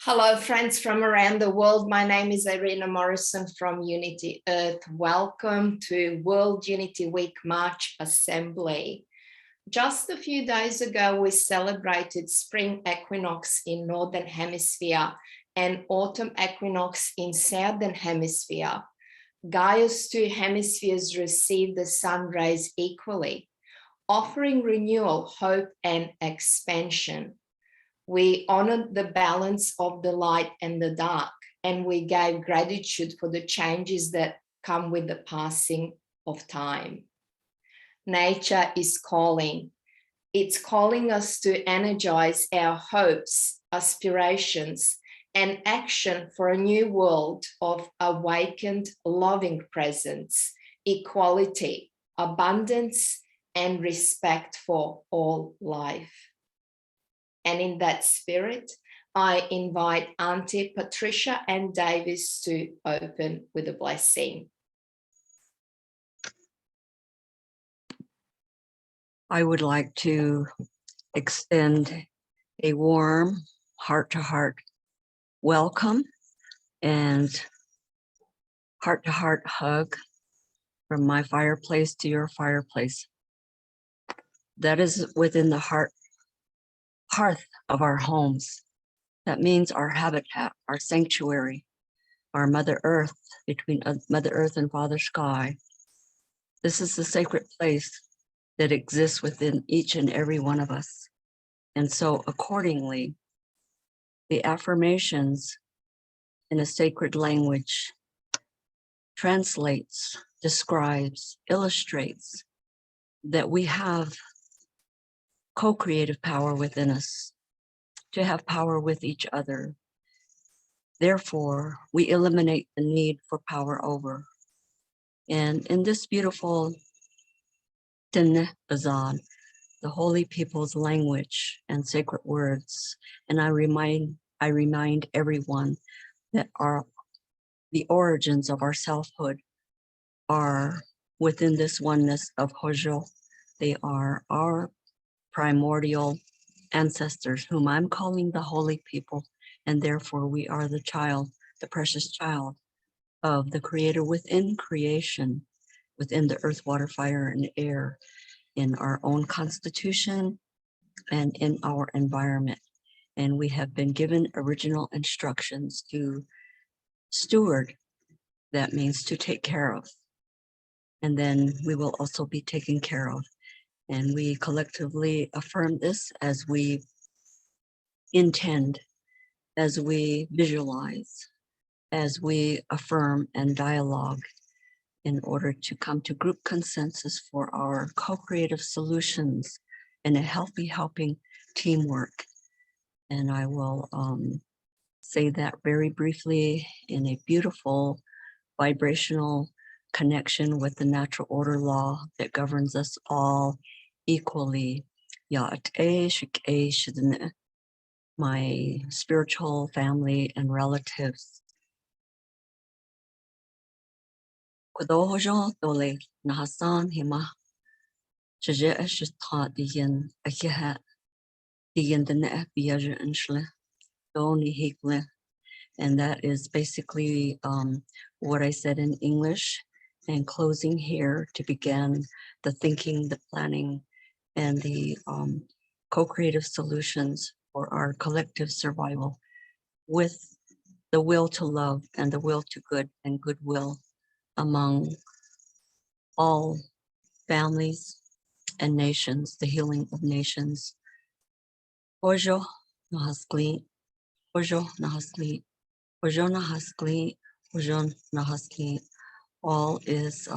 Hello, friends from around the world. My name is Irina Morrison from Unity Earth. Welcome to World Unity Week March Assembly. Just a few days ago, we celebrated spring equinox in Northern Hemisphere and autumn equinox in Southern Hemisphere. Gaia's two hemispheres receive the sun rays equally, offering renewal, hope, and expansion. We honored the balance of the light and the dark, and we gave gratitude for the changes that come with the passing of time. Nature is calling. It's calling us to energize our hopes, aspirations, and action for a new world of awakened, loving presence, equality, abundance, and respect for all life. And in that spirit, I invite Auntie Patricia and Davis to open with a blessing. I would like to extend a warm heart-to-heart welcome and heart-to-heart hug from my fireplace to your fireplace. That is within the hearth of our homes. That means our habitat, our sanctuary, our Mother Earth, between Mother Earth and Father Sky. This is the sacred place that exists within each and every one of us. And so accordingly, the affirmations in a sacred language translates, describes, illustrates that we have co-creative power within us, to have power with each other. Therefore, we eliminate the need for power over. And in this beautiful Din Bazan, the holy people's language and sacred words, and I remind everyone that the origins of our selfhood are within this oneness of Hojo. They are our primordial ancestors, whom I'm calling the holy people, and therefore we are the child, the precious child of the Creator within creation, within the earth, water, fire, and air, in our own constitution and in our environment. And we have been given original instructions to steward. That means to take care of. And then we will also be taken care of. And we collectively affirm this as we intend, as we visualize, as we affirm and dialogue in order to come to group consensus for our co-creative solutions and a healthy helping teamwork. And I will say that very briefly in a beautiful vibrational connection with the natural order law that governs us all equally. My spiritual family and relatives. Kudohojo dole nahasan hima chaje ashta diyen akiha diyen dene biyaje anshle doni hikle. And that is basically what I said in English, and closing here to begin the thinking, the planning, and the co-creative solutions for our collective survival with the will to love and the will to good and goodwill among all families and nations, the healing of nations. Ojo nahaskli, ojo nahaskli, ojo nahaskli, ojo nahaskli. All is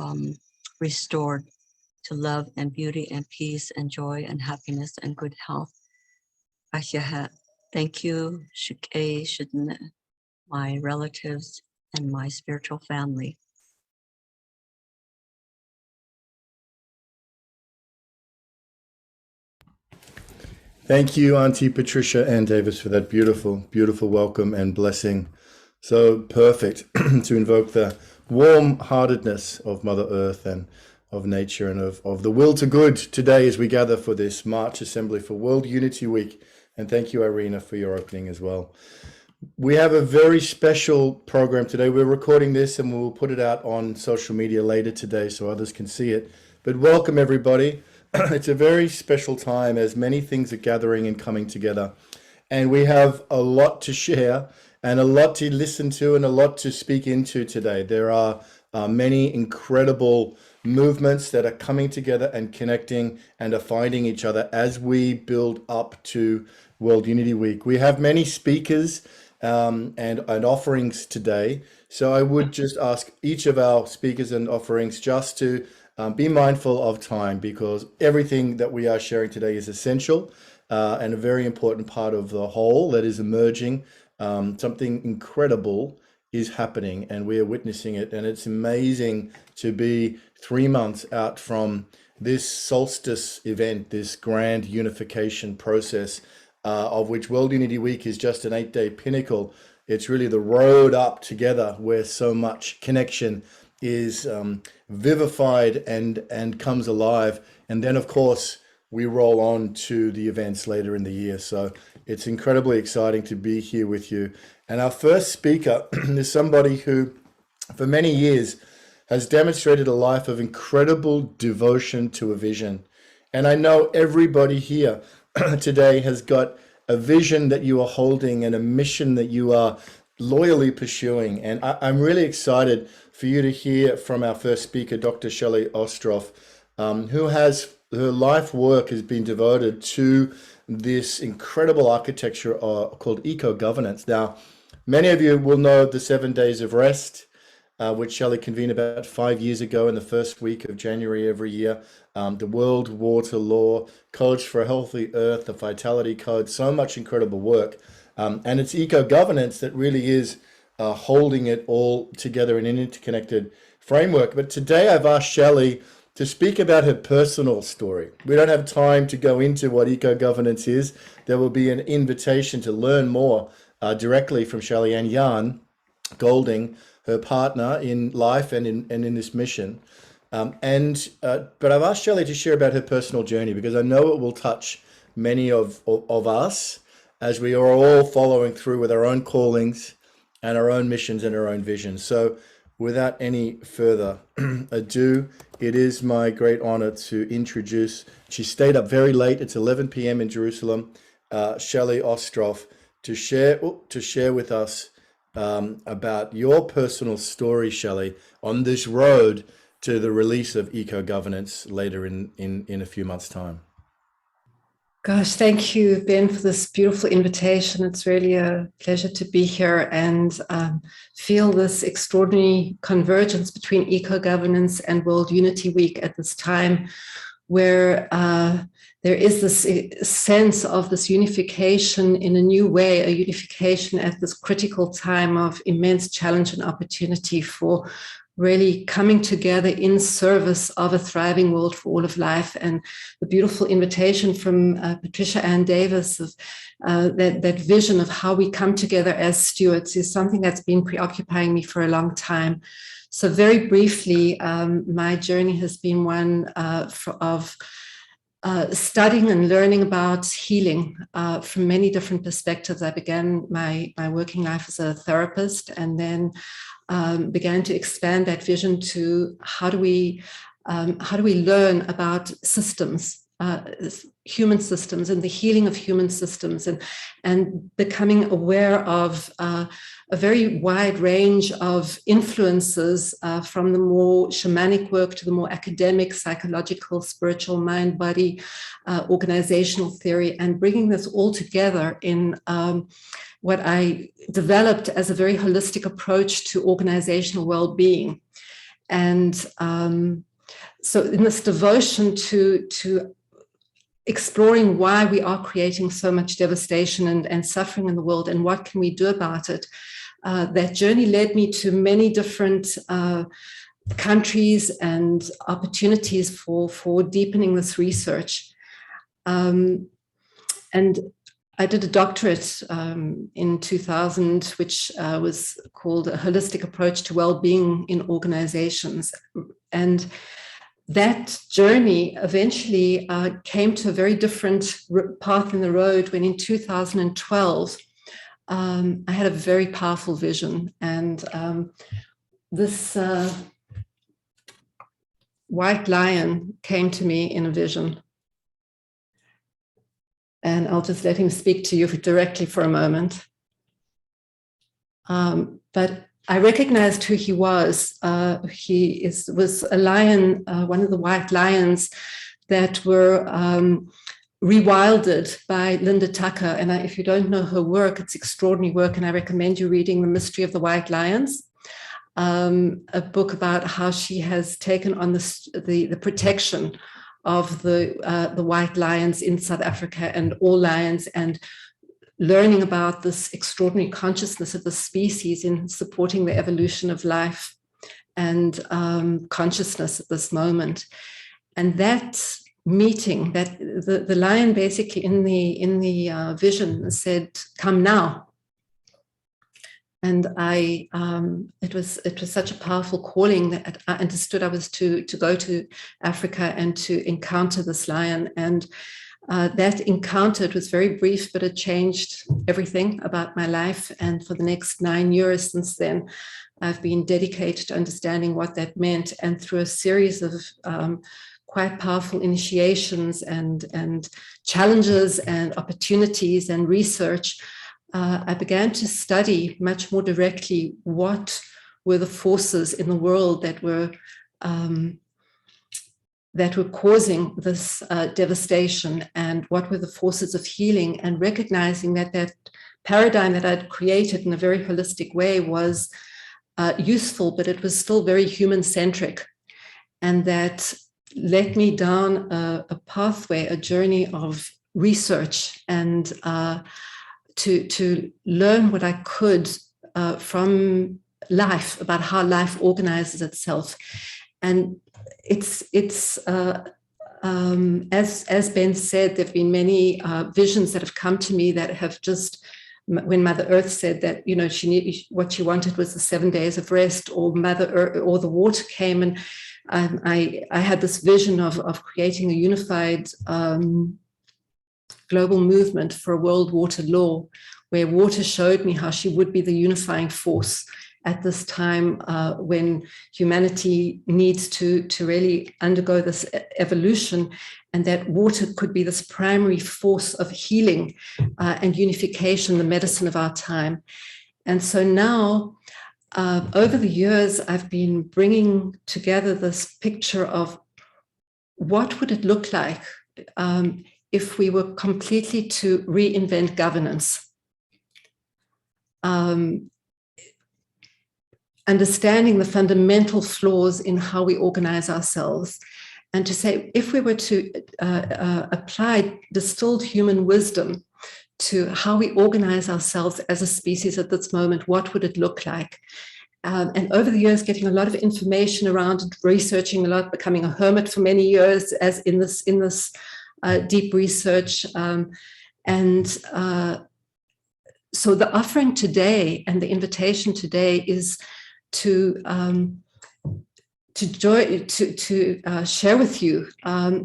restored to love and beauty and peace and joy and happiness and good health. Thank you, my relatives and my spiritual family. Thank you, Auntie Patricia and Davis, for that beautiful, beautiful welcome and blessing. So perfect to invoke the warm-heartedness of Mother Earth and of nature and of the will to good today as we gather for this March Assembly for World Unity Week. And thank you, Irina, for your opening as well. We have a very special program today. We're recording this and we'll put it out on social media later today so others can see it. But welcome everybody. It's a very special time as many things are gathering and coming together. And we have a lot to share and a lot to listen to and a lot to speak into today. There are many incredible movements that are coming together and connecting and are finding each other as we build up to World Unity Week. We have many speakers and offerings today. So I would just ask each of our speakers and offerings just to be mindful of time, because everything that we are sharing today is essential and a very important part of the whole that is emerging. Something incredible is happening and we are witnessing it. And it's amazing to be 3 months out from this solstice event, this grand unification process, of which World Unity Week is just an 8-day pinnacle. It's really the road up together where so much connection is vivified and comes alive. And then, of course, we roll on to the events later in the year. So it's incredibly exciting to be here with you. And our first speaker is somebody who, for many years, has demonstrated a life of incredible devotion to a vision. And I know everybody here today has got a vision that you are holding and a mission that you are loyally pursuing. And I'm really excited for you to hear from our first speaker, Dr. Shelley Ostroff, who has her life work has been devoted to this incredible architecture called EcoGovernance. Now, many of you will know the 7 days of rest, which Shelley convened about 5 years ago in the first week of January every year. The World Water Law, Codes for a Healthy Earth, the Vitality Code, so much incredible work. And it's eco-governance that really is holding it all together in an interconnected framework. But today I've asked Shelley to speak about her personal story. We don't have time to go into what eco-governance is. There will be an invitation to learn more directly from Shelley and Jan Golding, her partner in life and in this mission. But I've asked Shelley to share about her personal journey because I know it will touch many of us as we are all following through with our own callings and our own missions and our own visions. So without any further ado, it is my great honor to introduce, she stayed up very late, it's 11 p.m. in Jerusalem, Shelley Ostroff, to share with us about your personal story, Shelley, on this road to the release of EcoGovernance later in a few months' time. Gosh, thank you, Ben, for this beautiful invitation. It's really a pleasure to be here and feel this extraordinary convergence between EcoGovernance and World Unity Week at this time, where there is this sense of this unification in a new way, a unification at this critical time of immense challenge and opportunity for really coming together in service of a thriving world for all of life. And the beautiful invitation from Patricia and Davis of that vision of how we come together as stewards is something that's been preoccupying me for a long time. So very briefly, my journey has been one of studying and learning about healing from many different perspectives. I began my working life as a therapist and then began to expand that vision to how do we learn about systems, human systems and the healing of human systems, and becoming aware of a very wide range of influences from the more shamanic work to the more academic, psychological, spiritual, mind, body, organizational theory, and bringing this all together in what I developed as a very holistic approach to organizational well-being. And so in this devotion to exploring why we are creating so much devastation and suffering in the world and what can we do about it, that journey led me to many different countries and opportunities for deepening this research. And I did a doctorate in 2000, which was called A Holistic Approach to Wellbeing in Organizations. And that journey eventually came to a very different path in the road when in 2012, I had a very powerful vision, and this white lion came to me in a vision. And I'll just let him speak to you directly for a moment. But I recognized who he was. He was a lion, one of the white lions that were rewilded by Linda Tucker. And if you don't know her work, it's extraordinary work. And I recommend you reading The Mystery of the White Lions, a book about how she has taken on the protection of the white lions in South Africa and all lions, and learning about this extraordinary consciousness of the species in supporting the evolution of life and consciousness at this moment. And that meeting, that the lion basically in the vision said, "Come now." And it was such a powerful calling that I understood I was to go to Africa and to encounter this lion. And that encounter, it was very brief, but it changed everything about my life. And for the next 9 years since then, I've been dedicated to understanding what that meant. And through a series of quite powerful initiations and challenges and opportunities and research, I began to study much more directly what were the forces in the world that were causing this devastation, and what were the forces of healing, and recognizing that paradigm that I'd created in a very holistic way was useful, but it was still very human-centric. And that led me down a pathway, a journey of research and to learn what I could from life, about how life organizes itself. And it's as Ben said, there have been many visions that have come to me that have just, when Mother Earth said that, what she wanted was the 7 days of rest, or Mother Earth, or the water came, and I had this vision of creating a unified global movement for a world water law, where water showed me how she would be the unifying force at this time when humanity needs to really undergo this evolution, and that water could be this primary force of healing and unification, the medicine of our time. And so now, over the years, I've been bringing together this picture of what would it look like if we were completely to reinvent governance. Understanding the fundamental flaws in how we organize ourselves, and to say, if we were to apply distilled human wisdom to how we organize ourselves as a species at this moment, what would it look like? And over the years, getting a lot of information around it, researching a lot, becoming a hermit for many years, as in this deep research. So the offering today and the invitation today is to share with you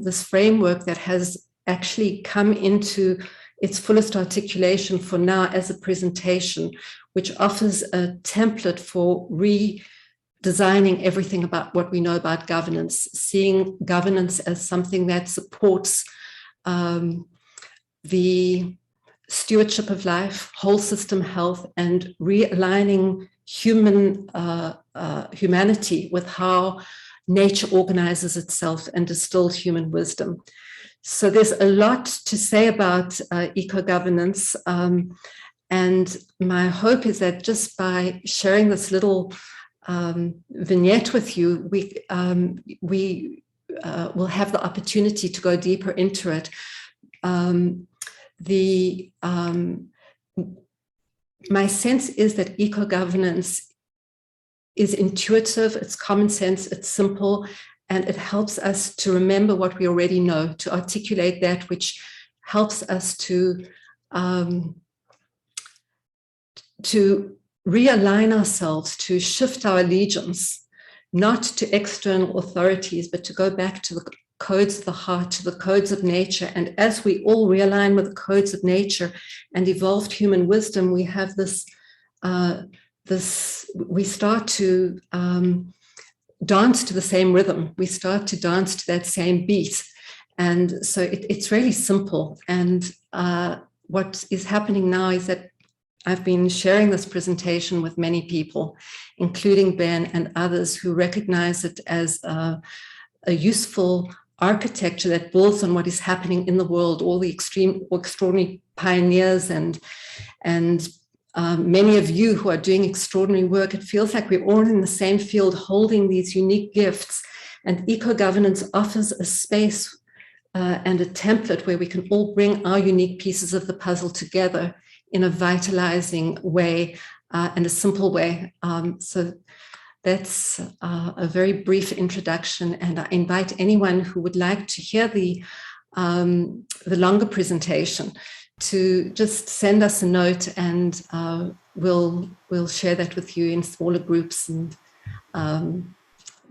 this framework that has actually come into its fullest articulation for now as a presentation, which offers a template for redesigning everything about what we know about governance, seeing governance as something that supports the stewardship of life, whole system health, and realigning humanity with how nature organizes itself and distilled human wisdom. So there's a lot to say about eco-governance, and my hope is that just by sharing this little vignette with you, we will have the opportunity to go deeper into it. My sense is that eco-governance is intuitive, it's common sense, it's simple, and it helps us to remember what we already know, to articulate that which helps us to realign ourselves, to shift our allegiance, not to external authorities, but to go back to codes of the heart to the codes of nature. And as we all realign with the codes of nature and evolved human wisdom, we have this, we start to dance to the same rhythm. We start to dance to that same beat. And so it's really simple. And what is happening now is that I've been sharing this presentation with many people, including Ben and others who recognize it as a useful architecture that builds on what is happening in the world, all the extraordinary pioneers and many of you who are doing extraordinary work. It feels like we're all in the same field holding these unique gifts, and eco-governance offers a space and a template where we can all bring our unique pieces of the puzzle together in a vitalizing way and a simple way. So that's a very brief introduction, and I invite anyone who would like to hear the longer presentation to just send us a note, and we'll share that with you in smaller groups. And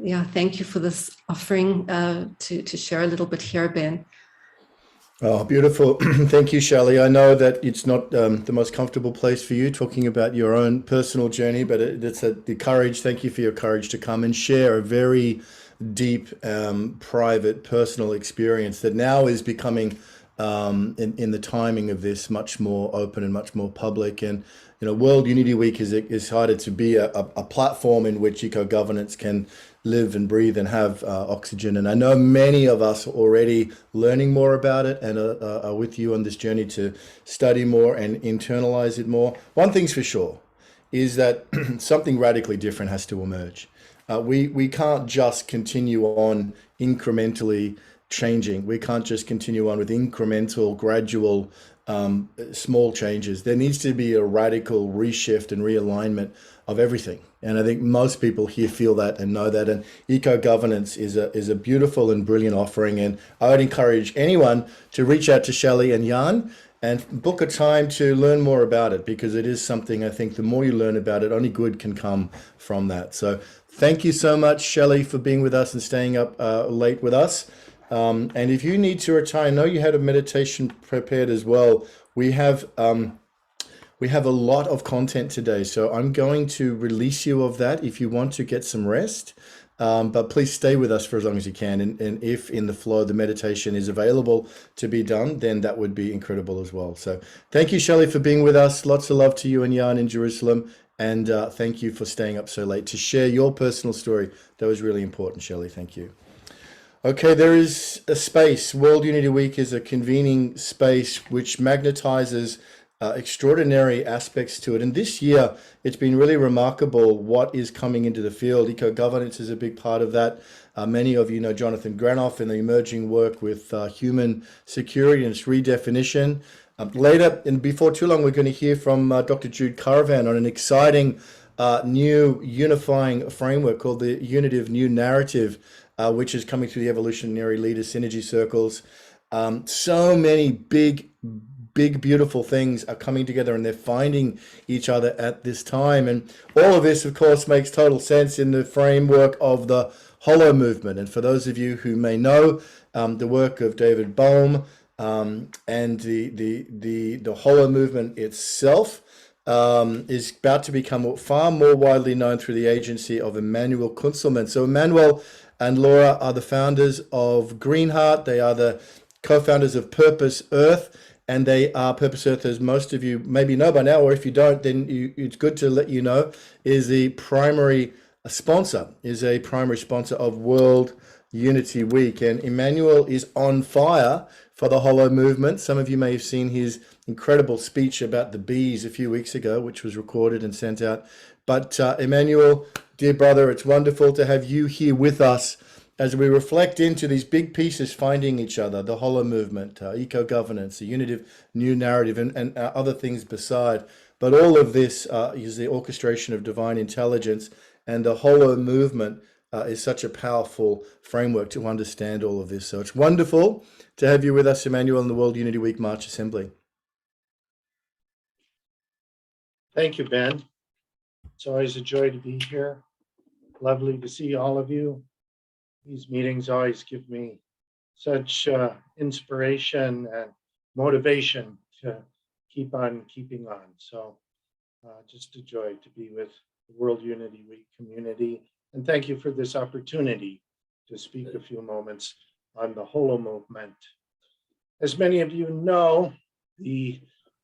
yeah, thank you for this offering to share a little bit here, Ben. Oh, beautiful. Thank you, Shelley. I know that it's not the most comfortable place for you talking about your own personal journey, but it's the courage. Thank you for your courage to come and share a very deep, private, personal experience that now is becoming, in the timing of this, much more open and much more public. And, you know, World Unity Week is decided to be a platform in which eco-governance can live and breathe and have oxygen. And I know many of us are already learning more about it and are with you on this journey to study more and internalize it more. One thing's for sure is that something radically different has to emerge. We can't just continue on incrementally changing. We can't just continue on with incremental, gradual, small changes. There needs to be a radical reshift and realignment of everything. And I think most people here feel that and know that. And eco-governance is a beautiful and brilliant offering. And I would encourage anyone to reach out to Shelley and Jan and book a time to learn more about it, because it is something, I think the more you learn about it, only good can come from that. So thank you so much, Shelley, for being with us and staying up late with us. And if you need to retire, I know you had a meditation prepared as well. We have a lot of content today, so I'm going to release you of that if you want to get some rest. But please stay with us for as long as you can. And if in the flow the meditation is available to be done, then that would be incredible as well. So thank you, Shelley, for being with us. Lots of love to you and Jan in Jerusalem. And thank you for staying up so late to share your personal story. That was really important, Shelley. Thank you. Okay, there is a space. World Unity Week is a convening space which magnetizes extraordinary aspects to it. And this year, it's been really remarkable what is coming into the field. Eco-governance is a big part of that. Many of you know Jonathan Granoff and the emerging work with human security and its redefinition. Later, and before too long, we're going to hear from Dr. Jude Caravan on an exciting new unifying framework called the Unity of New Narrative, which is coming through the Evolutionary Leader Synergy Circles. So many big, beautiful things are coming together, and they're finding each other at this time. And all of this, of course, makes total sense in the framework of the Holomovement. And for those of you who may know the work of David Bohm and the Holomovement itself, is about to become far more widely known through the agency of Emanuel Kuntzelman. So Emanuel and Laura are the founders of Greenheart. They are the co-founders of Purpose Earth, and they are Purpose Earth, as most of you maybe know by now, or if you don't, then it's good to let you know, is a primary sponsor of World Unity Week. And Emanuel is on fire for the Holomovement. Some of you may have seen his incredible speech about the bees a few weeks ago, which was recorded and sent out. But Emanuel, dear brother, it's wonderful to have you here with us as we reflect into these big pieces finding each other, the Holomovement, eco-governance, the Unity of New Narrative, and other things beside. But all of this is the orchestration of divine intelligence, and the Holomovement is such a powerful framework to understand all of this. So it's wonderful to have you with us, Emanuel, in the World Unity Week March Assembly. Thank you, Ben. It's always a joy to be here. Lovely to see all of you. These meetings always give me such inspiration and motivation to keep on keeping on. So just a joy to be with the World Unity Week community. And thank you for this opportunity to speak a few moments on the Holomovement. As many of you know, the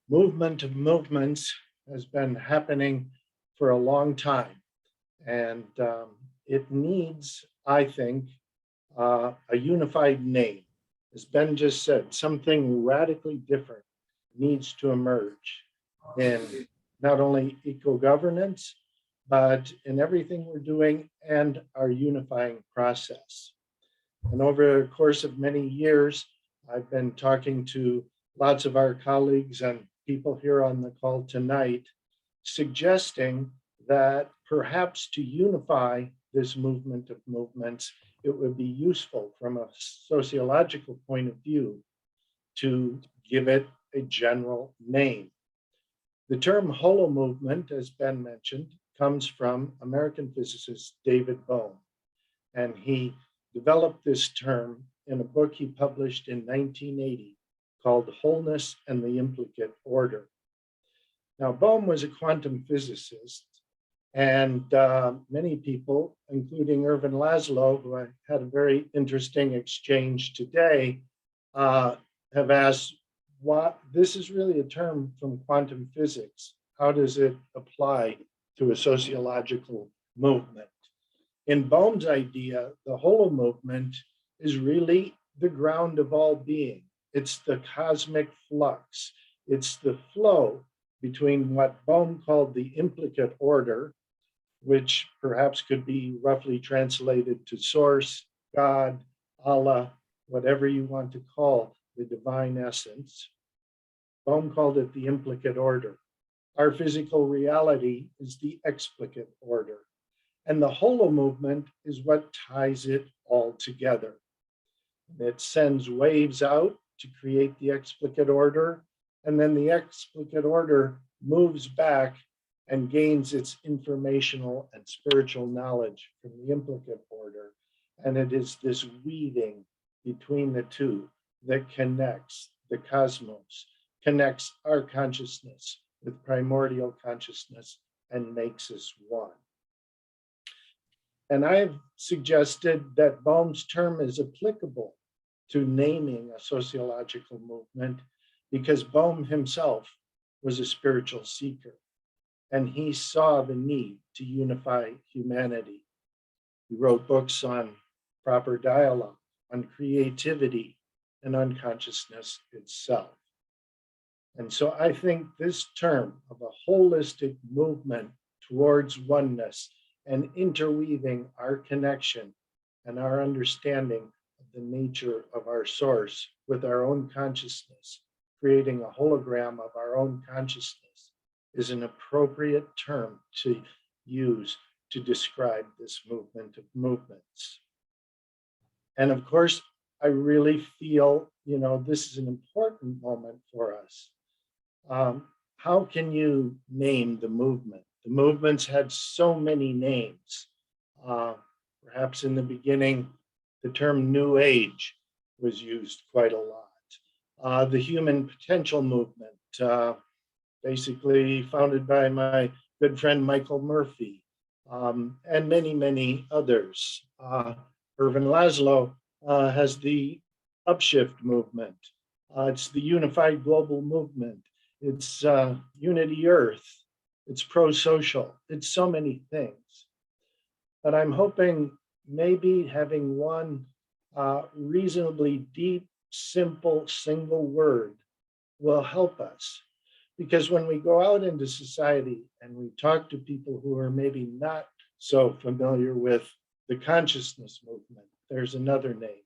movement of movements has been happening for a long time. And it needs, I think, a unified name. As Ben just said, something radically different needs to emerge in not only EcoGovernance, but in everything we're doing and our unifying process. And over the course of many years, I've been talking to lots of our colleagues and people here on the call tonight, suggesting that perhaps to unify this movement of movements, it would be useful from a sociological point of view to give it a general name. The term Holomovement, as Ben mentioned, comes from American physicist David Bohm, and he developed this term in a book he published in 1980 called Wholeness and the Implicate Order. Now, Bohm was a quantum physicist, and many people, including Ervin Laszlo, who I had a very interesting exchange today, have asked, what this is really a term from quantum physics. How does it apply to a sociological movement? In Bohm's idea, the Holomovement is really the ground of all being. It's the cosmic flux. It's the flow between what Bohm called the implicate order, which perhaps could be roughly translated to source, God, Allah, whatever you want to call the divine essence. Bohm called it the implicate order. Our physical reality is the explicate order. And the Holomovement is what ties it all together. It sends waves out to create the explicate order, and then the explicate order moves back and gains its informational and spiritual knowledge from the implicate order. And it is this weaving between the two that connects the cosmos, connects our consciousness with primordial consciousness and makes us one. And I've suggested that Bohm's term is applicable to naming a sociological movement because Bohm himself was a spiritual seeker, and he saw the need to unify humanity. He wrote books on proper dialogue, on creativity, and on consciousness itself. And so I think this term of a holistic movement towards oneness and interweaving our connection and our understanding of the nature of our source with our own consciousness, creating a hologram of our own consciousness, is an appropriate term to use to describe this movement of movements. And of course, I really feel, this is an important moment for us. How can you name the movement? The movements had so many names. Perhaps in the beginning, the term New Age was used quite a lot. The Human Potential Movement, basically founded by my good friend Michael Murphy, and many, many others. Ervin Laszlo has the Upshift Movement. It's the Unified Global Movement. It's Unity Earth. It's pro-social. It's so many things. But I'm hoping maybe having one reasonably deep, simple, single word will help us. Because when we go out into society and we talk to people who are maybe not so familiar with the consciousness movement, there's another name.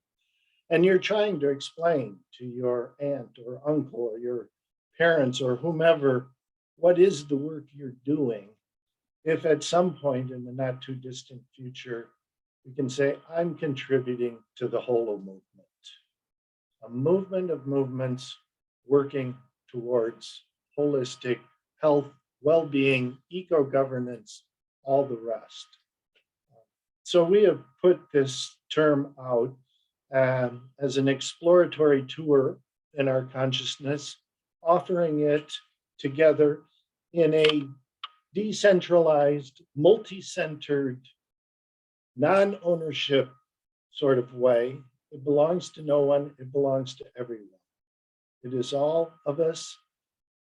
And you're trying to explain to your aunt or uncle or your parents or whomever, what is the work you're doing? If at some point in the not too distant future, you can say, I'm contributing to the Holomovement, a movement of movements working towards holistic health, well-being, eco-governance, all the rest. So we have put this term out as an exploratory tour in our consciousness, offering it together in a decentralized, multi-centered, non-ownership sort of way. It belongs to no one, it belongs to everyone. It is all of us,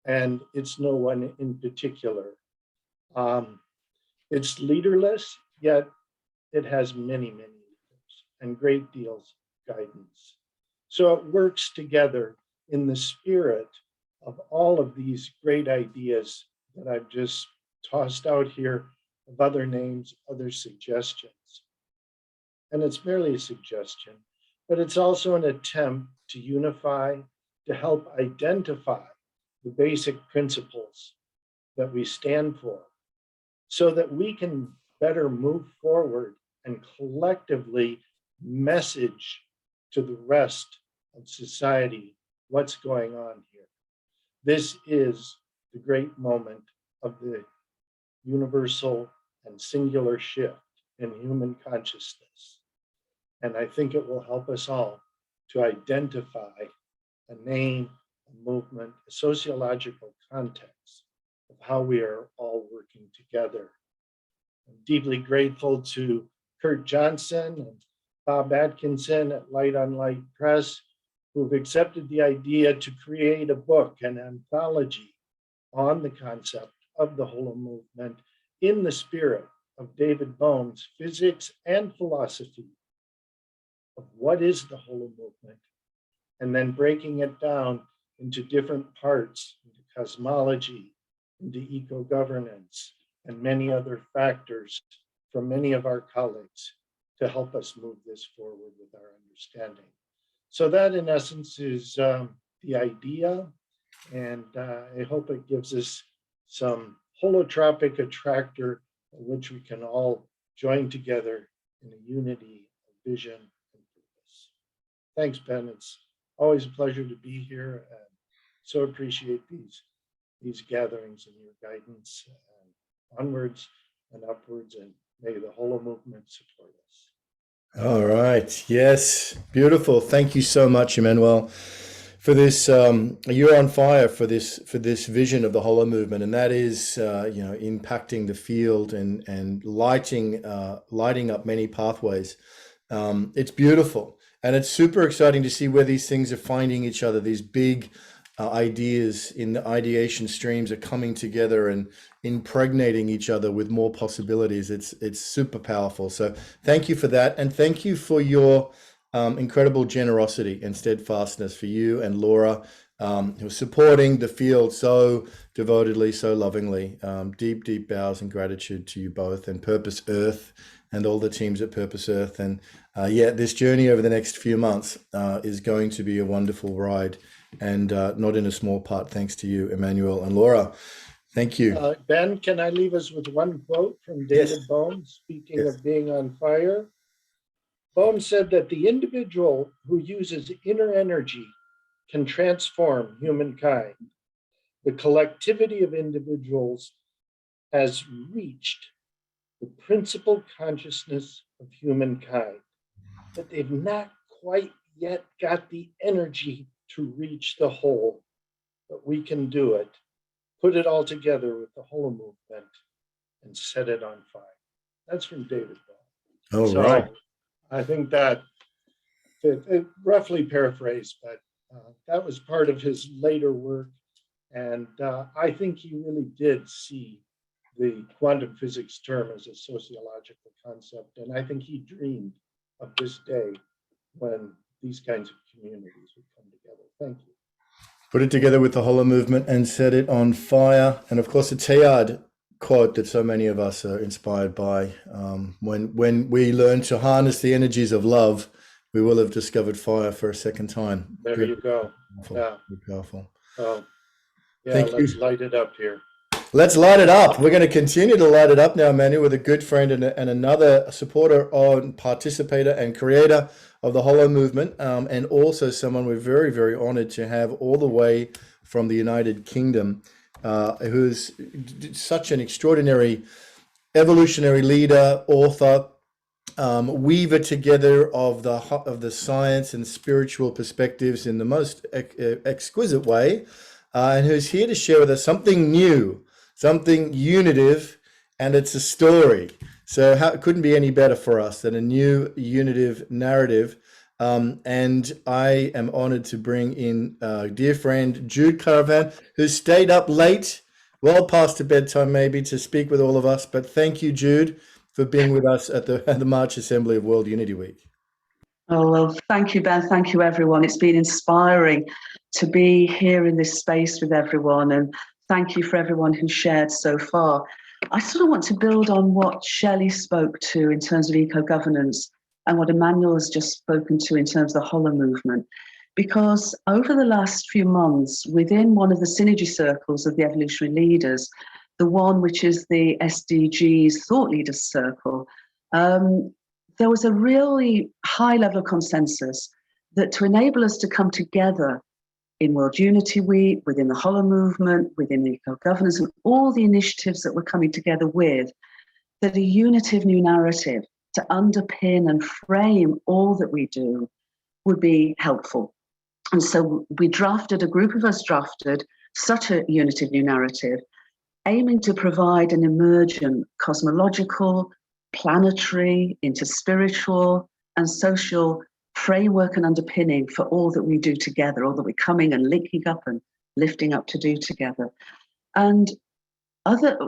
and it's no one in particular. It's leaderless, yet it has many, many leaders and great deals of guidance. So it works together in the spirit of all of these great ideas that I've just tossed out here, of other names, other suggestions. And it's merely a suggestion, but it's also an attempt to unify, to help identify the basic principles that we stand for, so that we can better move forward and collectively message to the rest of society what's going on here. This is the great moment of the universal and singular shift in human consciousness. And I think it will help us all to identify a name, a movement, a sociological context of how we are all working together. I'm deeply grateful to Kurt Johnson and Bob Atkinson at Light on Light Press, who've accepted the idea to create a book, an anthology on the concept of the Holomovement in the spirit of David Bohm's physics and philosophy of what is the Holomovement, and then breaking it down into different parts, into cosmology, into eco-governance, and many other factors from many of our colleagues to help us move this forward with our understanding. So that in essence is the idea, and I hope it gives us some holotropic attractor in which we can all join together in a unity of vision and purpose. Thanks, Ben. It's always a pleasure to be here, and so appreciate these gatherings and your guidance, and onwards and upwards, and may the Holomovement support us. All right. Yes. Beautiful. Thank you so much, Emanuel, for this. You're on fire for this vision of the Holomovement, and that is impacting the field and lighting up many pathways. It's beautiful, and it's super exciting to see where these things are finding each other. These big ideas in the ideation streams are coming together and impregnating each other with more possibilities. It's super powerful. So thank you for that, and thank you for your incredible generosity and steadfastness, for you and Laura, who are supporting the field so devotedly, so lovingly. Deep bows and gratitude to you both, and Purpose Earth and all the teams at Purpose Earth. And this journey over the next few months is going to be a wonderful ride, and not in a small part thanks to you, Emanuel and Laura. Thank you. Ben, can I leave us with one quote from David Bohm, speaking of being on fire? Bohm said that the individual who uses inner energy can transform humankind. The collectivity of individuals has reached the principal consciousness of humankind, but they've not quite yet got the energy to reach the whole, but we can do it. Put it all together with the Holomovement and set it on fire. That's from David Bohm. All right. I think that it roughly paraphrased, but that was part of his later work. And I think he really did see the quantum physics term as a sociological concept. And I think he dreamed of this day when these kinds of communities would come together. Thank you. Put it together with the Holomovement and set it on fire. And of course, a Teilhard quote that so many of us are inspired by. When we learn to harness the energies of love, we will have discovered fire for a second time. There you go. Powerful. Yeah. Powerful. Oh, yeah, Thank let's you. light it up here. Let's light it up. We're going to continue to light it up now, Manu, with a good friend and another supporter and participator and creator of the Holomovement, and also someone we're very, very honored to have all the way from the United Kingdom, who's such an extraordinary evolutionary leader, author, weaver together of the science and spiritual perspectives in the most exquisite way, and who's here to share with us something new, something unitive, and it's a story. So it couldn't be any better for us than a new unitive narrative. And I am honored to bring in dear friend Jude Caravan, who stayed up late, well past her bedtime maybe, to speak with all of us. But thank you, Jude, for being with us at the March Assembly of World Unity Week. Oh, well, thank you, Ben. Thank you, everyone. It's been inspiring to be here in this space with everyone. And thank you for everyone who shared so far. I sort of want to build on what Shelley spoke to in terms of eco-governance and what Emanuel has just spoken to in terms of the Holomovement. Because over the last few months, within one of the synergy circles of the evolutionary leaders, the one which is the SDGs Thought Leaders Circle, there was a really high level of consensus that to enable us to come together in World Unity Week, within the Holomovement, within EcoGovernance, and all the initiatives that we're coming together with, that a unitive new narrative to underpin and frame all that we do would be helpful. And so a group of us drafted such a unitive new narrative, aiming to provide an emergent cosmological, planetary, interspiritual, and social framework and underpinning for all that we do together, all that we're coming and linking up and lifting up to do together. And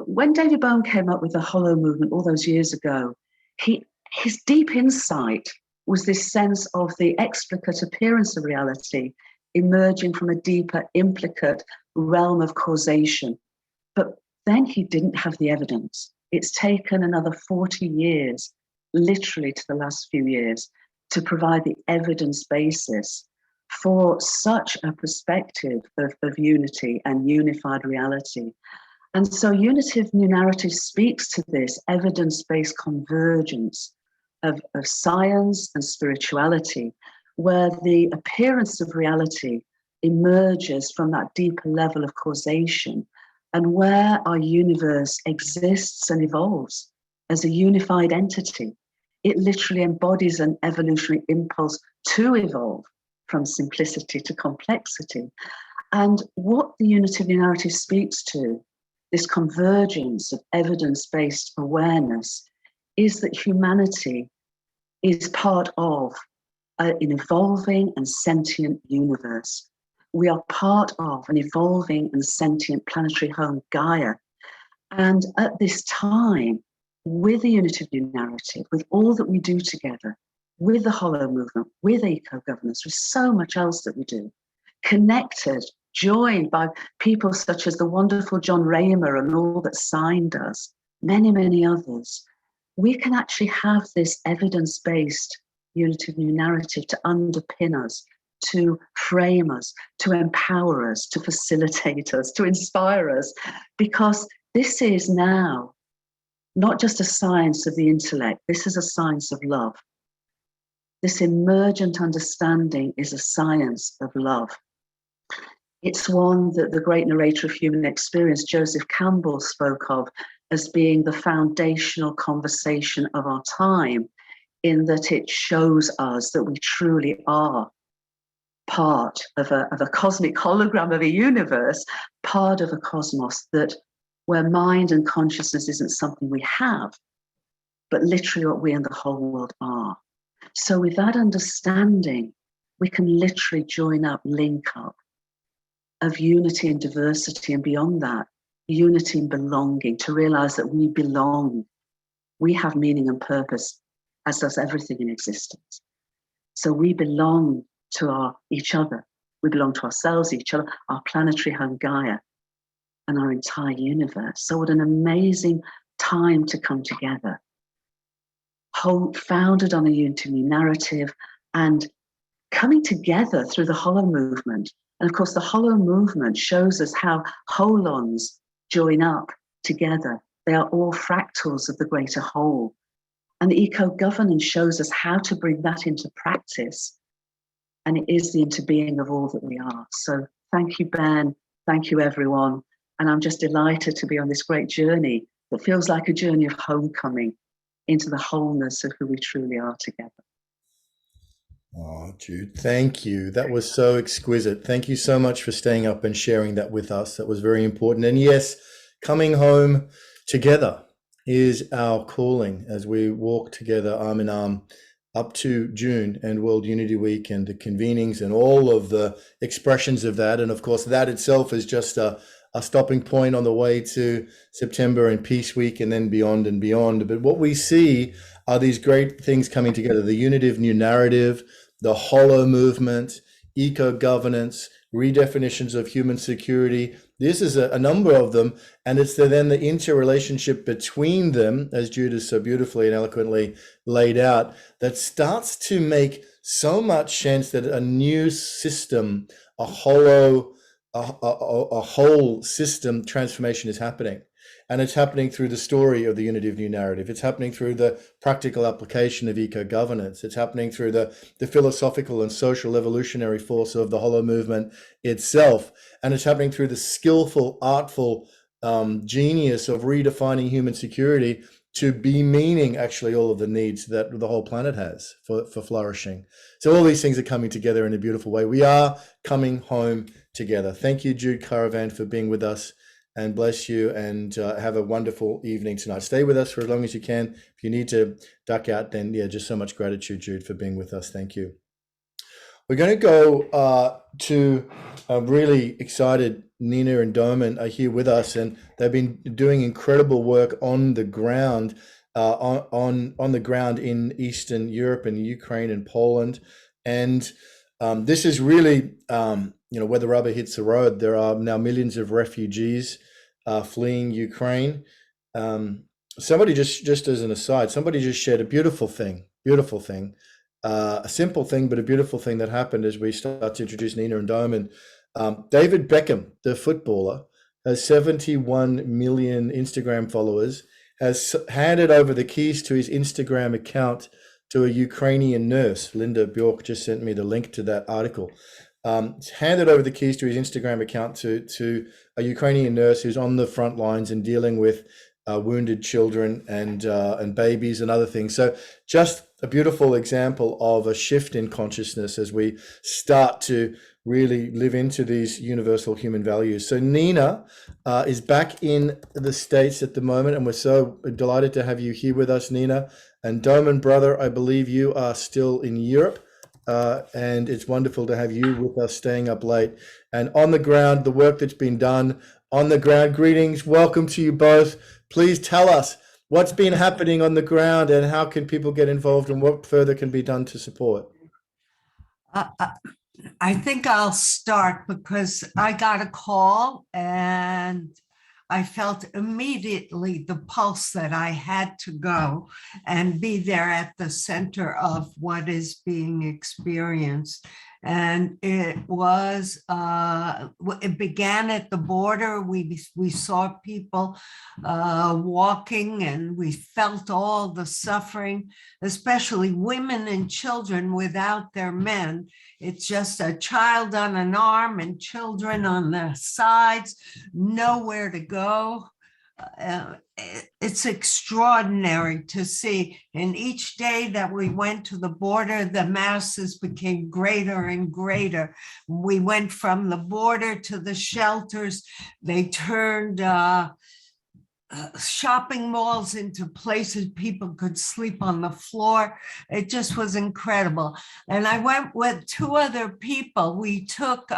when David Bohm came up with the Holomovement all those years ago, his deep insight was this sense of the explicate appearance of reality emerging from a deeper implicate realm of causation. But then he didn't have the evidence. It's taken another 40 years, literally to the last few years, to provide the evidence basis for such a perspective of unity and unified reality. And so unitive new narrative speaks to this evidence-based convergence of science and spirituality, where the appearance of reality emerges from that deeper level of causation, and where our universe exists and evolves as a unified entity. It literally embodies an evolutionary impulse to evolve from simplicity to complexity. And what the unitive new narrative speaks to, this convergence of evidence-based awareness, is that humanity is part of an evolving and sentient universe. We are part of an evolving and sentient planetary home, Gaia. And at this time, with the unitive new narrative, with all that we do together, with the Holomovement, with EcoGovernance, with so much else that we do, connected, joined by people such as the wonderful John Raymer and all that signed us, many, many others, we can actually have this evidence-based unitive new narrative to underpin us, to frame us, to empower us, to facilitate us, to inspire us, because this is now not just a science of the intellect, this is a science of love. This emergent understanding is a science of love. It's one that the great narrator of human experience, Joseph Campbell, spoke of as being the foundational conversation of our time, in that it shows us that we truly are part of a cosmic hologram of a universe, part of a cosmos where mind and consciousness isn't something we have, but literally what we and the whole world are. So with that understanding, we can literally join up, link up, of unity and diversity, and beyond that, unity and belonging, to realize that we belong. We have meaning and purpose, as does everything in existence. So we belong to each other. We belong to ourselves, each other, our planetary home Gaia, and our entire universe. So what an amazing time to come together. Founded on a unity narrative and coming together through the Holomovement. And of course, the Holomovement shows us how holons join up together. They are all fractals of the greater whole. And the EcoGovernance shows us how to bring that into practice. And it is the interbeing of all that we are. So thank you, Ben. Thank you, everyone. And I'm just delighted to be on this great journey that feels like a journey of homecoming, into the wholeness of who we truly are together. Oh, Jude, thank you. That was so exquisite. Thank you so much for staying up and sharing that with us. That was very important. And yes, coming home together is our calling as we walk together arm in arm up to June and World Unity Week and the convenings and all of the expressions of that. And of course, that itself is just a stopping point on the way to September and Peace Week and then beyond and beyond. But what we see are these great things coming together: the unity of new narrative, the Holomovement, EcoGovernance, redefinitions of human security. This is a number of them, and it's then the interrelationship between them, as Jude has so beautifully and eloquently laid out, that starts to make so much sense that a new system, a whole system transformation is happening. And it's happening through the story of the unity of new narrative. It's happening through the practical application of eco-governance. It's happening through the philosophical and social evolutionary force of the Holomovement itself. And it's happening through the skillful, artful genius of redefining human security to be meaning actually all of the needs that the whole planet has for flourishing. So all these things are coming together in a beautiful way. We are coming home together. Thank you, Jude Caravan, for being with us. And bless you, and have a wonderful evening tonight. Stay with us for as long as you can. If you need to duck out, then yeah, just so much gratitude, Jude, for being with us. Thank you. We're going to go to a really excited Nina and Doman are here with us, and they've been doing incredible work on the ground, on the ground in Eastern Europe and Ukraine and Poland. And this is really, where the rubber hits the road. There are now millions of refugees fleeing Ukraine. Somebody just as an aside, somebody just shared a beautiful thing, a simple thing, but a beautiful thing that happened as we start to introduce Nina and Doman. David Beckham, the footballer, has 71 million Instagram followers, has handed over the keys to his Instagram account to a Ukrainian nurse. Linda Bjork just sent me the link to that article. Handed over the keys to his Instagram account to a Ukrainian nurse who's on the front lines and dealing with wounded children and babies and other things. So just a beautiful example of a shift in consciousness as we start to really live into these universal human values. So Nina is back in the States at the moment, and we're so delighted to have you here with us, Nina. And Doman, brother, I believe you are still in Europe. And it's wonderful to have you with us, staying up late and on the ground, the work that's been done on the ground. Greetings, welcome to you both. Please tell us what's been happening on the ground and how can people get involved and what further can be done to support. I think I'll start because I got a call and I felt immediately the pulse that I had to go and be there at the center of what is being experienced. And it was, it began at the border. We saw people walking, and we felt all the suffering, especially women and children without their men. It's just a child on an arm and children on the sides, nowhere to go. It's extraordinary to see. And each day that we went to the border, the masses became greater and greater. We went from the border to the shelters. They turned shopping malls into places people could sleep on the floor. It just was incredible. And I went with two other people. We took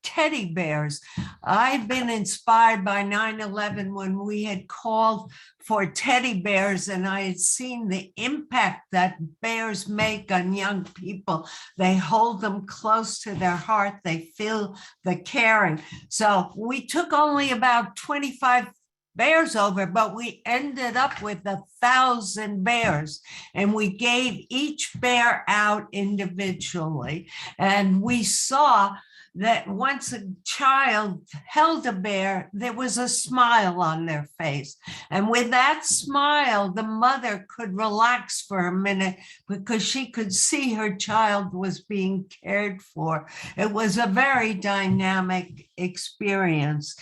teddy bears. I've been inspired by 9/11 when we had called for teddy bears, and I had seen the impact that bears make on young people. They hold them close to their heart. They feel the caring. So we took only about 25 bears over, but we ended up with 1,000 bears, and we gave each bear out individually. And we saw that once a child held a bear, there was a smile on their face. And with that smile, the mother could relax for a minute because she could see her child was being cared for. It was a very dynamic experience.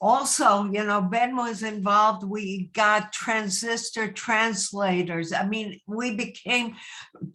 Also, you know, Ben was involved. We got transistor translators. I mean, we became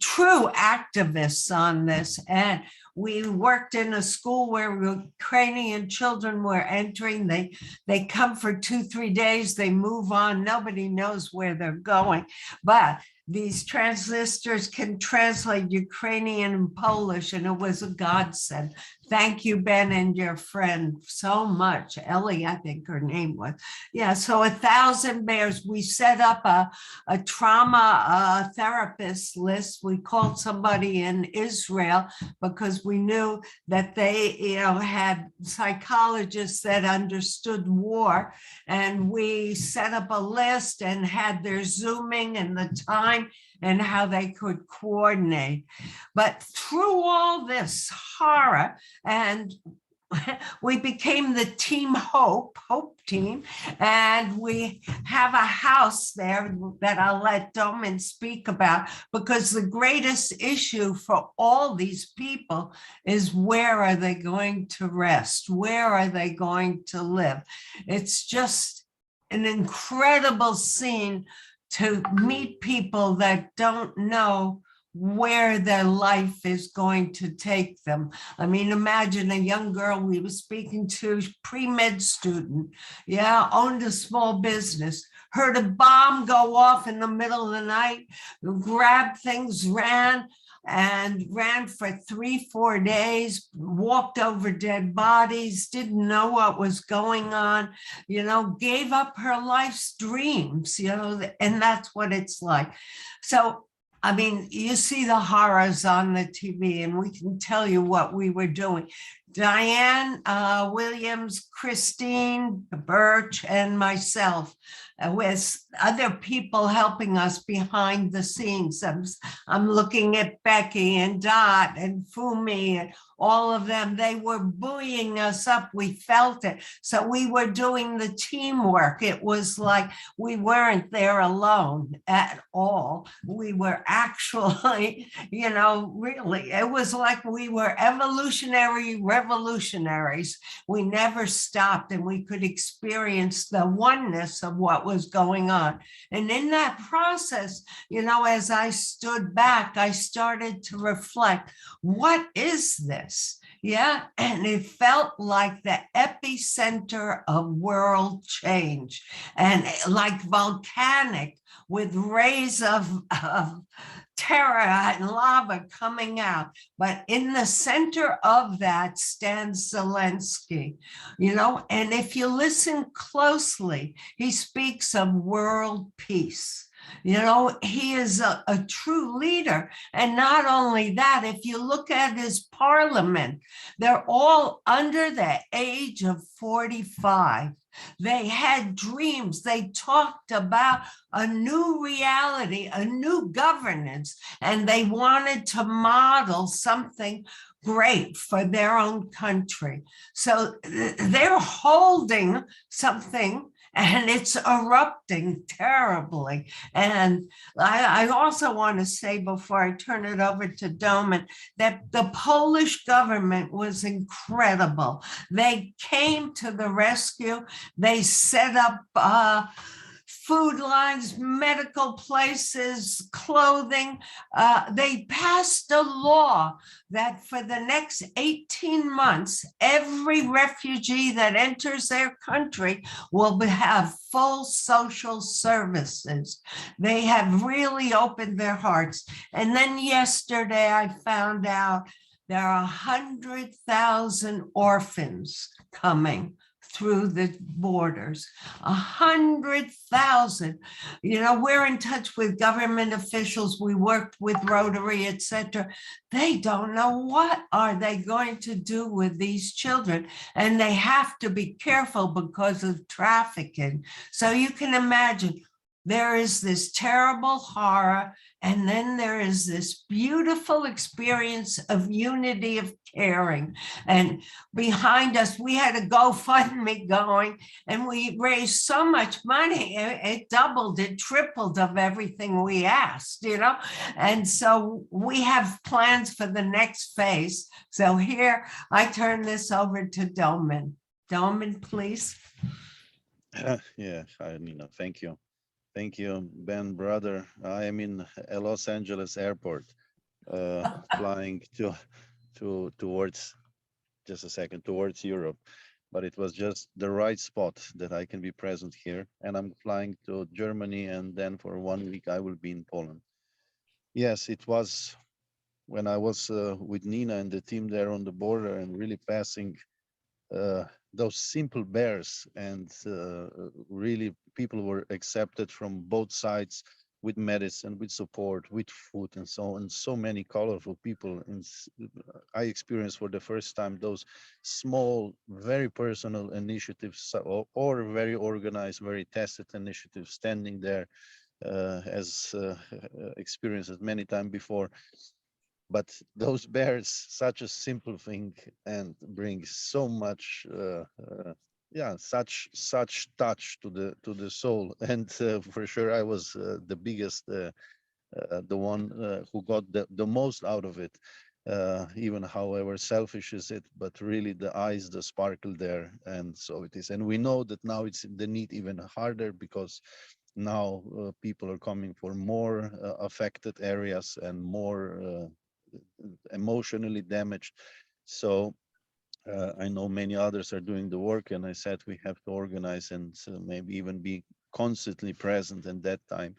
true activists on this. And we worked in a school where Ukrainian children were entering. They come for 2-3 days, they move on. Nobody knows where they're going. But these transistors can translate Ukrainian and Polish, and it was a godsend. Thank you, Ben, and your friend so much. Ellie, I think her name was. Yeah, so 1,000 bears. We set up a trauma therapist list. We called somebody in Israel because we knew that they, you know, had psychologists that understood war. And we set up a list and had their Zooming and the time and how they could coordinate. But through all this horror, and we became the Team Hope team, and we have a house there that I'll let Domin speak about, because the greatest issue for all these people is, where are they going to rest? Where are they going to live? It's just an incredible scene to meet people that don't know where their life is going to take them. I mean, imagine a young girl we were speaking to, pre-med student, yeah, owned a small business, heard a bomb go off in the middle of the night, grabbed things, ran for 3-4 days, walked over dead bodies, didn't know what was going on, you know, gave up her life's dreams, you know, and that's what it's like. So, I mean, you see the horrors on the TV, and we can tell you what we were doing. Diane Williams, Christine Birch, and myself, with other people helping us behind the scenes. I'm looking at Becky and Dot and Fumi and all of them. They were buoying us up. We felt it. So we were doing the teamwork. It was like we weren't there alone at all. We were actually, you know, really, it was like we were evolutionary revolutionaries. We never stopped, and we could experience the oneness of what was going on. And in that process, you know, as I stood back, I started to reflect, what is this? Yeah, and it felt like the epicenter of world change, and like volcanic, with rays of terror and lava coming out. But in the center of that stands Zelensky, you know, and if you listen closely, he speaks of world peace. You know, he is a true leader. And not only that, if you look at his parliament, they're all under the age of 45. They had dreams. They talked about a new reality, a new governance, and they wanted to model something great for their own country. So they're holding something, and it's erupting terribly. And I also want to say, before I turn it over to Domin, that the Polish government was incredible. They came to the rescue. They set up food lines, medical places, clothing. They passed a law that for the next 18 months, every refugee that enters their country will have full social services. They have really opened their hearts. And then yesterday I found out there are 100,000 orphans coming through the borders. 100,000. You know, we're in touch with government officials. We worked with Rotary, etc. They don't know what are they going to do with these children, and they have to be careful because of trafficking. So you can imagine, there is this terrible horror, and then there is this beautiful experience of unity, of caring. And behind us, we had a GoFundMe going, and we raised so much money. It doubled, it tripled of everything we asked, you know? And so we have plans for the next phase. So here, I turn this over to Domin. Delman, please. Yeah, Nina, thank you. Thank you, Ben, brother. I am in Los Angeles airport, flying towards, just a second, towards Europe. But it was just the right spot that I can be present here. And I'm flying to Germany, and then for 1 week I will be in Poland. Yes, it was when I was with Nina and the team there on the border and really passing those simple bears, and really people were accepted from both sides with medicine, with support, with food, and so on. So many colorful people. And I experienced for the first time those small, very personal initiatives, or very organized, very tested initiatives standing there, as experienced many times before. But those bears, such a simple thing, and brings so much, yeah, such touch to the soul. And for sure, I was the biggest, the one who got the most out of it. Even however selfish is it, but really the eyes, the sparkle there, and so it is. And we know that now it's the need even harder, because now people are coming for more affected areas and more emotionally damaged. So I know many others are doing the work, and I said we have to organize and maybe even be constantly present in that time.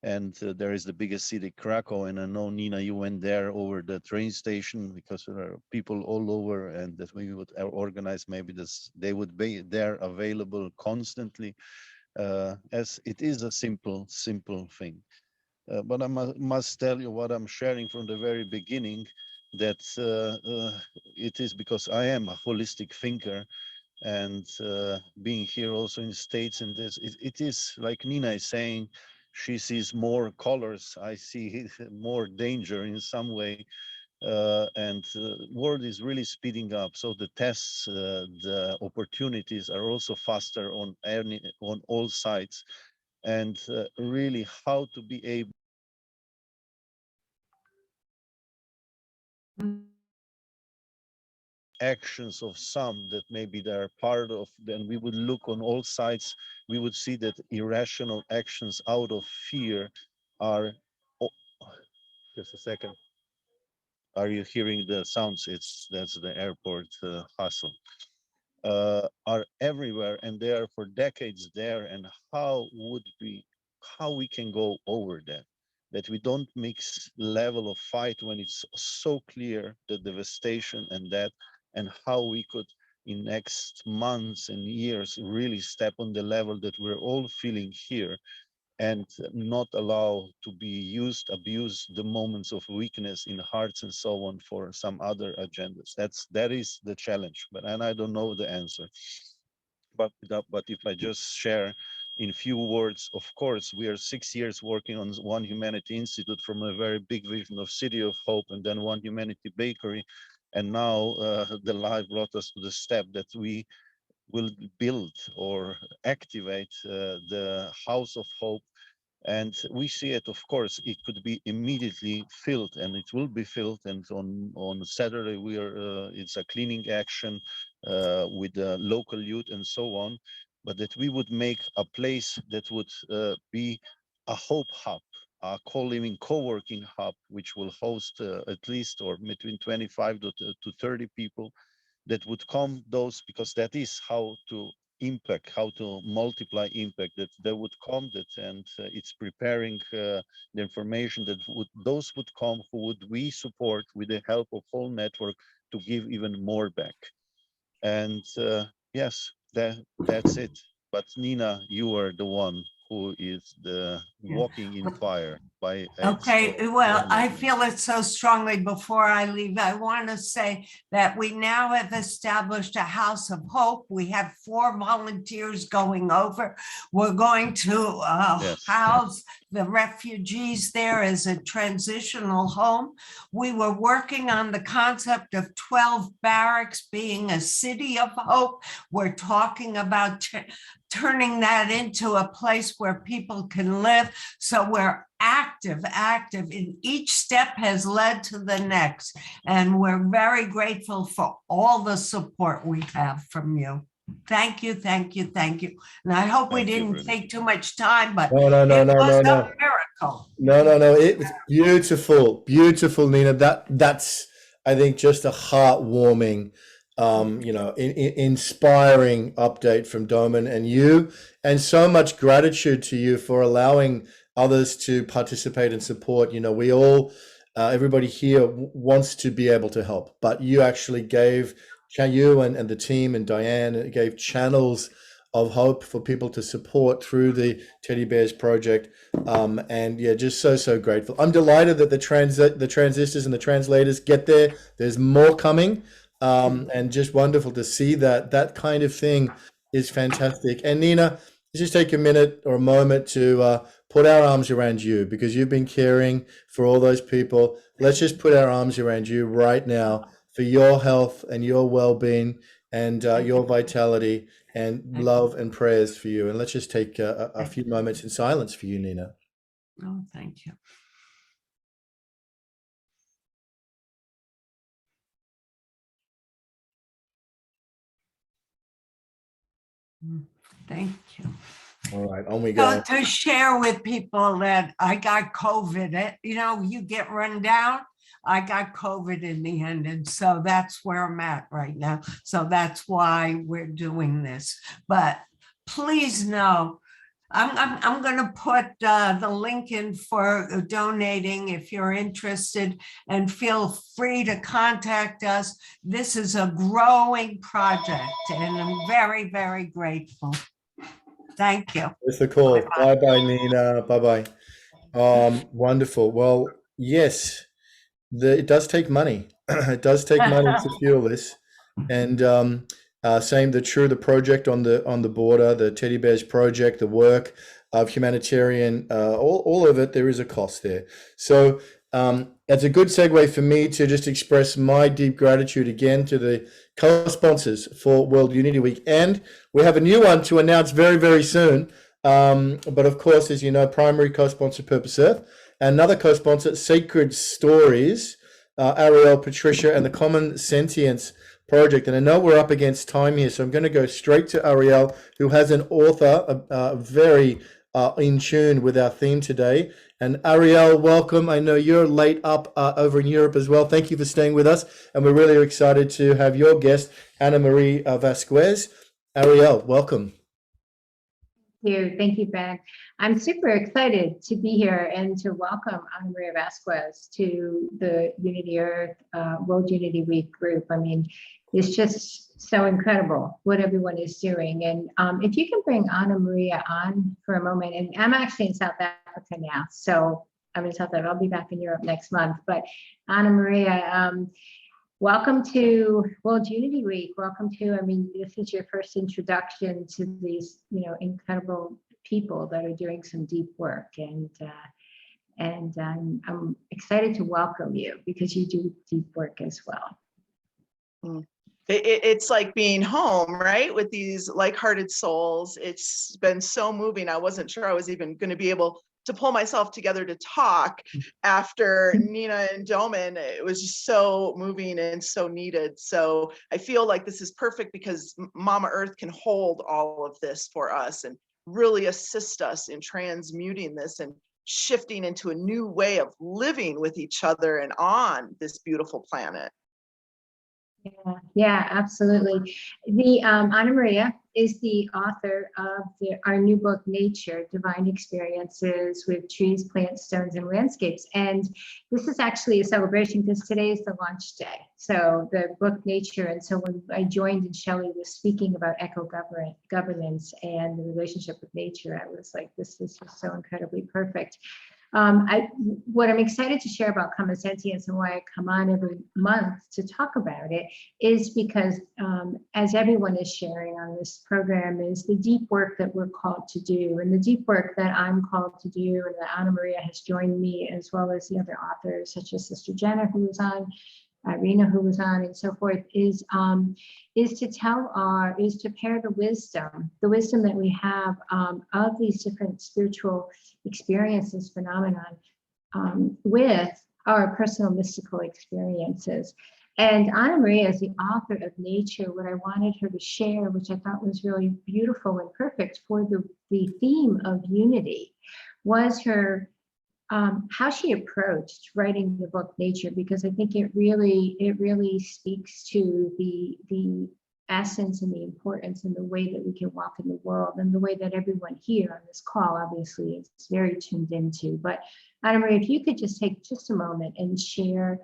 And there is the biggest city, Krakow, and I know, Nina, you went there over the train station, because there are people all over, and that we would organize maybe this, they would be there available constantly, as it is a simple thing. But I must tell you what I'm sharing from the very beginning, that it is because I am a holistic thinker, and being here also in the States, and this, it is like Nina is saying, she sees more colors, I see more danger in some way, and the world is really speeding up. So the tests, the opportunities are also faster on all sides, and really how to be able actions of some that maybe they're part of, then we would look on all sides, we would see that irrational actions out of fear are, oh, just a second, are you hearing the sounds? That's the airport hustle, are everywhere, and they are for decades there. And how we can go over that we don't mix level of fight when it's so clear, the devastation and that, and how we could in next months and years really step on the level that we're all feeling here, and not allow to be abused the moments of weakness in hearts and so on for some other agendas. That is the challenge, and I don't know the answer. But if I just share in few words, of course, we are 6 years working on One Humanity Institute from a very big vision of City of Hope, and then One Humanity Bakery. And now the life brought us to the step that we will build or activate the House of Hope. And we see it, of course, it could be immediately filled, and it will be filled. And on Saturday, we are it's a cleaning action with the local youth and so on, but that we would make a place that would be a hope hub, a co-living, co-working hub, which will host at least or between 25 to 30 people that would come those, because that is how to impact, how to multiply impact, that they would come, that, and it's preparing the information that those would come who would we support with the help of whole network to give even more back. And yes, that's it. But Nina, you are the one who is the walking in fire by Okay, well, I feel it so strongly. Before I leave, I want to say that we now have established a House of Hope. We have 4 volunteers going over. We're going to house the refugees there as a transitional home. We were working on the concept of 12 barracks being a city of hope. We're talking about turning that into a place where people can live. So we're active, and each step has led to the next. And we're very grateful for all the support we have from you. Thank you, thank you, thank you. And I hope we Thank you, didn't Brenda. take too much time, but No, no, no, it no, was no, a no. miracle. No. It was beautiful, beautiful, Nina. That's I think just a heartwarming, inspiring update from Doman and you, and so much gratitude to you for allowing others to participate and support. We all, everybody here wants to be able to help, but you actually gave you and the team and Diane gave channels of hope for people to support through the Teddy Bears project. And yeah, just so grateful. I'm delighted that the transistors and the translators get there. There's more coming. And just wonderful to see that kind of thing is fantastic. And Nina, let's just take a minute or a moment to put our arms around you, because you've been caring for all those people. Let's just put our arms around you right now for your health and your well-being and your vitality and love and prayers for you. And let's just take a few moments in silence for you, Nina. Oh, thank you. Thank you. All right, on we go. So to share with people that I got COVID, you get run down. I got COVID in the end. And so that's where I'm at right now. So that's why we're doing this. But please know, I'm going to put the link in for donating if you're interested, and feel free to contact us. This is a growing project and I'm very, very grateful. Thank you. It's the call. Bye-bye, Nina. Bye-bye. Wonderful. Well, yes, it does take money. It does take money to fuel this. And same the project on the border, the Teddy Bears project, the work of humanitarian, all of it, there is a cost there. So it's a good segue for me to just express my deep gratitude again to the co-sponsors for World Unity Week. And we have a new one to announce very, very soon. But of course, as you know, primary co-sponsor Purpose Earth, another co-sponsor Sacred Stories, Ariel, Patricia, and the Common Sentience Project. And I know we're up against time here, so I'm going to go straight to Ariel, who has an author very in tune with our theme today. And Ariel, welcome. I know you're late up over in Europe as well. Thank you for staying with us. And we're really excited to have your guest, Ana Marie Vasquez. Ariel, welcome. Thank you, Ben. I'm super excited to be here and to welcome Ana Maria Vasquez to the Unity Earth World Unity Week group. I mean, it's just so incredible what everyone is doing. And if you can bring Ana Maria on for a moment, and I'm actually in South Africa now, so I'm in South Africa. I'll be back in Europe next month. But Ana Maria, welcome to World Unity Week. Welcome to, I mean, this is your first introduction to these, incredible people that are doing some deep work. And I'm excited to welcome you because you do deep work as well. It's like being home, right? With these like-hearted souls. It's been so moving. I wasn't sure I was even going to be able to pull myself together to talk after Nina and Doman. It was just so moving and so needed. So I feel like this is perfect because Mama Earth can hold all of this for us and really assist us in transmuting this and shifting into a new way of living with each other and on this beautiful planet. Yeah, absolutely. The Ana Maria is the author of our new book, Nature, Divine Experiences with Trees, Plants, Stones, and Landscapes. And this is actually a celebration because today is the launch day. So the book Nature, and so when I joined and Shelley was speaking about eco-governance and the relationship with nature, I was like, this is just so incredibly perfect. What I'm excited to share about Common Sentience and why I come on every month to talk about it is because as everyone is sharing on this program is the deep work that we're called to do, and the deep work that I'm called to do, and that Ana Maria has joined me as well as the other authors such as Sister Jenna, who was on, Irina, who was on, and so forth, is to pair the wisdom that we have of these different spiritual experiences, phenomenon, with our personal mystical experiences. And Anna Maria is the author of Nature. What I wanted her to share, which I thought was really beautiful and perfect for the theme of unity, was her how she approached writing the book Nature, because I think it really speaks to the essence and the importance and the way that we can walk in the world, and the way that everyone here on this call obviously is very tuned into. But Anna Maria, if you could just take just a moment and share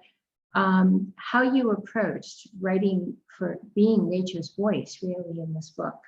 how you approached writing for being nature's voice really in this book.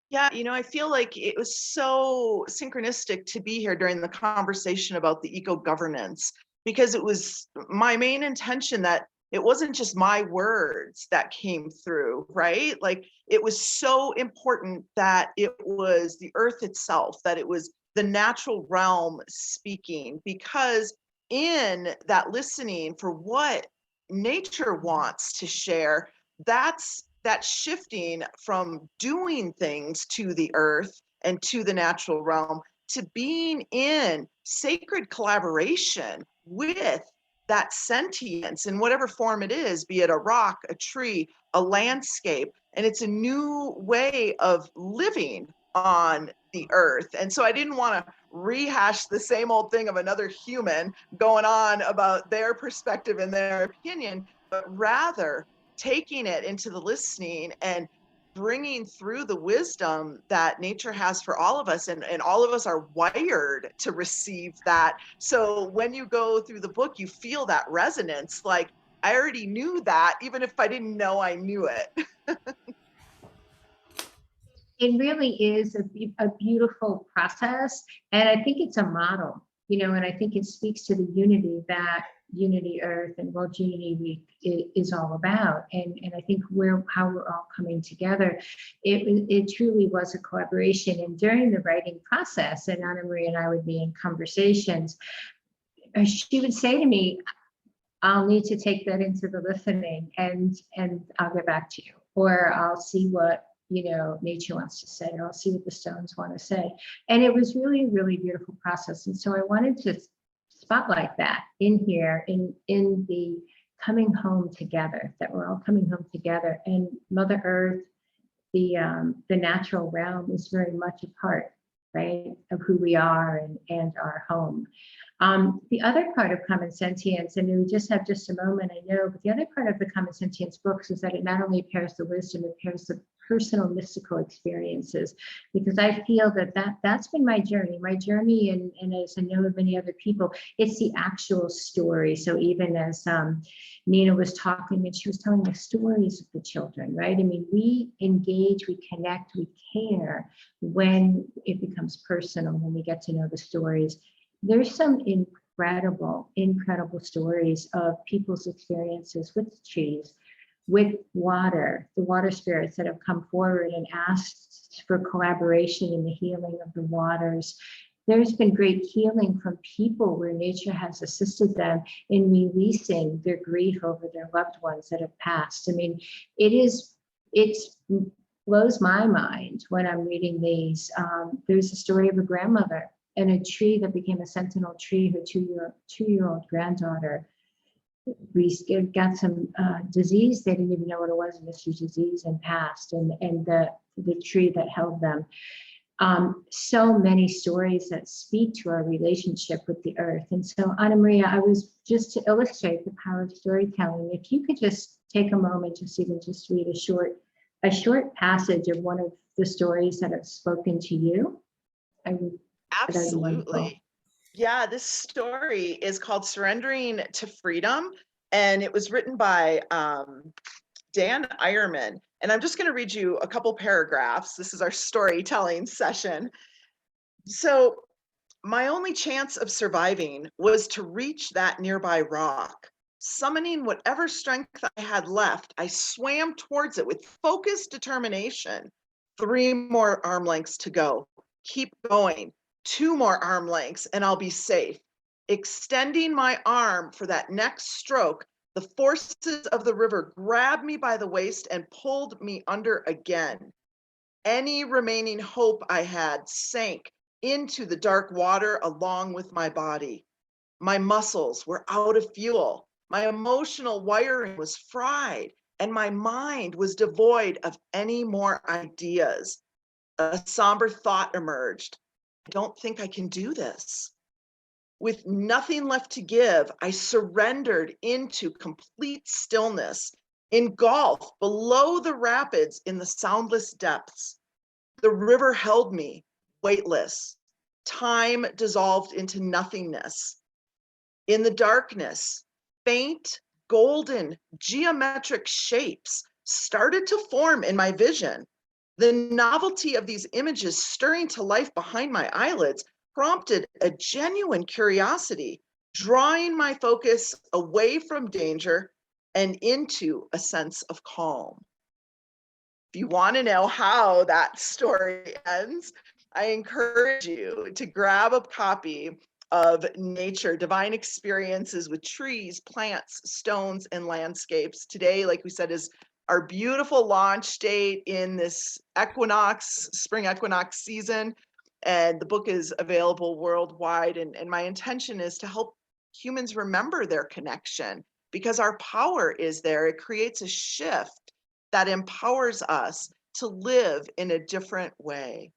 Yeah, I feel like it was so synchronistic to be here during the conversation about the eco-governance, because it was my main intention that it wasn't just my words that came through, right? Like, it was so important that it was the earth itself, that it was the natural realm speaking, because in that listening for what nature wants to share, that's that shifting from doing things to the earth and to the natural realm to being in sacred collaboration with that sentience in whatever form it is, be it a rock, a tree, a landscape. And it's a new way of living on the earth. And so I didn't want to rehash the same old thing of another human going on about their perspective and their opinion, but rather taking it into the listening and bringing through the wisdom that nature has for all of us, and all of us are wired to receive that. So when you go through the book, you feel that resonance, like, I already knew that, even if I didn't know I knew it. It really is a beautiful process, and I think it's a model, and I think it speaks to the unity that Unity Earth and World Unity Week is all about, and I think how we're all coming together. It truly was a collaboration, and during the writing process, and Anna Maria and I would be in conversations, she would say to me, I'll need to take that into the listening, and I'll get back to you, or I'll see what nature wants to say, or I'll see what the stones want to say. And it was really a really beautiful process. And so I wanted to spotlight that in here, in the coming home together, that we're all coming home together. And Mother Earth, the natural realm, is very much a part, right, of who we are and our home. The other part of Common Sentience, and we just have just a moment, I know, but the other part of the Common Sentience books is that it not only pairs the wisdom, it pairs the personal mystical experiences, because I feel that's been my journey, and as I know of many other people, it's the actual story. So even as Nina was talking, and she was telling the stories of the children, right? I mean, we engage, we connect, we care when it becomes personal, when we get to know the stories. There's some incredible stories of people's experiences with the trees, with water, the water spirits that have come forward and asked for collaboration in the healing of the waters. There's been great healing from people where nature has assisted them in releasing their grief over their loved ones that have passed. I mean, it blows my mind when I'm reading these. There's a story of a grandmother and a tree that became a sentinel tree. Her two-year-old granddaughter got some disease. They didn't even know what it was, a mystery disease, and passed. And the tree that held them. So many stories that speak to our relationship with the earth. And so, Anna Maria, I was just to illustrate the power of storytelling, if you could just take a moment to just read a short passage of one of the stories that have spoken to you. Absolutely. Yeah, this story is called Surrendering to Freedom, and it was written by Dan Eierman. And I'm just going to read you a couple paragraphs. This is our storytelling session. So, my only chance of surviving was to reach that nearby rock. Summoning whatever strength I had left, I swam towards it with focused determination. 3 more arm lengths to go. Keep going. 2 more arm lengths and I'll be safe. Extending my arm for that next stroke, the forces of the river grabbed me by the waist and pulled me under again. Any remaining hope I had sank into the dark water along with my body. My muscles were out of fuel. My emotional wiring was fried, and my mind was devoid of any more ideas. A somber thought emerged. I don't think I can do this. With nothing left to give, I surrendered into complete stillness, engulfed below the rapids in the soundless depths. The river held me, weightless. Time dissolved into nothingness. In the darkness, faint, golden, geometric shapes started to form in my vision. The novelty of these images stirring to life behind my eyelids prompted a genuine curiosity, drawing my focus away from danger and into a sense of calm. If you want to know how that story ends, I encourage you to grab a copy of Nature, Divine Experiences with Trees, Plants, Stones, and Landscapes. Today, like we said, is our beautiful launch date in this equinox, spring equinox season. And the book is available worldwide. And my intention is to help humans remember their connection, because our power is there. It creates a shift that empowers us to live in a different way.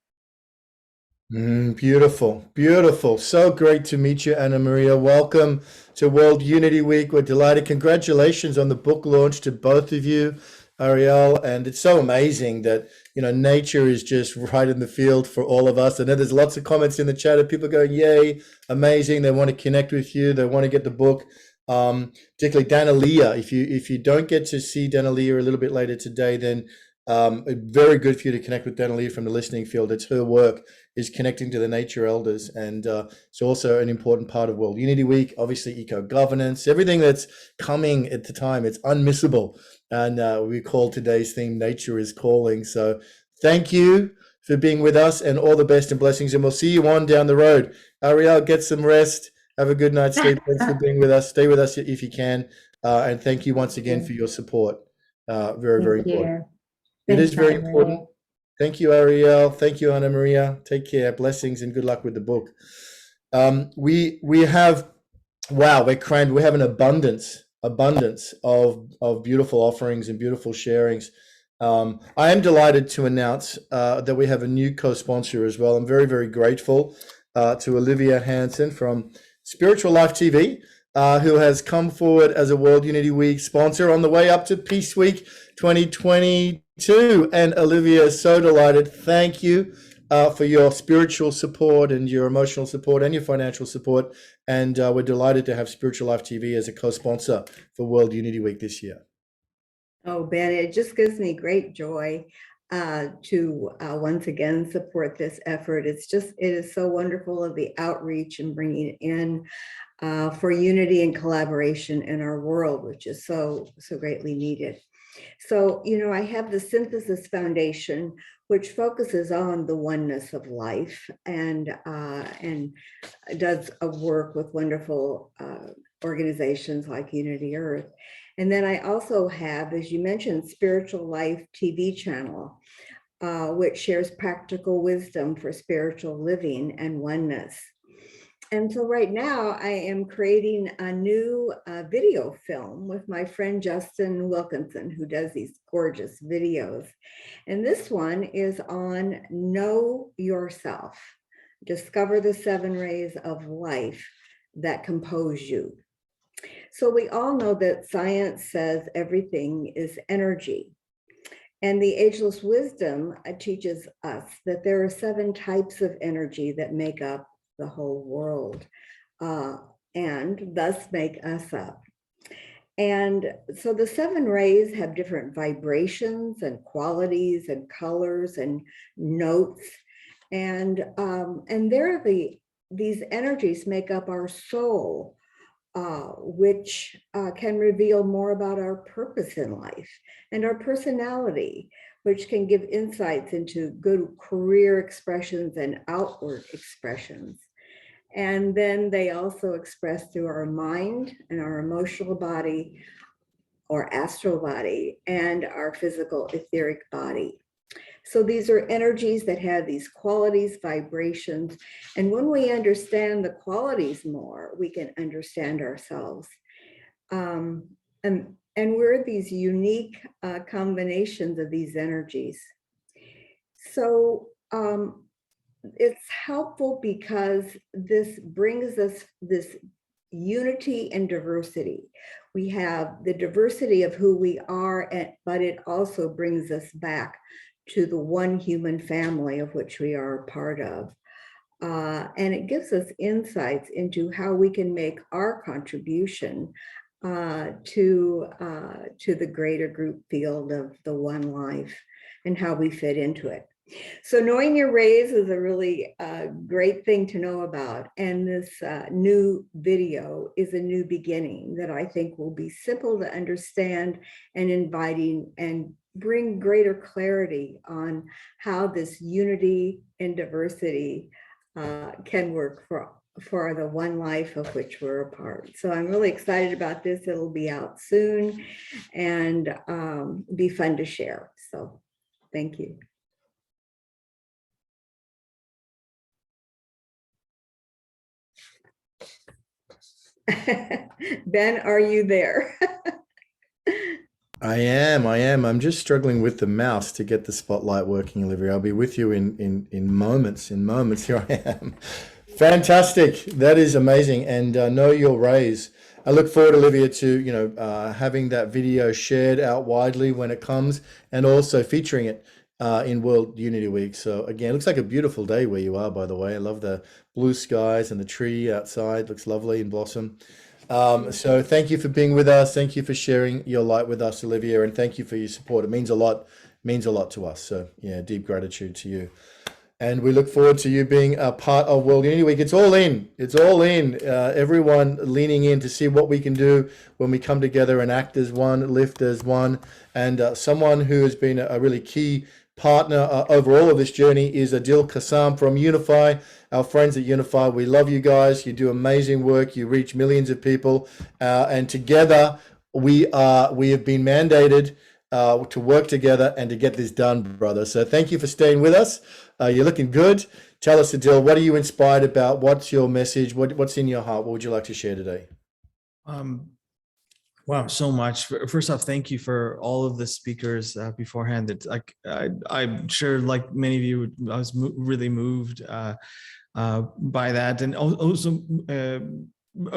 Beautiful, beautiful. So great to meet you, Anna Maria. Welcome to World Unity Week. We're delighted. Congratulations on the book launch to both of you, Ariel. And it's so amazing that, you know, nature is just right in the field for all of us. I know there's lots of comments in the chat of people going, yay, amazing. They want to connect with you. They want to get the book. Particularly Danielea. If you don't get to see Danielea a little bit later today, then very good for you to connect with Danielea from the listening field. It's her work is connecting to the nature elders, and it's also an important part of World Unity Week. Obviously, eco-governance, everything that's coming at the time, it's unmissable. And we call today's theme "Nature is Calling." So thank you for being with us, and all the best and blessings. And we'll see you on down the road. Ariel, get some rest. Have a good night's sleep. Thanks for being with us. Stay with us if you can. And thank you once again for your support. Very, very important. It is very important. Thank you, Ariel. Thank you, Anna Maria. Take care. Blessings and good luck with the book. We have, wow, we're crammed. We have an abundance of beautiful offerings and beautiful sharings. I am delighted to announce that we have a new co-sponsor as well. I'm very, very grateful to Olivia Hansen from Spiritual Life TV, who has come forward as a World Unity Week sponsor on the way up to Peace Week 2022. And Olivia, so delighted. Thank you for your spiritual support and your emotional support and your financial support. And we're delighted to have Spiritual Life TV as a co-sponsor for World Unity Week this year. Oh, Ben, it just gives me great joy to once again support this effort. It is so wonderful of the outreach and bringing it in for unity and collaboration in our world, which is so greatly needed. So, you know, I have the Synthesis Foundation, which focuses on the oneness of life and does a work with wonderful organizations like Unity Earth. And then I also have, as you mentioned, Spiritual Life TV channel, which shares practical wisdom for spiritual living and oneness. And so right now I am creating a new video film with my friend Justin Wilkinson, who does these gorgeous videos. And this one is on Know Yourself. Discover the 7 rays of life that compose you. So we all know that science says everything is energy. And the Ageless Wisdom teaches us that there are 7 types of energy that make up the whole world and thus make us up. And so the 7 rays have different vibrations and qualities and colors and notes. And these energies make up our soul, which can reveal more about our purpose in life, and our personality, which can give insights into good career expressions and outward expressions. And then they also express through our mind and our emotional body or astral body and our physical etheric body. So these are energies that have these qualities, vibrations. And when we understand the qualities more, we can understand ourselves. And we're these unique combinations of these energies. So it's helpful because this brings us this unity and diversity. We have the diversity of who we are, but it also brings us back to the one human family of which we are a part of. And it gives us insights into how we can make our contribution to the greater group field of the one life and how we fit into it. So knowing your rays is a really great thing to know about. And this new video is a new beginning that I think will be simple to understand and inviting and bring greater clarity on how this unity and diversity can work for the one life of which we're a part. So I'm really excited about this. It'll be out soon and be fun to share. So thank you. Ben, are you there? I am. I'm just struggling with the mouse to get the spotlight working, Olivia. I'll be with you in moments. Here I am. Fantastic. That is amazing. And know your rays. I look forward, Olivia, to having that video shared out widely when it comes, and also featuring it in World Unity Week. So again, it looks like a beautiful day where you are, by the way. I love the blue skies and the tree outside. Looks lovely in blossom. So thank you for being with us. Thank you for sharing your light with us, Olivia, and thank you for your support. It means a lot to us. So yeah, deep gratitude to you. And we look forward to you being a part of World Unity Week. It's all in. Everyone leaning in to see what we can do when we come together and act as one, lift as one. And someone who has been a really key partner over all of this journey is Adil Kassam from Unify. Our friends at Unify, we love you guys. You do amazing work. You reach millions of people. And together, we have been mandated to work together and to get this done, brother. So thank you for staying with us. You're looking good. Tell us, Adil, what are you inspired about? What's your message? What's in your heart? What would you like to share today? Wow, so much. First off, thank you for all of the speakers beforehand. It's like I'm sure, like many of you, I was really moved by that, and also it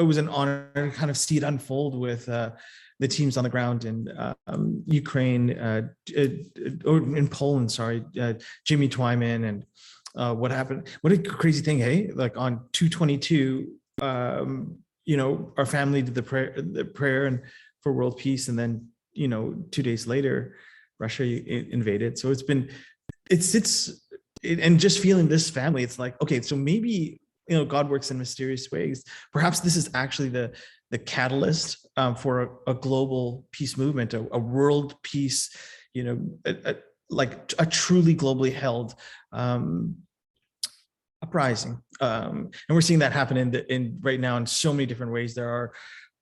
was an honor to kind of see it unfold with the teams on the ground in Ukraine, in Poland. Sorry, Jimmy Twyman, and what happened? What a crazy thing, hey! Like on 2/22. Our family did the prayer and for world peace, and then 2 days later, Russia invaded. So and just feeling this family, it's like, okay, so maybe God works in mysterious ways. Perhaps this is actually the catalyst for a global peace movement, a world peace, like a truly globally held uprising, and we're seeing that happen in right now in so many different ways. There are,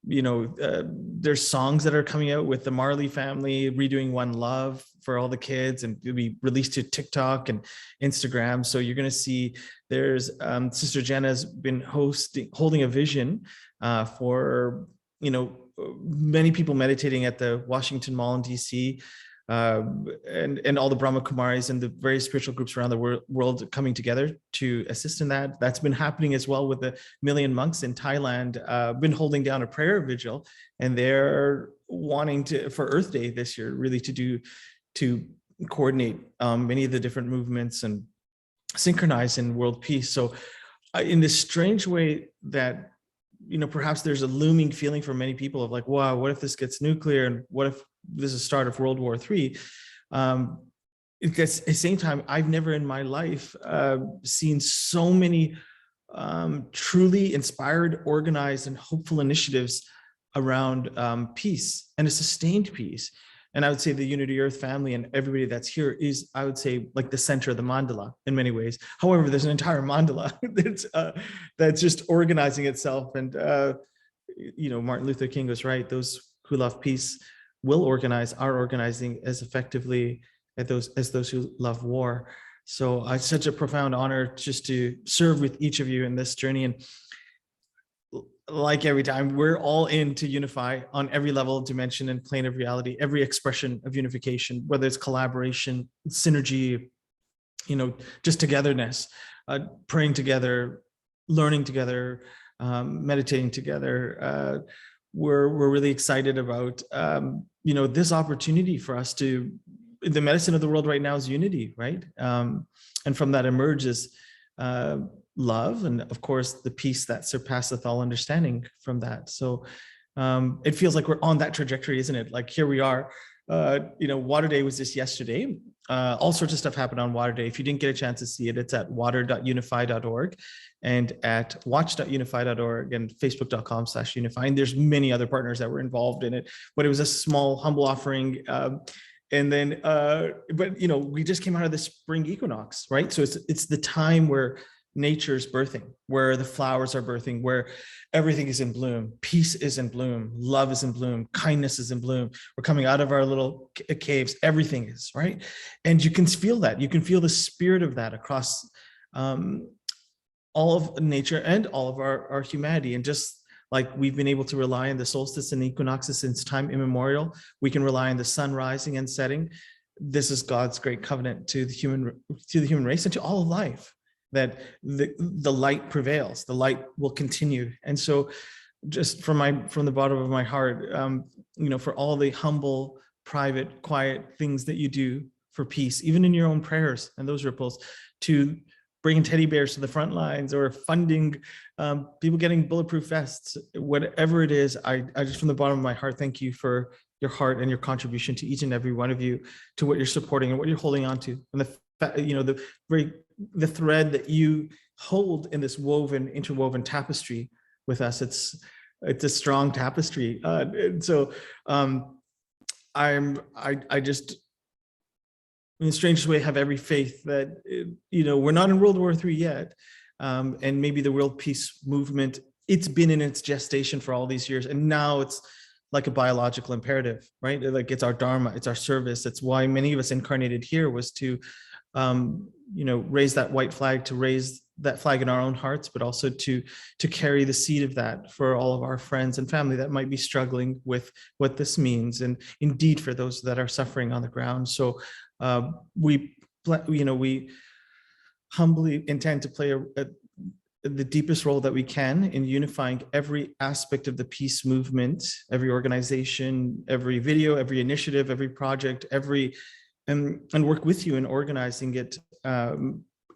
there's songs that are coming out with the Marley family redoing "One Love" for all the kids, and it'll be released to TikTok and Instagram. So you're going to see there's Sister Jenna's been holding a vision for many people meditating at the Washington Mall in DC. And all the Brahma Kumaris and the various spiritual groups around the world coming together to assist in that. That's been happening as well with the Million Monks in Thailand, been holding down a prayer vigil, and they're wanting for Earth Day this year, really to coordinate many of the different movements and synchronize in world peace. So in this strange way that, perhaps there's a looming feeling for many people of like, wow, what if this gets nuclear? And what if this is the start of World War III? At the same time, I've never in my life seen so many truly inspired, organized, and hopeful initiatives around peace and a sustained peace. And I would say the Unity Earth family and everybody that's here is, I would say, like the center of the mandala in many ways. However, there's an entire mandala that's just organizing itself. And, Martin Luther King was right. Those who love peace will are organizing as effectively as those who love war. So it's such a profound honor just to serve with each of you in this journey. And like every time, we're all in to unify on every level, dimension, and plane of reality, every expression of unification, whether it's collaboration, synergy, just togetherness, praying together, learning together, meditating together. We're really excited about, this opportunity for us to, the medicine of the world right now is unity, right? And from that emerges love, and of course the peace that surpasseth all understanding from that. So it feels like we're on that trajectory, isn't it? Like here we are. Water Day was just yesterday. All sorts of stuff happened on Water Day. If you didn't get a chance to see it, it's at water.unify.org and at watch.unify.org and facebook.com/unify. And there's many other partners that were involved in it, but it was a small, humble offering. And then, we just came out of the spring equinox, right? So it's the time where nature's birthing, where the flowers are birthing, where everything is in bloom, peace is in bloom, love is in bloom, kindness is in bloom. We're coming out of our little caves, everything is, right? And you can feel that. You can feel the spirit of that across all of nature and all of our humanity. And just like we've been able to rely on the solstice and equinoxes since time immemorial, we can rely on the sun rising and setting. This is God's great covenant to the human race and to all of life, that the light prevails, the light will continue. And so just from the bottom of my heart, for all the humble, private, quiet things that you do for peace, even in your own prayers and those ripples, to bringing teddy bears to the front lines or funding people getting bulletproof vests, whatever it is, I just from the bottom of my heart, thank you for your heart and your contribution to each and every one of you, to what you're supporting and what you're holding on to. And the thread that you hold in this interwoven tapestry with us, it's a strong tapestry. And so I just, in the strangest way, have every faith that, we're not in World War III yet. And maybe the world peace movement, it's been in its gestation for all these years. And now it's like a biological imperative, right? Like it's our dharma, it's our service. It's why many of us incarnated here, was to, raise that white flag, to raise that flag in our own hearts, but also to carry the seed of that for all of our friends and family that might be struggling with what this means. And indeed for those that are suffering on the ground. So we humbly intend to play the deepest role that we can in unifying every aspect of the peace movement, every organization, every video, every initiative, every project, and work with you in organizing it.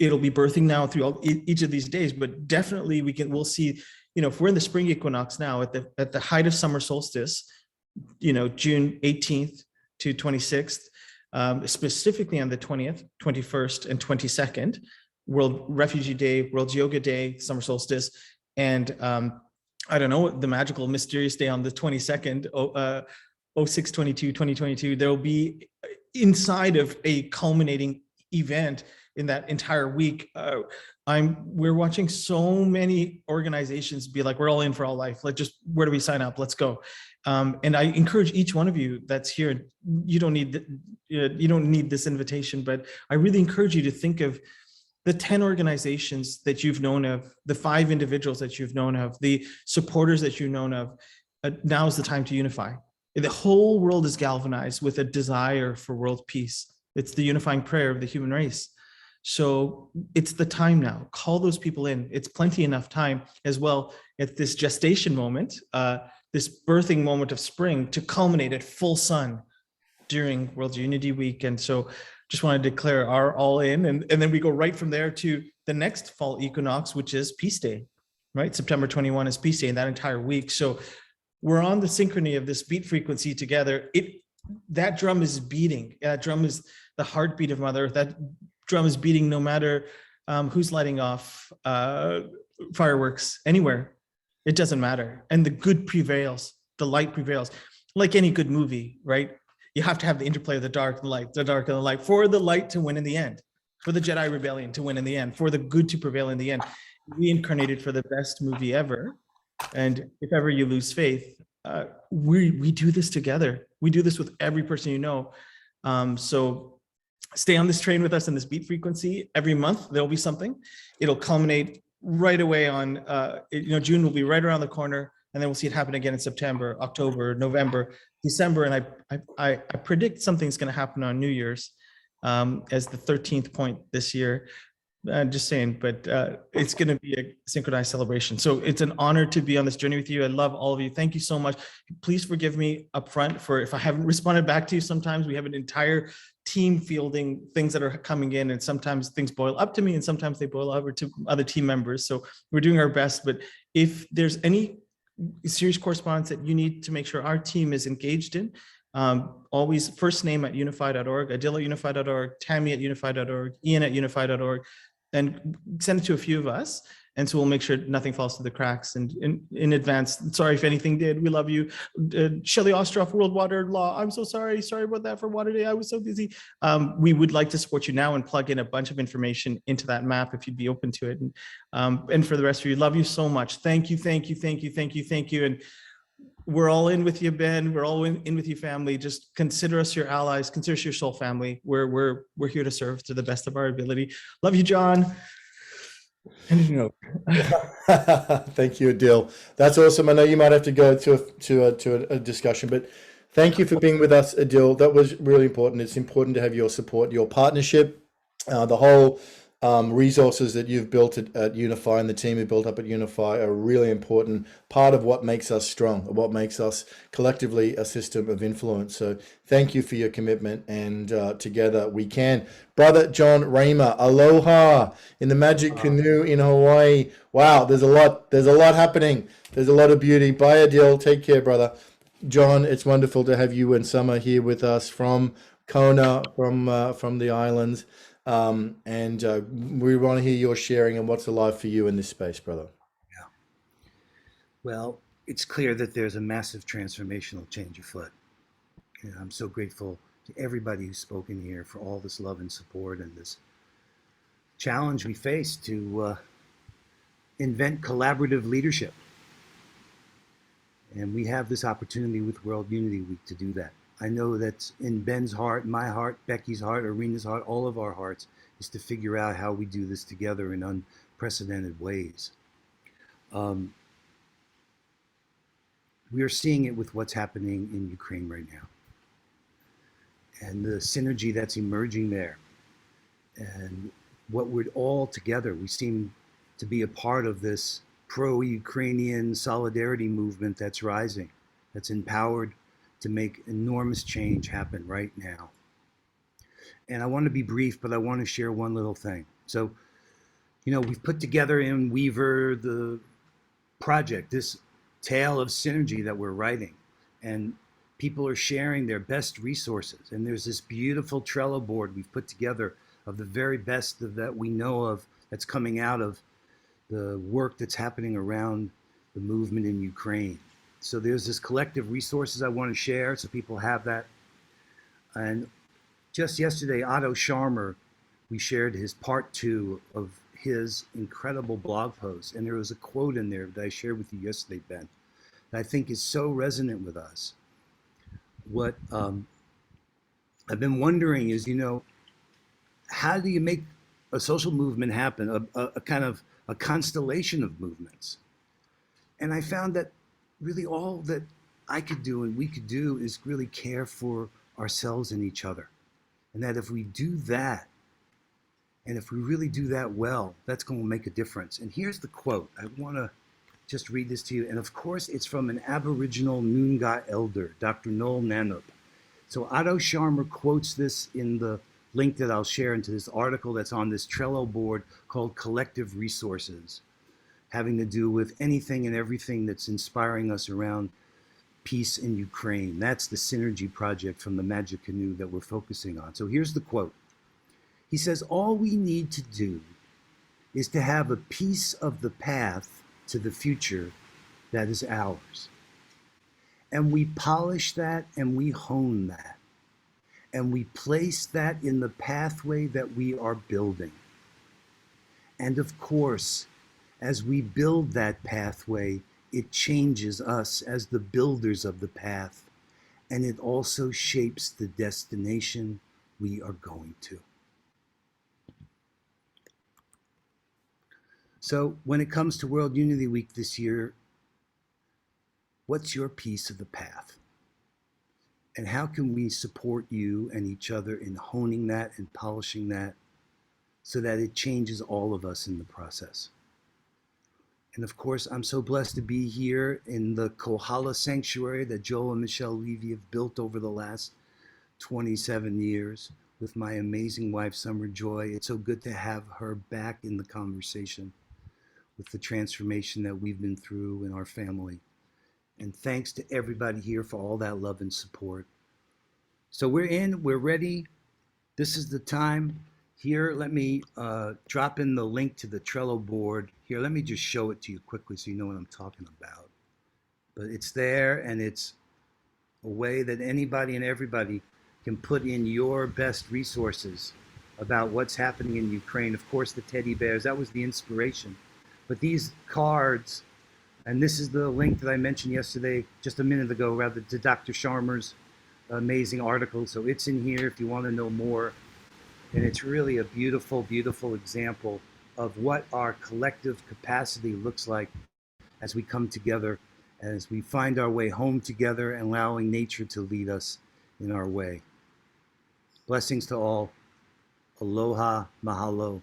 It'll be birthing now through each of these days, but definitely we'll see, if we're in the spring equinox now at the height of summer solstice, June 18th to 26th, specifically on the 20th, 21st, and 22nd, World Refugee Day, World Yoga Day, summer solstice, and I don't know, the magical, mysterious day on the 22nd, 06/22/2022, there will be inside of a culminating event in that entire week. We're watching so many organizations be like, we're all in for all life. Where do we sign up? Let's go. And I encourage each one of you that's here. You don't need this invitation, but I really encourage you to think of the 10 organizations that you've known of, the 5 individuals that you've known of, the supporters that you've known of. Now is the time to unify. The whole world is galvanized with a desire for world peace. It's the unifying prayer of the human race. So it's the time now. Call those people in. It's plenty enough time as well at this gestation moment, this birthing moment of spring, to culminate at full sun during World Unity Week. And so just want to declare our all in, and then we go right from there to the next fall equinox, which is Peace Day, right? September 21 is Peace Day, and that entire week. So we're on the synchrony of this beat frequency together. That drum is beating. That drum is the heartbeat of Mother Earth. That drum is beating no matter who's lighting off fireworks anywhere. It doesn't matter. And the good prevails. The light prevails. Like any good movie, right? You have to have the interplay of the dark and the light, the dark and the light, for the light to win in the end, for the Jedi rebellion to win in the end, for the good to prevail in the end. We incarnated for the best movie ever. And if ever you lose faith, we do this together. We do this with every person you know. So stay on this train with us in this beat frequency. Every month, there'll be something. It'll culminate right away on, June will be right around the corner, and then we'll see it happen again in September, October, November, December. And I predict something's going to happen on New Year's as the 13th point this year. Just saying, but it's going to be a synchronized celebration. So it's an honor to be on this journey with you. I love all of you. Thank you so much. Please forgive me upfront for if I haven't responded back to you. Sometimes we have an entire team fielding things that are coming in, and sometimes things boil up to me and sometimes they boil over to other team members. So we're doing our best, but if there's any serious correspondence that you need to make sure our team is engaged in, always first name at unify.org, Adil at unify.org, Tammy at unify.org, Ian at unify.org, and send it to a few of us. And so we'll make sure nothing falls through the cracks. And in advance, sorry if anything did. We love you. Shelley Ostroff, World Water Law. I'm so sorry. Sorry about that for Water Day. I was so busy. We would like to support you now and plug in a bunch of information into that map if you'd be open to it. And for the rest of you, love you so much. Thank you, thank you, thank you, thank you, thank you. And we're all in with you, Ben. We're all in with you, family. Just consider us your allies. Consider us your soul family. We're here to serve to the best of our ability. Love you, John. Thank you, Adil. That's awesome. I know you might have to go to a discussion, but thank you for being with us, Adil. That was really important. It's important to have your support, your partnership, the whole resources that you've built at Unify and the team you built up at Unify are a really important part of what makes us strong, what makes us collectively a system of influence. So thank you for your commitment, and together we can. Brother John Raymer, aloha in the magic canoe in Hawaii. Wow, there's a lot happening. There's a lot of beauty. Bye, Adil. Take care, brother. John, it's wonderful to have you and Summer here with us from Kona, from the islands. We want to hear your sharing and what's alive for you in this space, brother. Yeah. Well, it's clear that there's a massive transformational change afoot. And I'm so grateful to everybody who's spoken here for all this love and support and this challenge we face to invent collaborative leadership. And we have this opportunity with World Unity Week to do that. I know that in Ben's heart, my heart, Becky's heart, Arena's heart, all of our hearts is to figure out how we do this together in unprecedented ways. We are seeing it with what's happening in Ukraine right now, and the synergy that's emerging there, and what we're all together. We seem to be a part of this pro-Ukrainian solidarity movement that's rising, that's empowered to make enormous change happen right now. And I want to be brief, but I want to share one little thing. So, we've put together in Weaver the project, this tale of synergy that we're writing, and people are sharing their best resources. And there's this beautiful Trello board we've put together of the very best that we know of that's coming out of the work that's happening around the movement in Ukraine. So there's this collective resources I want to share so people have that. And just yesterday, Otto Scharmer, we shared his part 2 of his incredible blog post. And there was a quote in there that I shared with you yesterday, Ben, that I think is so resonant with us. What I've been wondering is, how do you make a social movement happen, a kind of a constellation of movements? And I found that really all that I could do and we could do is really care for ourselves and each other. And that if we do that, and if we really do that well, that's going to make a difference. And here's the quote. I want to just read this to you. And of course, it's from an Aboriginal Noongar elder, Dr. Noel Nanup. So Otto Scharmer quotes this in the link that I'll share into this article that's on this Trello board called Collective Resources, having to do with anything and everything that's inspiring us around peace in Ukraine. That's the Synergy Project from the Magic Canoe that we're focusing on. So here's the quote. He says, all we need to do is to have a piece of the path to the future that is ours. And we polish that and we hone that. And we place that in the pathway that we are building. And of course, as we build that pathway, it changes us as the builders of the path, and it also shapes the destination we are going to. So when it comes to World Unity Week this year, what's your piece of the path? And how can we support you and each other in honing that and polishing that so that it changes all of us in the process? And of course, I'm so blessed to be here in the Kohala Sanctuary that Joel and Michelle Levy have built over the last 27 years with my amazing wife, Summer Joy. It's so good to have her back in the conversation with the transformation that we've been through in our family. And thanks to everybody here for all that love and support. So we're ready. This is the time. Here, let me drop in the link to the Trello board. Here, let me just show it to you quickly so you know what I'm talking about. But it's there, and it's a way that anybody and everybody can put in your best resources about what's happening in Ukraine. Of course, the teddy bears, that was the inspiration. But these cards, and this is the link that I mentioned yesterday, just a minute ago, rather, to Dr. Sharma's amazing article. So it's in here if you want to know more. And it's really a beautiful, beautiful example of what our collective capacity looks like as we come together, as we find our way home together and allowing nature to lead us in our way. Blessings to all. Aloha, mahalo.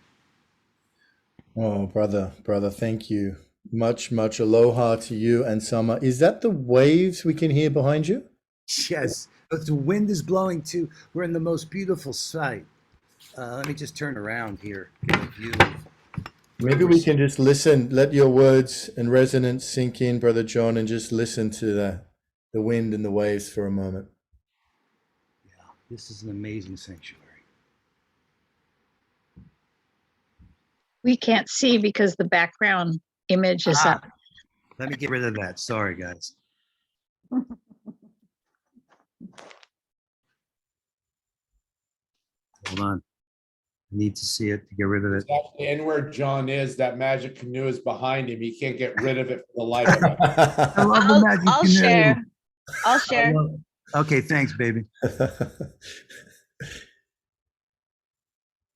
Oh, brother, thank you. Much, much aloha to you and Summer. Is that the waves we can hear behind you? Yes, but the wind is blowing too. We're in the most beautiful sight. Let me just turn around here. Get a view. Maybe we can just listen, let your words and resonance sink in, Brother John, and just listen to the wind and the waves for a moment. Yeah, this is an amazing sanctuary. We can't see because the background image is up. Let me get rid of that. Sorry, guys. Hold on. I need to see it to get rid of it. And where John is, that magic canoe is behind him. He can't get rid of it for the life of him. I love the magic I'll canoe. share. I'll share. Okay, thanks, baby.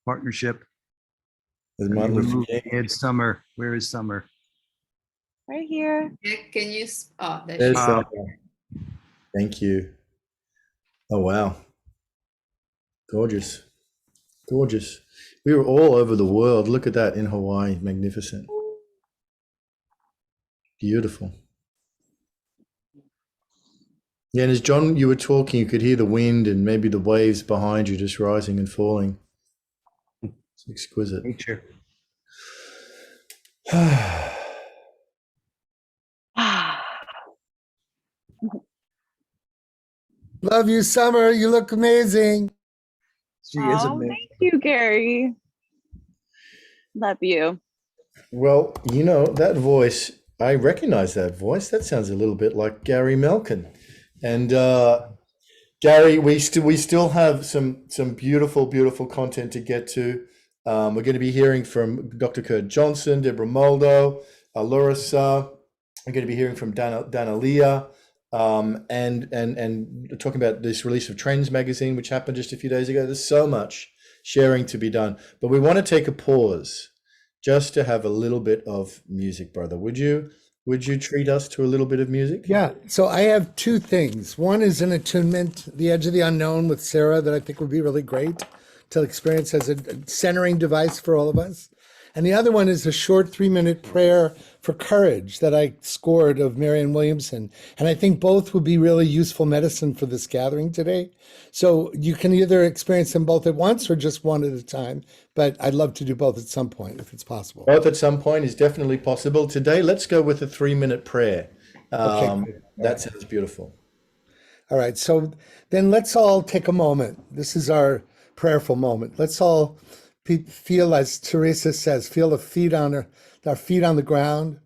Partnership. Ed Summer. Where is Summer? Right here. Can you? Oh, there's Summer. Thank you. Oh, wow. Gorgeous. Gorgeous. We were all over the world. Look at that in Hawaii. Magnificent. Beautiful. Yeah, and as John, you were talking, you could hear the wind and maybe the waves behind you just rising and falling. It's exquisite. Nature. Love you, Summer. You look amazing. She is amazing. Thank you, Gary. Love you. Well, you know, that voice, I recognize that voice. That sounds a little bit like Gary Melkin. And Gary, we still have some beautiful, beautiful content to get to. We're going to be hearing from Dr. Kurt Johnson, Deborah Moldow, LauraSa. We're going to be hearing from Danielea, and talking about this release of Trends magazine, which happened just a few days ago. There's so much sharing to be done, but we want to take a pause just to have a little bit of music, brother. Would you treat us to a little bit of music? Yeah. So I have two things. One is an attunement, The Edge of the Unknown with Sarah, that I think would be really great to experience as a centering device for all of us. And the other one is a short 3-minute prayer for courage that I scored of Marianne Williamson. And I think both would be really useful medicine for this gathering today. So you can either experience them both at once or just one at a time. But I'd love to do both at some point if it's possible. Both at some point is definitely possible. Today, let's go with a 3-minute prayer. Okay. That sounds beautiful. All right. So then let's all take a moment. This is our prayerful moment. Let's all feel, as Teresa says, feel our feet on the ground.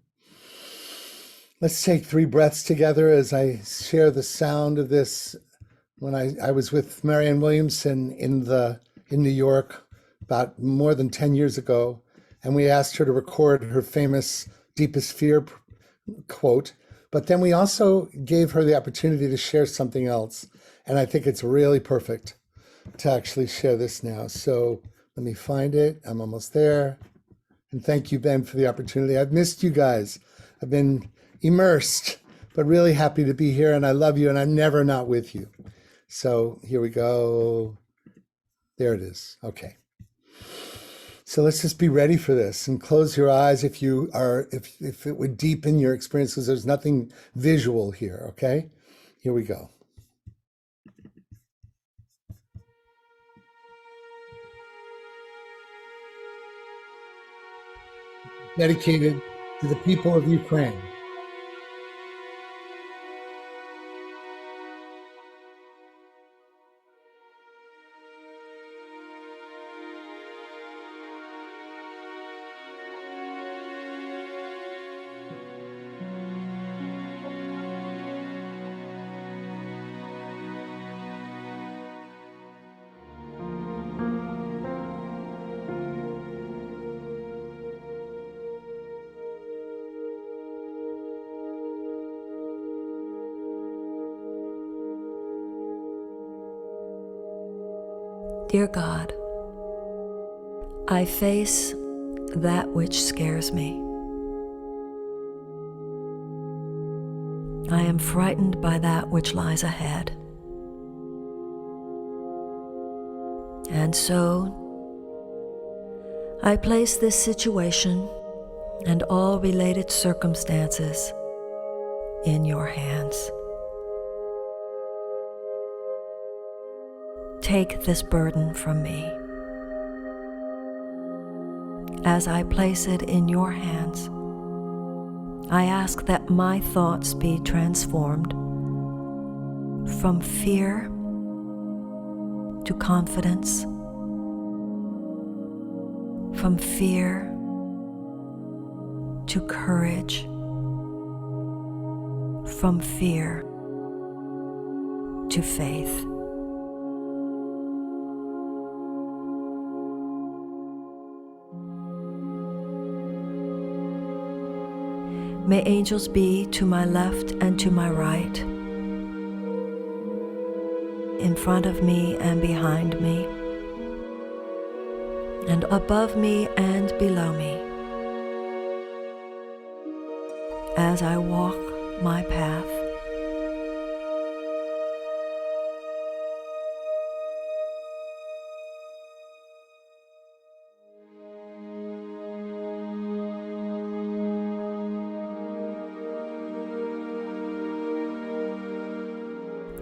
Let's take 3 breaths together as I share the sound of this. When I was with Marianne Williamson in New York about more than 10 years ago, and we asked her to record her famous Deepest Fear quote, but then we also gave her the opportunity to share something else. And I think it's really perfect to actually share this now. So let me find it. I'm almost there. And thank you, Ben, for the opportunity. I've missed you guys. I've been immersed, but really happy to be here. And I love you, and I'm never not with you. So here we go. There it is. Okay. So let's just be ready for this and close your eyes if you are, if it would deepen your experience, because there's nothing visual here. Okay. Here we go. Dedicated to the people of Ukraine. Dear God, I face that which scares me. I am frightened by that which lies ahead. And so, I place this situation and all related circumstances in your hands. Take this burden from me. As I place it in your hands, I ask that my thoughts be transformed from fear to confidence, from fear to courage, from fear to faith. May angels be to my left and to my right, in front of me and behind me, and above me and below me, as I walk my path.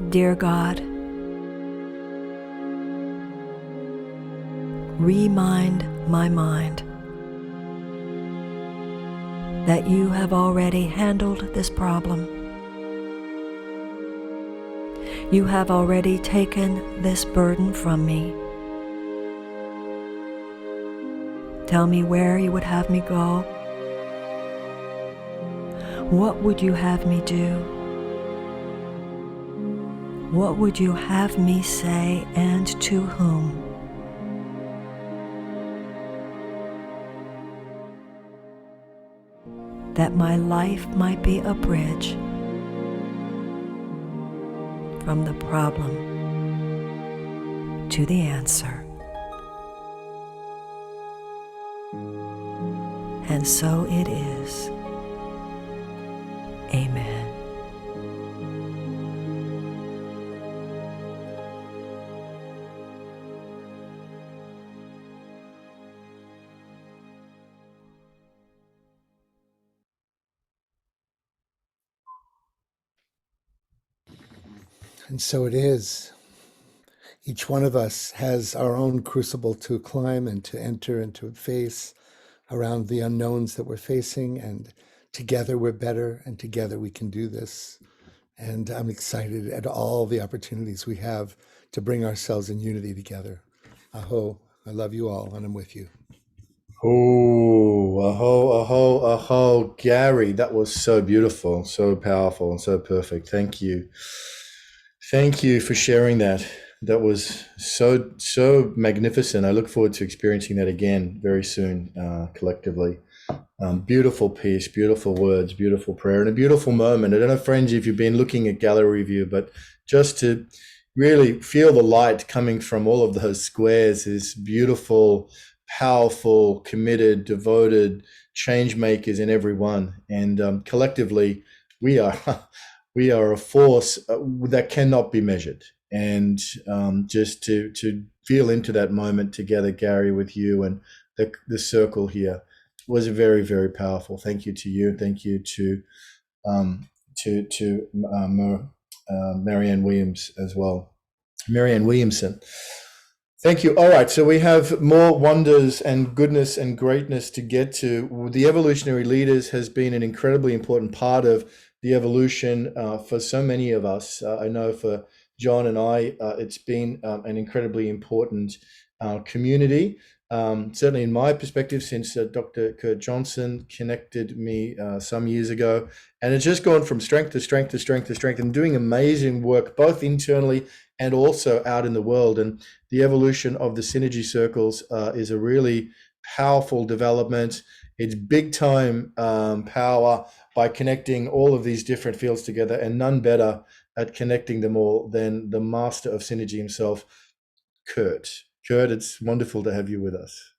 Dear God, remind my mind that you have already handled this problem. You have already taken this burden from me. Tell me where you would have me go. What would you have me do? What would you have me say, and to whom? That my life might be a bridge from the problem to the answer. And so it is. Amen. And so it is. Each one of us has our own crucible to climb and to enter and to face around the unknowns that we're facing. And together we're better, and together we can do this. And I'm excited at all the opportunities we have to bring ourselves in unity together. Aho, I love you all, and I'm with you. Oh, aho, Gary, that was so beautiful, so powerful, and so perfect. Thank you. Thank you for sharing that. That was so magnificent. I look forward to experiencing that again very soon, collectively. Beautiful piece, beautiful words, beautiful prayer, and a beautiful moment. I don't know, friends, if you've been looking at gallery view, but just to really feel the light coming from all of those squares, this beautiful powerful, committed, devoted change makers in everyone. And collectively, we are we are a force that cannot be measured. And just to feel into that moment together, Gary, with you and the circle here was very, very powerful. Thank you to you. Thank you to Marianne Williams as well. Marianne Williamson. Thank you. All right, so we have more wonders and goodness and greatness to get to. The evolutionary leaders has been an incredibly important part of the evolution for so many of us. I know for John and I, it's been an incredibly important community. Certainly in my perspective, since Dr. Kurt Johnson connected me some years ago, and it's just gone from strength to strength to strength to strength, and doing amazing work both internally and also out in the world. And the evolution of the synergy circles is a really powerful development. It's big time power by connecting all of these different fields together, and none better at connecting them all than the master of synergy himself, Kurt. Kurt, it's wonderful to have you with us.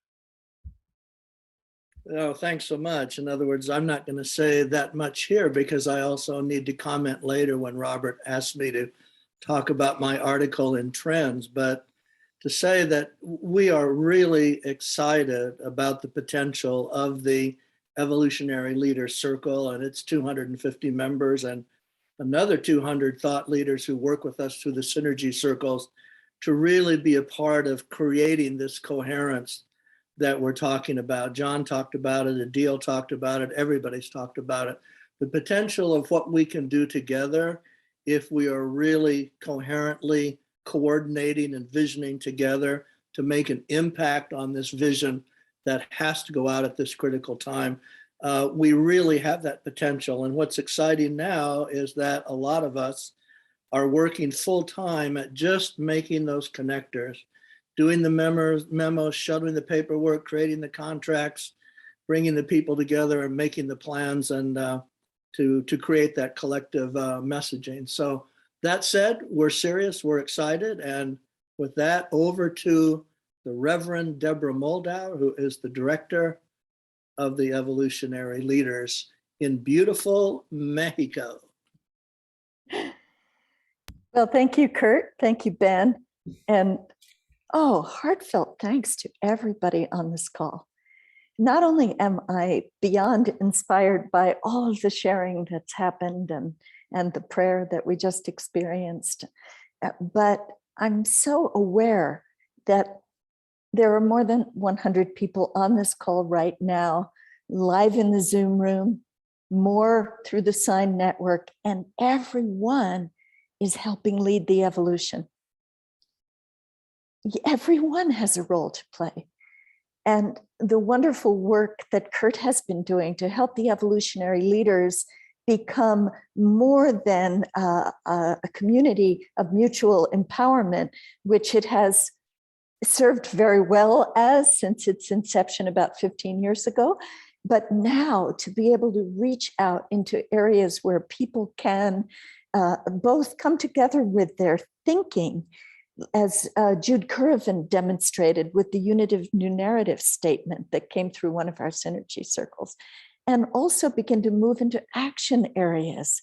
Oh, thanks so much. In other words, I'm not going to say that much here because I also need to comment later when Robert asked me to talk about my article in Trends. But to say that we are really excited about the potential of the Evolutionary Leaders Circle and its 250 members and another 200 thought leaders who work with us through the synergy circles to really be a part of creating this coherence that we're talking about. John talked about it, Adil talked about it, everybody's talked about it. The potential of what we can do together if we are really coherently coordinating and visioning together to make an impact on this vision that has to go out at this critical time. We really have that potential. And what's exciting now is that a lot of us are working full time at just making those connectors, doing the memos, shuttling the paperwork, creating the contracts, bringing the people together and making the plans and to create that collective messaging. So that said, we're serious, we're excited. And with that, over to the Reverend Deborah Moldow, who is the director of the Evolutionary Leaders in beautiful Mexico. Well, thank you, Kurt. Thank you, Ben. And heartfelt thanks to everybody on this call. Not only am I beyond inspired by all of the sharing that's happened and the prayer that we just experienced, but I'm so aware that there are more than 100 people on this call right now, live in the Zoom room, more through the Sign Network, and everyone is helping lead the evolution. Everyone has a role to play. And the wonderful work that Kurt has been doing to help the evolutionary leaders become more than a community of mutual empowerment, which it has served very well as since its inception about 15 years ago. But now to be able to reach out into areas where people can both come together with their thinking, as Jude Currivan demonstrated with the unitive new narrative statement that came through one of our synergy circles, and also begin to move into action areas.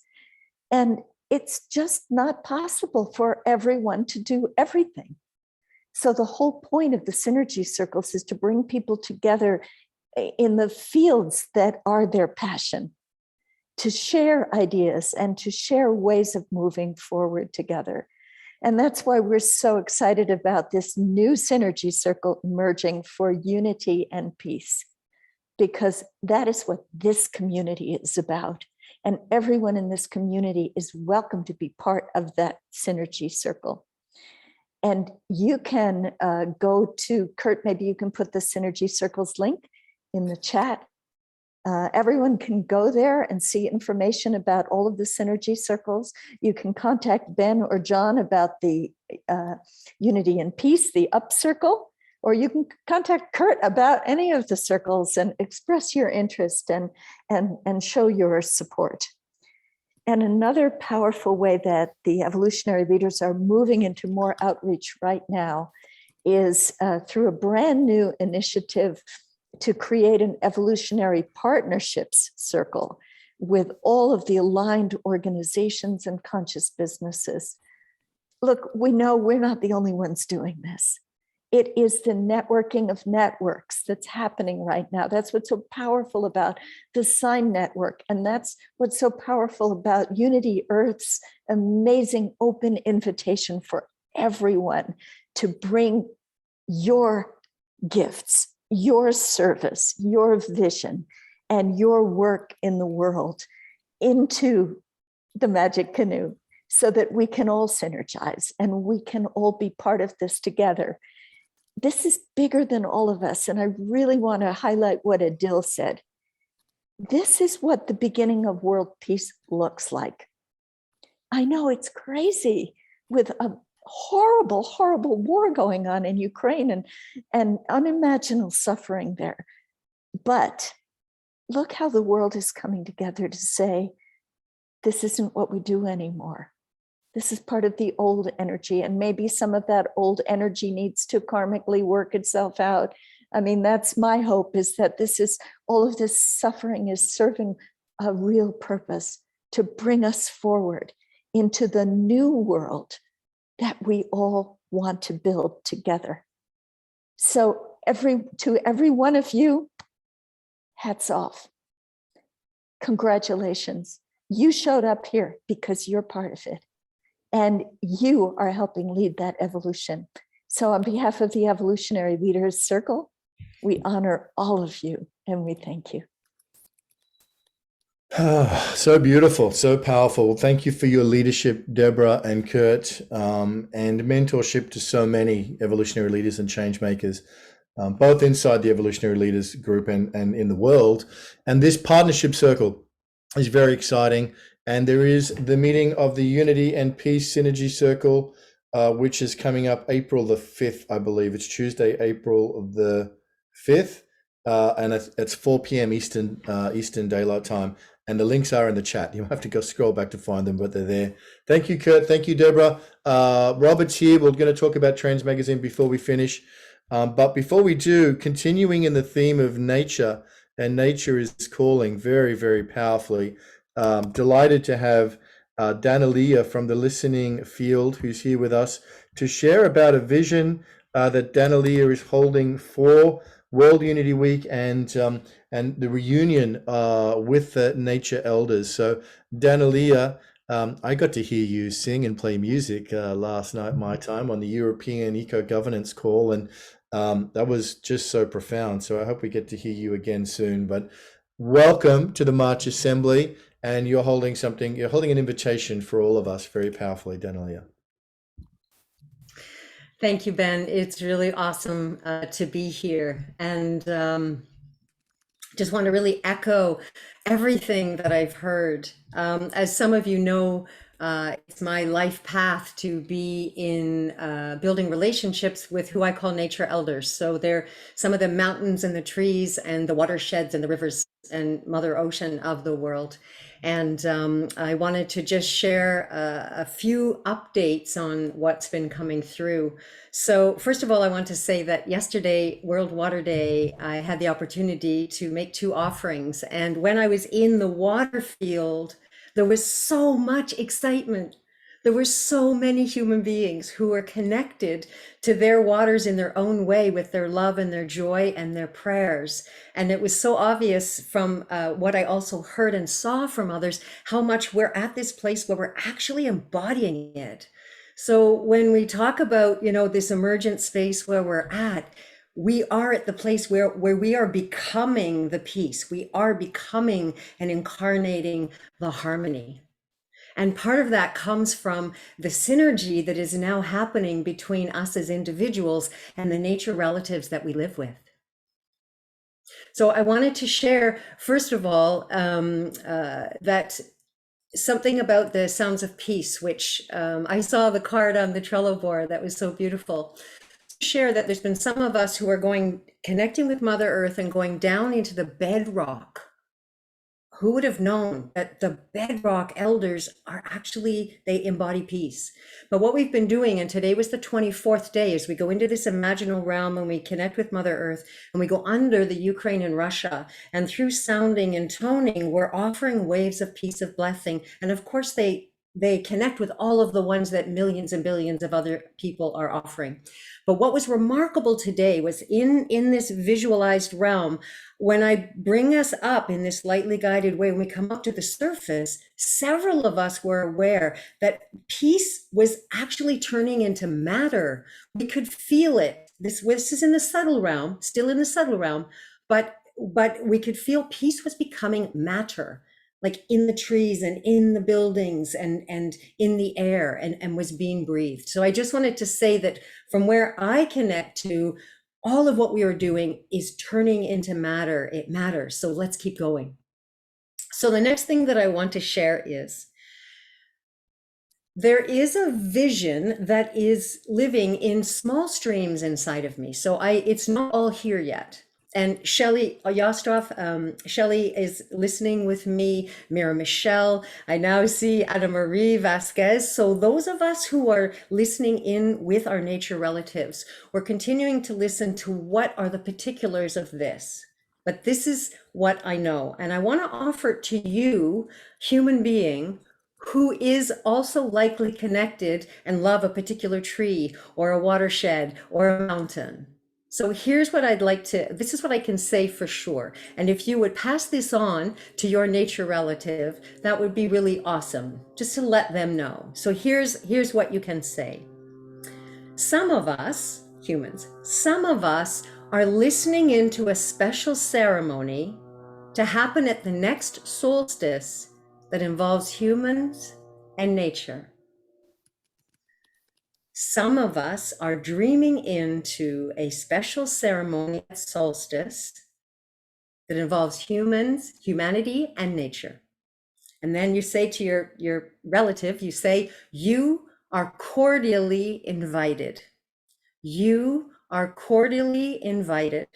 And it's just not possible for everyone to do everything. So the whole point of the synergy circles is to bring people together in the fields that are their passion, to share ideas and to share ways of moving forward together. And that's why we're so excited about this new synergy circle emerging for unity and peace, because that is what this community is about. And everyone in this community is welcome to be part of that synergy circle. And you can go to, Kurt, maybe you can put the synergy circles link in the chat. Everyone can go there and see information about all of the synergy circles. You can contact Ben or John about the Unity and Peace, the UP circle, or you can contact Kurt about any of the circles and express your interest and show your support. And another powerful way that the evolutionary leaders are moving into more outreach right now is through a brand new initiative to create an evolutionary partnerships circle with all of the aligned organizations and conscious businesses. Look, we know we're not the only ones doing this. It is the networking of networks that's happening right now. That's what's so powerful about the Sign Network. And that's what's so powerful about Unity Earth's amazing open invitation for everyone to bring your gifts, your service, your vision, and your work in the world into the Magic Canoe so that we can all synergize and we can all be part of this together. This is bigger than all of us. And I really want to highlight what Adil said. This is what the beginning of world peace looks like. I know it's crazy with a horrible, horrible war going on in Ukraine and unimaginable suffering there. But look how the world is coming together to say, this isn't what we do anymore. This is part of the old energy, and maybe some of that old energy needs to karmically work itself out. I mean, that's my hope, is that all of this suffering is serving a real purpose to bring us forward into the new world that we all want to build together. So to every one of you, hats off. Congratulations. You showed up here because you're part of it. And you are helping lead that evolution. So on behalf of the Evolutionary Leaders Circle, we honor all of you and we thank you. So beautiful, so powerful. Thank you for your leadership, Deborah and Kurt, and mentorship to so many evolutionary leaders and change makers, both inside the Evolutionary Leaders group and in the world. And this partnership circle is very exciting. And there is the meeting of the Unity and Peace Synergy Circle, which is coming up April the 5th, I believe. It's Tuesday, April the 5th, and it's 4 p.m. Eastern Daylight Time. And the links are in the chat. You have to go scroll back to find them, but they're there. Thank you, Kurt. Thank you, Deborah. Robert's here. We're going to talk about Trans Magazine before we finish. But before we do, continuing in the theme of nature, and nature is calling very, very powerfully. Delighted to have Danielea from the Listening Field, who's here with us to share about a vision that Danielea is holding for World Unity Week and the reunion with the Nature Elders. So Danielea, I got to hear you sing and play music last night, my time, on the European EcoGovernance call, and that was just so profound. So I hope we get to hear you again soon. But welcome to the March Assembly. And you're holding an invitation for all of us very powerfully, Danielea. Thank you, Ben. It's really awesome to be here. And just want to really echo everything that I've heard. As some of you know, it's my life path to be in building relationships with who I call nature elders. So they're some of the mountains and the trees and the watersheds and the rivers and Mother Ocean of the world. And I wanted to just share a few updates on what's been coming through. So first of all, I want to say that yesterday, World Water Day, I had the opportunity to make 2 offerings. And when I was in the water field, there was so much excitement. There were so many human beings who were connected to their waters in their own way with their love and their joy and their prayers. And it was so obvious from what I also heard and saw from others, how much we're at this place where we're actually embodying it. So when we talk about, this emergent space where we're at, we are at the place where we are becoming the peace. We are becoming and incarnating the harmony. And part of that comes from the synergy that is now happening between us as individuals and the nature relatives that we live with. So I wanted to share, first of all, that something about the Sounds of Peace, which I saw the card on the Trello board that was so beautiful. Share that there's been some of us who are connecting with Mother Earth and going down into the bedrock who would have known that the bedrock elders are actually, they embody peace. But what we've been doing, and today was the 24th day, is we go into this imaginal realm and we connect with Mother Earth, and we go under the Ukraine and Russia, and through sounding and toning, we're offering waves of peace, of blessing. And of course, they connect with all of the ones that millions and billions of other people are offering. But what was remarkable today was in this visualized realm, when I bring us up in this lightly guided way, when we come up to the surface, several of us were aware that peace was actually turning into matter. We could feel it. This is in the subtle realm, still in the subtle realm, but we could feel peace was becoming matter, like in the trees and in the buildings and in the air, and was being breathed. So I just wanted to say that from where I connect to, all of what we are doing is turning into matter. It matters. So let's keep going. So the next thing that I want to share is there is a vision that is living in small streams inside of me. So it's not all here yet. And Shelley, Ostroff, Shelley is listening with me, Mira Michelle. I now see Anna Marie Vasquez. So those of us who are listening in with our nature relatives, we're continuing to listen to what are the particulars of this. But this is what I know. And I want to offer it to you, human being, who is also likely connected and love a particular tree or a watershed or a mountain. So here's what this is what I can say for sure. And if you would pass this on to your nature relative, that would be really awesome, just to let them know. So here's what you can say. Some of us, humans, some of us are listening into a special ceremony to happen at the next solstice that involves humans and nature. Some of us are dreaming into a special ceremony at solstice that involves humans, humanity, and nature. And then you say to your relative, you say, you are cordially invited. You are cordially invited,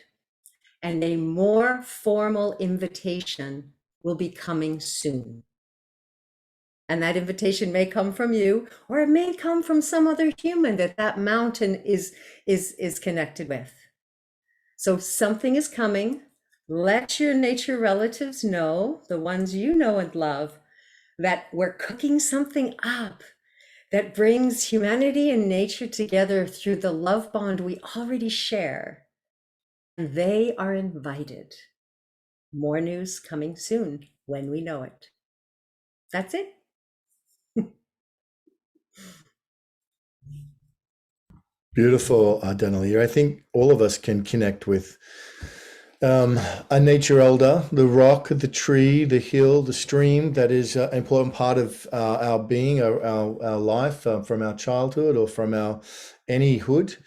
and a more formal invitation will be coming soon. And that invitation may come from you, or it may come from some other human that mountain is connected with. So something is coming. Let your nature relatives know, the ones you know and love, that we're cooking something up that brings humanity and nature together through the love bond we already share. And they are invited. More news coming soon when we know it. That's it. Beautiful, Danielea. I think all of us can connect with a nature elder, the rock, the tree, the hill, the stream that is an important part of our being, our life, from our childhood or from our anyhood.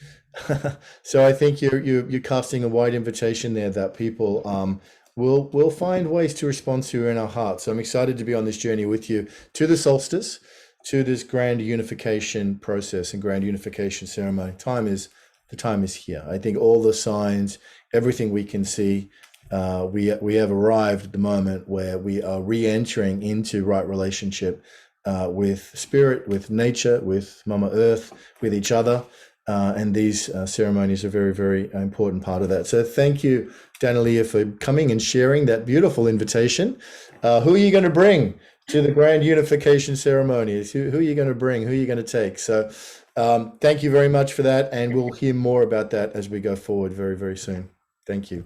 So I think you're casting a wide invitation there that people will find ways to respond to in our hearts. So I'm excited to be on this journey with you to the solstice, to this grand unification process and grand unification ceremony. The time is here. I think all the signs, everything we can see, we have arrived at the moment where we are re-entering into right relationship with spirit, with nature, with Mama Earth, with each other. And these ceremonies are a very, very important part of that. So thank you, Danielea, for coming and sharing that beautiful invitation. Who are you going to bring to the grand unification ceremonies? Who are you going to bring? Who are you going to take? So thank you very much for that. And we'll hear more about that as we go forward very, very soon. Thank you.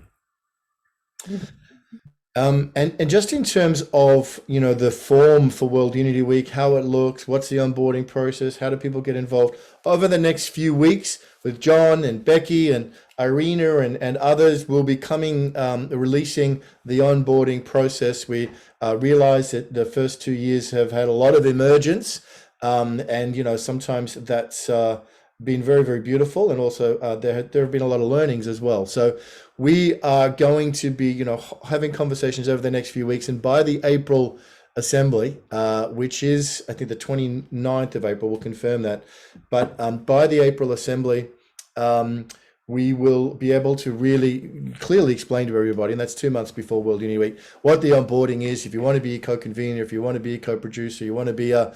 And just in terms of, the form for World Unity Week, how it looks, what's the onboarding process, how do people get involved over the next few weeks with John and Becky and Irina and others, will be releasing the onboarding process. We realize that the first 2 years have had a lot of emergence, and sometimes that's been very, very beautiful, and also there have been a lot of learnings as well. So we are going to be having conversations over the next few weeks, and by the April assembly, which is I think the 29th of April, we'll confirm that, but by the April assembly, we will be able to really clearly explain to everybody, and that's 2 months before World Unity Week, what the onboarding is. If you want to be a co-convener, if you want to be a co-producer, you want to be a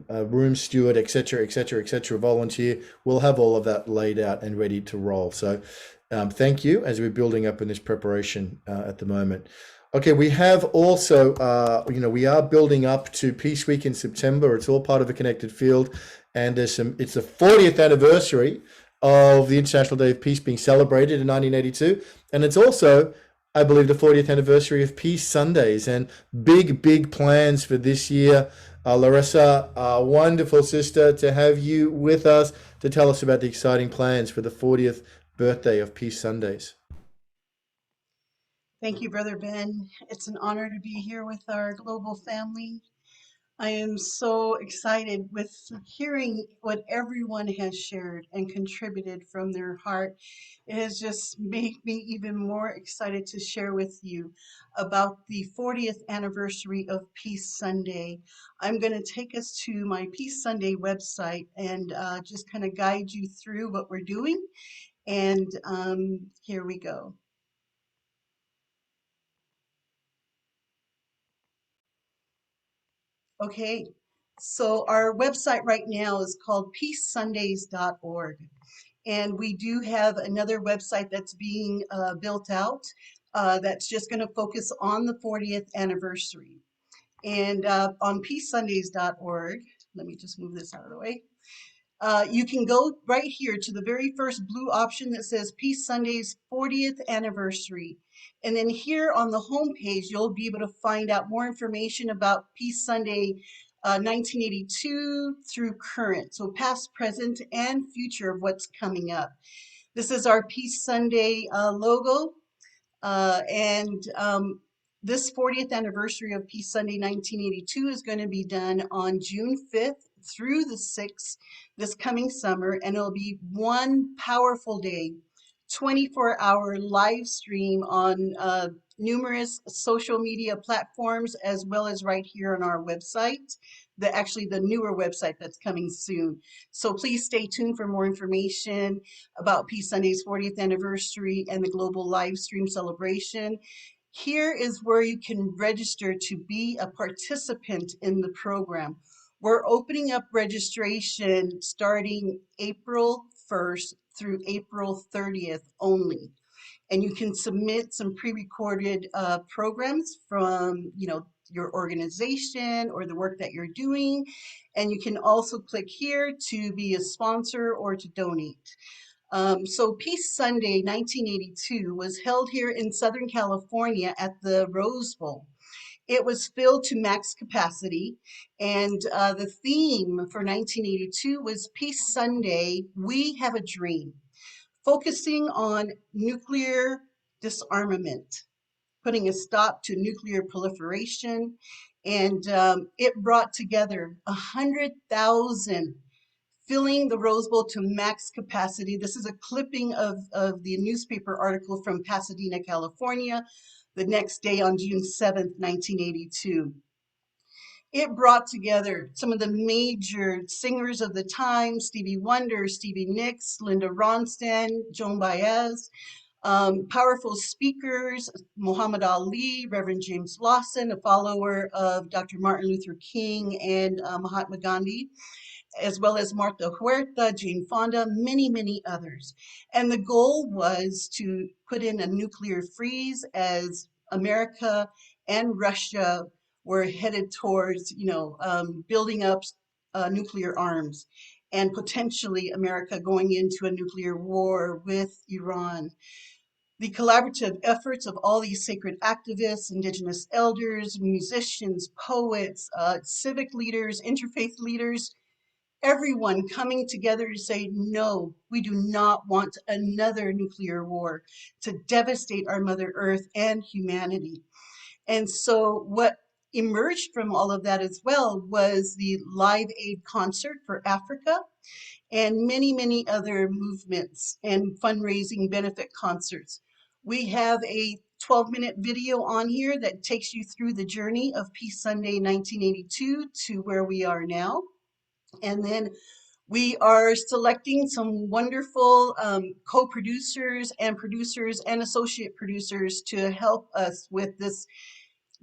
room steward, etc., etc., etc., volunteer, we'll have all of that laid out and ready to roll. So thank you as we're building up in this preparation at the moment. Okay, we have also, we are building up to Peace Week in September. It's all part of a connected field. And it's the 40th anniversary of the International Day of Peace being celebrated in 1982. And it's also, I believe, the 40th anniversary of Peace Sundays, and big plans for this year. LauraSa, our wonderful sister, to have you with us to tell us about the exciting plans for the 40th birthday of Peace Sundays. Thank you, Brother Ben. It's an honor to be here with our global family. I am so excited with hearing what everyone has shared and contributed from their heart. It has just made me even more excited to share with you about the 40th anniversary of Peace Sunday. I'm going to take us to my Peace Sunday website and just kind of guide you through what we're doing. And here we go. Okay, so our website right now is called peacesundays.org. And we do have another website that's being built out that's just going to focus on the 40th anniversary. And on peacesundays.org, let me just move this out of the way. You can go right here to the very first blue option that says Peace Sundays 40th anniversary. And then here on the home page, you'll be able to find out more information about Peace Sunday 1982 through current. So past, present, and future of what's coming up. This is our Peace Sunday logo. This 40th anniversary of Peace Sunday 1982 is going to be done on June 5th through the 6th this coming summer, and it'll be one powerful day, 24-hour live stream on numerous social media platforms, as well as right here on our website, the newer website that's coming soon. So please stay tuned for more information about Peace Sunday's 40th anniversary and the global live stream celebration. Here is where you can register to be a participant in the program. We're opening up registration starting April 1st through April 30th only. And you can submit some pre-recorded programs from, your organization or the work that you're doing. And you can also click here to be a sponsor or to donate. So Peace Sunday 1982 was held here in Southern California at the Rose Bowl. It was filled to max capacity, and the theme for 1982 was Peace Sunday, We Have a Dream, focusing on nuclear disarmament, putting a stop to nuclear proliferation, and it brought together 100,000 filling the Rose Bowl to max capacity. This is a clipping of the newspaper article from Pasadena, California, the next day on June 7th, 1982. It brought together some of the major singers of the time: Stevie Wonder, Stevie Nicks, Linda Ronstadt, Joan Baez, powerful speakers, Muhammad Ali, Reverend James Lawson, a follower of Dr. Martin Luther King and Mahatma Gandhi, as well as Martha Huerta, Jane Fonda, many others. And the goal was to put in a nuclear freeze as America and Russia were headed towards, building up nuclear arms, and potentially America going into a nuclear war with Iran. The collaborative efforts of all these sacred activists, indigenous elders, musicians, poets, civic leaders, interfaith leaders, everyone coming together to say, no, we do not want another nuclear war to devastate our Mother Earth and humanity. And so what emerged from all of that as well was the Live Aid concert for Africa and many other movements and fundraising benefit concerts. We have a 12-minute video on here that takes you through the journey of Peace Sunday 1982 to where we are now. And then We are selecting some wonderful co-producers and associate producers to help us with this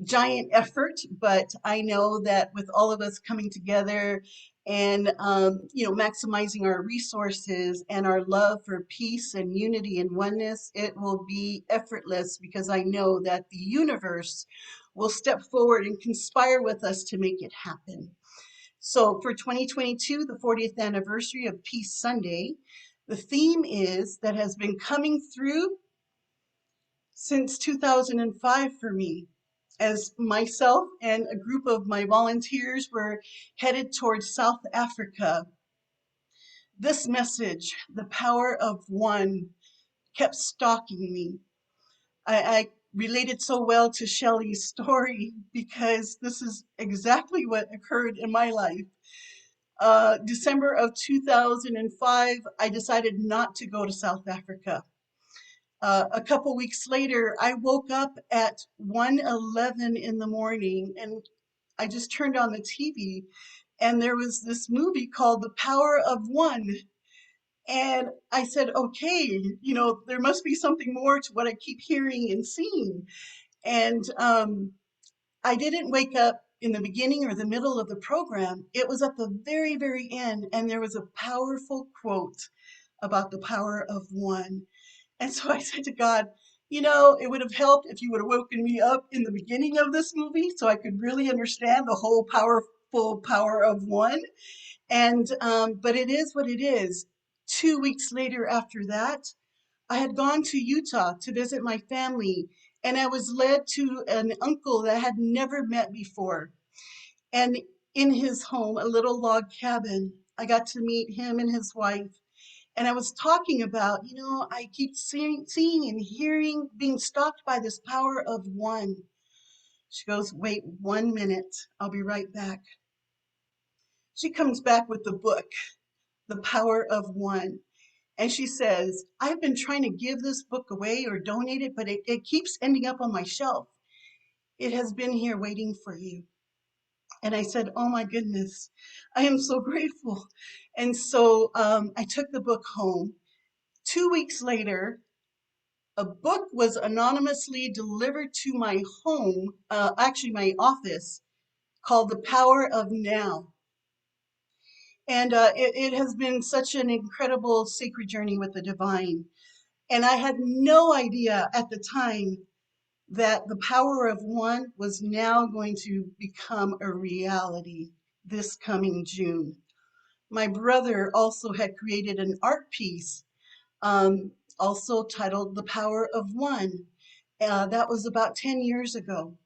giant effort, but I know that with all of us coming together and maximizing our resources and our love for peace and unity and oneness, it will be effortless because I know that the universe will step forward and conspire with us to make it happen. So for 2022, the 40th anniversary of Peace Sunday, the theme is that has been coming through since 2005 for me, as myself and a group of my volunteers were headed towards South Africa. This message, the power of one, kept stalking me. I related so well to Shelley's story because this is exactly what occurred in my life. December of 2005, I decided not to go to South Africa. A couple weeks later, I woke up at 1:11 in the morning and I just turned on the TV and there was this movie called The Power of One. And I said, okay, there must be something more to what I keep hearing and seeing. And I didn't wake up in the beginning or the middle of the program. It was at the very, very end. And there was a powerful quote about the power of one. And so I said to God, it would have helped if you would have woken me up in the beginning of this movie so I could really understand the whole powerful power of one. And, but it is what it is. 2 weeks later after that, I had gone to Utah to visit my family, and I was led to an uncle that I had never met before. And in his home, a little log cabin, I got to meet him and his wife. And I was talking about, I keep seeing and hearing, being stalked by this power of one. She goes, wait 1 minute, I'll be right back. She comes back with the book, The Power of One. And she says, I've been trying to give this book away or donate it, but it keeps ending up on my shelf. It has been here waiting for you. And I said, oh my goodness, I am so grateful. And so I took the book home. 2 weeks later, a book was anonymously delivered to my home, actually my office, called The Power of Now. And it has been such an incredible sacred journey with the divine. And I had no idea at the time that the power of one was now going to become a reality this coming June. My brother also had created an art piece, also titled The Power of One. That was about 10 years ago.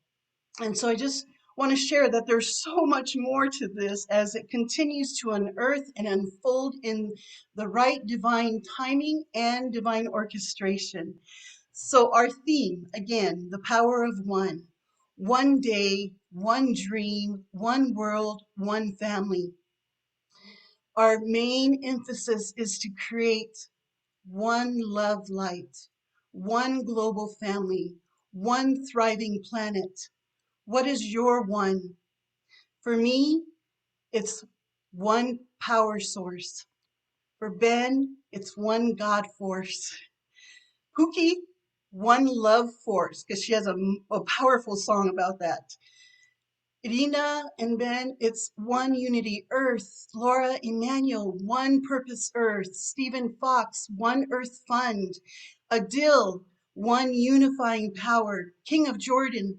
And so I just want to share that there's so much more to this as it continues to unearth and unfold in the right divine timing and divine orchestration. So our theme, again, the power of one. One day, one dream, one world, one family. Our main emphasis is to create one love light, one global family, one thriving planet. What is your one? For me, it's one power source. For Ben, it's one God force. Pookie, one love force, because she has a powerful song about that. Irina and Ben, it's one unity earth. Laura, Emanuel, one purpose earth. Stephen Fox, one earth fund. Adil, one unifying power. King of Jordan,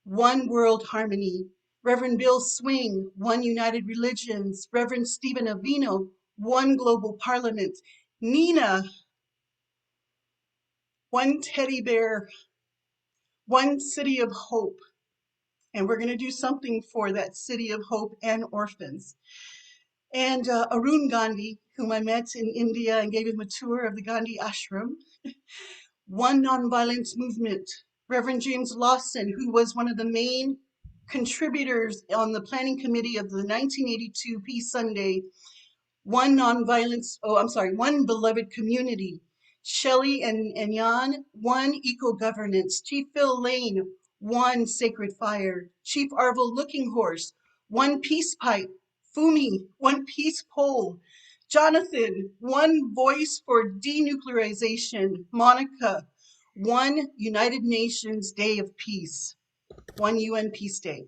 one world harmony. Reverend Bill Swing, one united religions. Reverend Stephen Avino, one global parliament. Nina, one teddy bear, one city of hope. And we're going to do something for that city of hope and orphans. And Arun Gandhi, whom I met in India and gave him a tour of the Gandhi ashram. One nonviolence movement. Reverend James Lawson, who was one of the main contributors on the planning committee of the 1982 Peace Sunday. One one beloved community. Shelley and Jan, one EcoGovernance. Chief Phil Lane, one sacred fire. Chief Arvel Looking Horse, one peace pipe. Fumi, one peace pole. Jonathan, one voice for denuclearization. Monica, one United Nations Day of Peace, one UN Peace Day.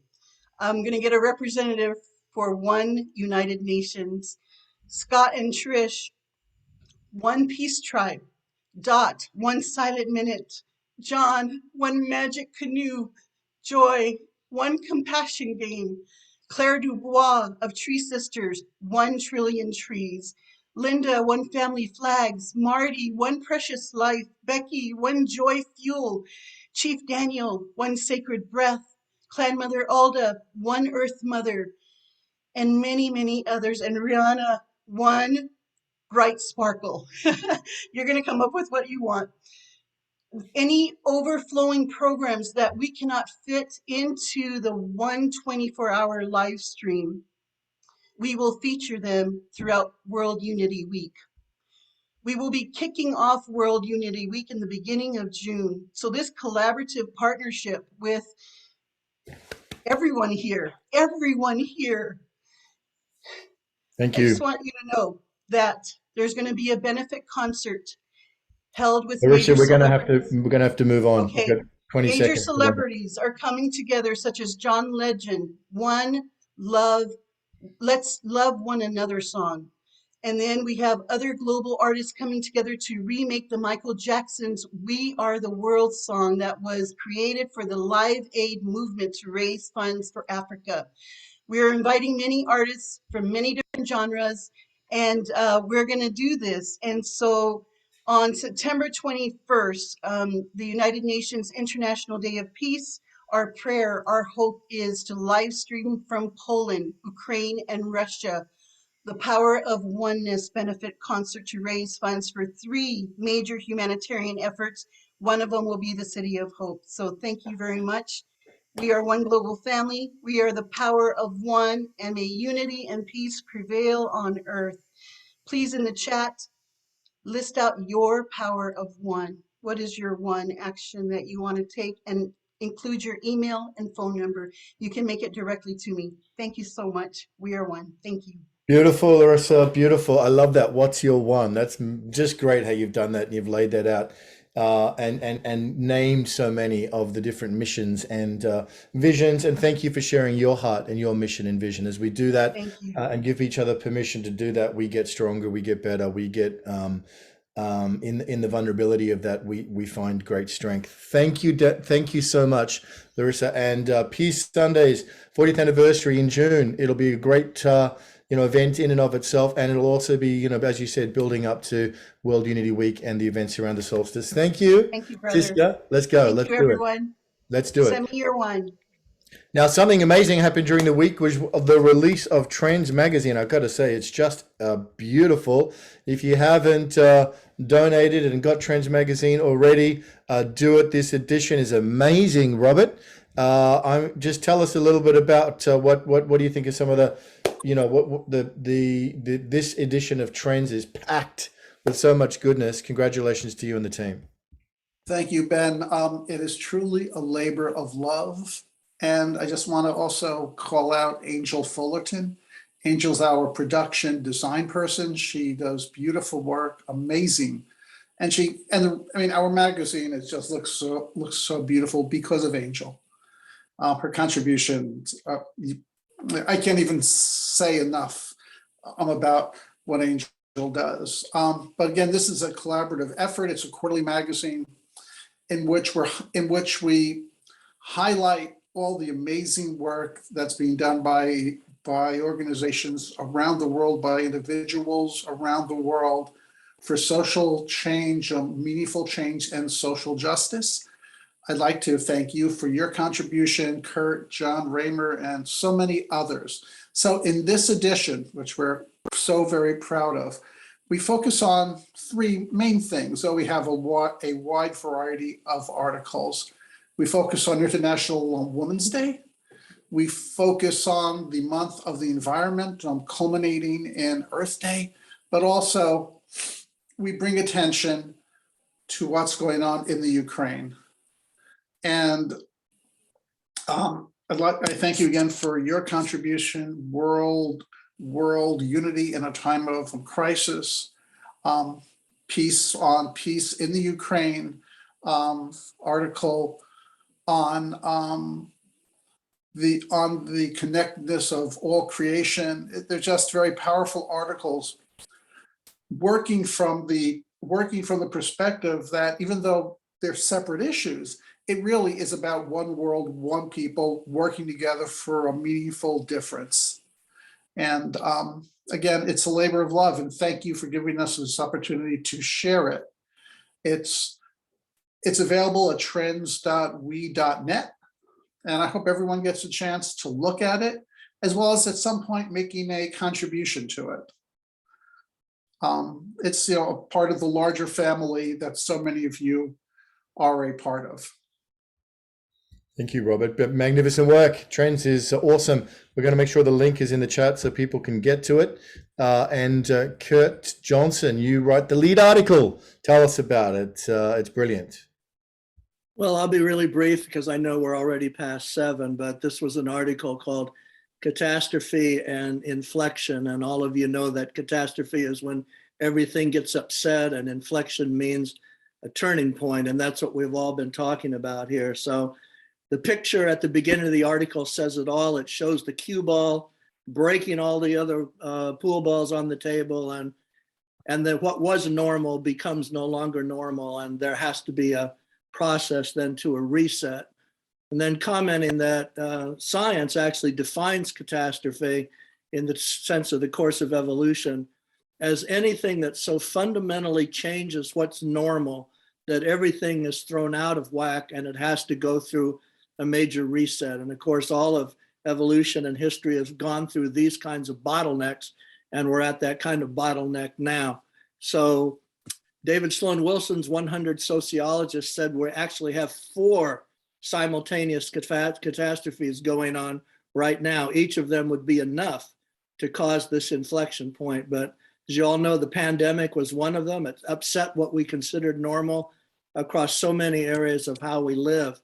I'm going to get a representative for one United Nations. Scott and Trish, one Peace Tribe. Dot, one Silent Minute. John, one Magic Canoe. Joy, one Compassion Game. Claire Dubois of Tree Sisters, 1 trillion trees. Linda, one Family Flags. Marty, one Precious Life. Becky, one Joy Fuel. Chief Daniel, one Sacred Breath. Clan Mother Alda, one Earth Mother, and many, many others. And Rihanna, one Bright Sparkle. You're going to come up with what you want. Any overflowing programs that we cannot fit into the 124-hour live stream, we will feature them throughout World Unity Week. We will be kicking off World Unity Week in the beginning of June. So this collaborative partnership with everyone here, Thank I you. just want you to know that there's going to be a benefit concert held with LauraSa, major we're gonna have to move on. Okay. We've got 20 Major seconds. celebrities are coming together, such as John Legend, One Love, Let's Love One Another song. And then we have other global artists coming together to remake the Michael Jackson's We Are the World song that was created for the Live Aid movement to raise funds for Africa. We're inviting many artists from many different genres, and we're going to do this. And so on September 21st, the United Nations International Day of Peace, our prayer, our hope is to live stream from Poland, Ukraine, and Russia, the Power of Oneness benefit concert to raise funds for 3 major humanitarian efforts. One of them will be the City of Hope. So thank you very much. We are one global family. We are the power of one, and may unity and peace prevail on earth. Please, in the chat, list out your power of one. What is your one action that you want to take, and include your email and phone number. You can make it directly to me. Thank you so much. We are one. Thank you. Beautiful, LauraSa, beautiful. I love that. What's your one? That's just great how you've done that and you've laid that out and named so many of the different missions and visions. And thank you for sharing your heart and your mission and vision. As we do that and give each other permission to do that, we get stronger, we get better, we get in the vulnerability of that, we find great strength. Thank you so much, LauraSa. And Peace Sundays 40th anniversary in June. It'll be a great event in and of itself, and it'll also be, as you said, building up to World Unity Week and the events around the solstice. Thank you. Thank you, brother. Siska. Let's go. Thank Let's you, do everyone. it. Let's do it. Send me your one. Now, something amazing happened during the week was the release of Trends magazine. I've got to say, it's just beautiful. If you haven't donated and got Trends magazine already, do it. This edition is amazing, Robert. Just tell us a little bit about what do you think of some of the, this edition of Trends is packed with so much goodness. Congratulations to you and the team. Thank you, Ben. It is truly a labor of love. And I just want to also call out Angel Fullerton. Angel's our production design person. She does beautiful work, amazing. And our magazine, it just looks so beautiful because of Angel. Her contributions, I can't even say enough about what Angel does. But again, this is a collaborative effort. It's a quarterly magazine in which we highlight all the amazing work that's being done by organizations around the world, by individuals around the world for social change, meaningful change, and social justice. I'd like to thank you for your contribution, Kurt, John Raymer, and so many others. So in this edition, which we're so very proud of, we focus on 3 main things. So we have a wide variety of articles. We focus on International Women's Day. We focus on the month of the environment, culminating in Earth Day, but also we bring attention to what's going on in the Ukraine. And I thank you again for your contribution. World world unity in a time of crisis, piece on peace in the Ukraine, article on the connectedness of all creation. They're just very powerful articles working from the perspective that even though they're separate issues, it really is about one world, one people working together for a meaningful difference. And again, it's a labor of love, and thank you for giving us this opportunity to share it. It's available at trends.we.net, and I hope everyone gets a chance to look at it, as well as at some point making a contribution to it. It's a part of the larger family that so many of you are a part of. Thank you, Robert. But magnificent work. Trends is awesome. We're going to make sure the link is in the chat so people can get to it. And Kurt Johnson, you write the lead article. Tell us about it. It's brilliant. Well, I'll be really brief because I know we're already past 7, but this was an article called Catastrophe and Inflection. And all of you know that catastrophe is when everything gets upset, and inflection means a turning point. And that's what we've all been talking about here. So the picture at the beginning of the article says it all. It shows the cue ball breaking all the other pool balls on the table, and then what was normal becomes no longer normal, and there has to be a process then to a reset. And then commenting that science actually defines catastrophe in the sense of the course of evolution as anything that so fundamentally changes what's normal that everything is thrown out of whack and it has to go through a major reset. And of course, all of evolution and history has gone through these kinds of bottlenecks, and we're at that kind of bottleneck now. So David Sloan Wilson's 100 sociologists said we actually have 4 simultaneous catastrophes going on right now. Each of them would be enough to cause this inflection point. But as you all know, the pandemic was one of them. It upset what we considered normal across so many areas of how we live.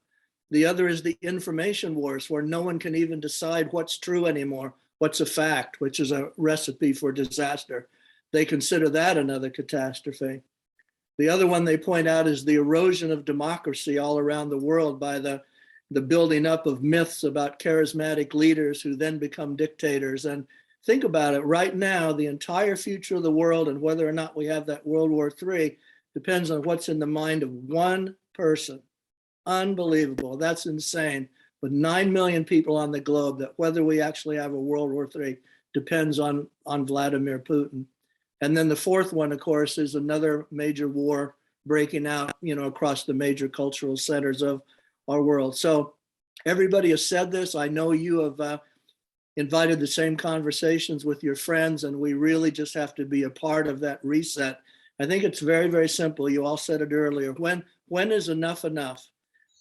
The other is the information wars, where no one can even decide what's true anymore, what's a fact, which is a recipe for disaster. They consider that another catastrophe. The other one they point out is the erosion of democracy all around the world by the building up of myths about charismatic leaders who then become dictators. And think about it, right now, the entire future of the world and whether or not we have that World War III depends on what's in the mind of one person. Unbelievable. That's insane. With 9 million people on the globe, that whether we actually have a World War III depends on Vladimir Putin. And then the fourth one, of course, is another major war breaking out, across the major cultural centers of our world. So everybody has said this. I know you have invited the same conversations with your friends, and we really just have to be a part of that reset. I think it's very, very simple. You all said it earlier. When is enough enough?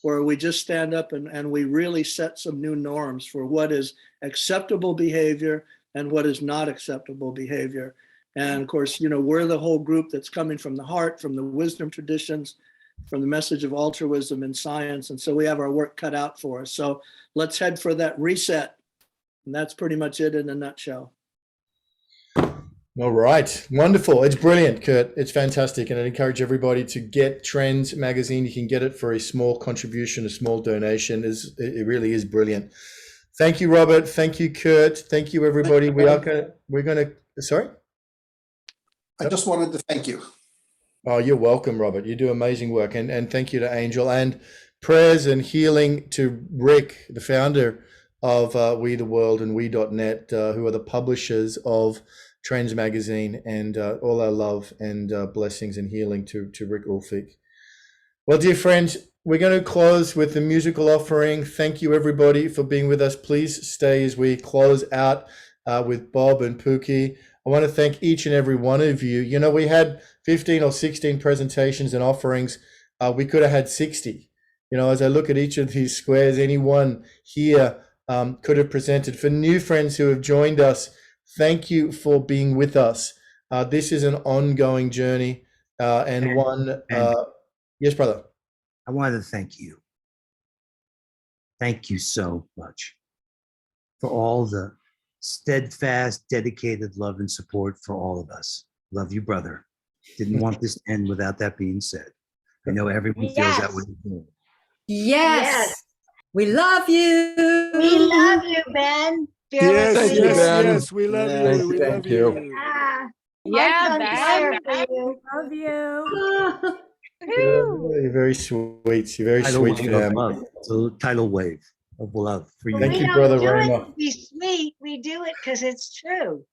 Where we just stand up and we really set some new norms for what is acceptable behavior and what is not acceptable behavior. And of course, we're the whole group that's coming from the heart, from the wisdom traditions, from the message of altruism and science. And so we have our work cut out for us. So let's head for that reset. And that's pretty much it in a nutshell. All right. Wonderful. It's brilliant, Kurt. It's fantastic. And I encourage everybody to get Trends magazine. You can get it for a small contribution, a small donation. It really is brilliant. Thank you, Robert. Thank you, Kurt. Thank you, everybody. We're going to, sorry? I just wanted to thank you. Oh, you're welcome, Robert. You do amazing work. And thank you to Angel, and prayers and healing to Rick, the founder of We the World and We.net, who are the publishers of Trends magazine, and all our love and blessings and healing to Rick Ulfik. Well, dear friends, we're going to close with the musical offering. Thank you, everybody, for being with us. Please stay as we close out with Bob and Pookie. I want to thank each and every one of you. We had 15 or 16 presentations and offerings. We could have had 60. As I look at each of these squares, anyone here could have presented. For new friends who have joined us, thank you for being with us. This is an ongoing journey and one. Yes, brother. I wanted to thank you. Thank you so much for all the steadfast, dedicated love and support for all of us. Love you, brother. Didn't want this to end without that being said. I know everyone feels that way. Yes. We love you. We love you, Ben. Yes, Fearless yes, leader. yes. We love you. We love you. Yeah, Yeah, on Ben. fire for you. Love you. You're very sweet. You're very Tidal sweet wave of family. love. It's a tidal wave of love for you. Thank We you, don't Brother do it Rama. to be sweet. We do it because it's true.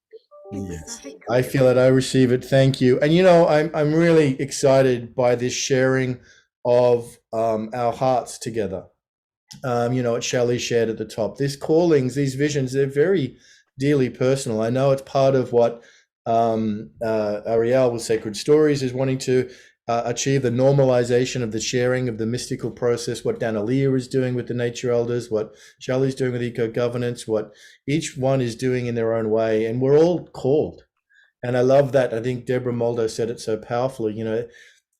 Yes, I feel it. I receive it. Thank you. And I'm really excited by this sharing of our hearts together. What Shelley shared at the top. These callings, these visions, they're very dearly personal. I know it's part of what Ariel with Sacred Stories is wanting to achieve, the normalization of the sharing of the mystical process, what Danielea is doing with the nature elders, what Shelley's doing with EcoGovernance, what each one is doing in their own way. And we're all called. And I love that. I think Deborah Moldow said it so powerfully.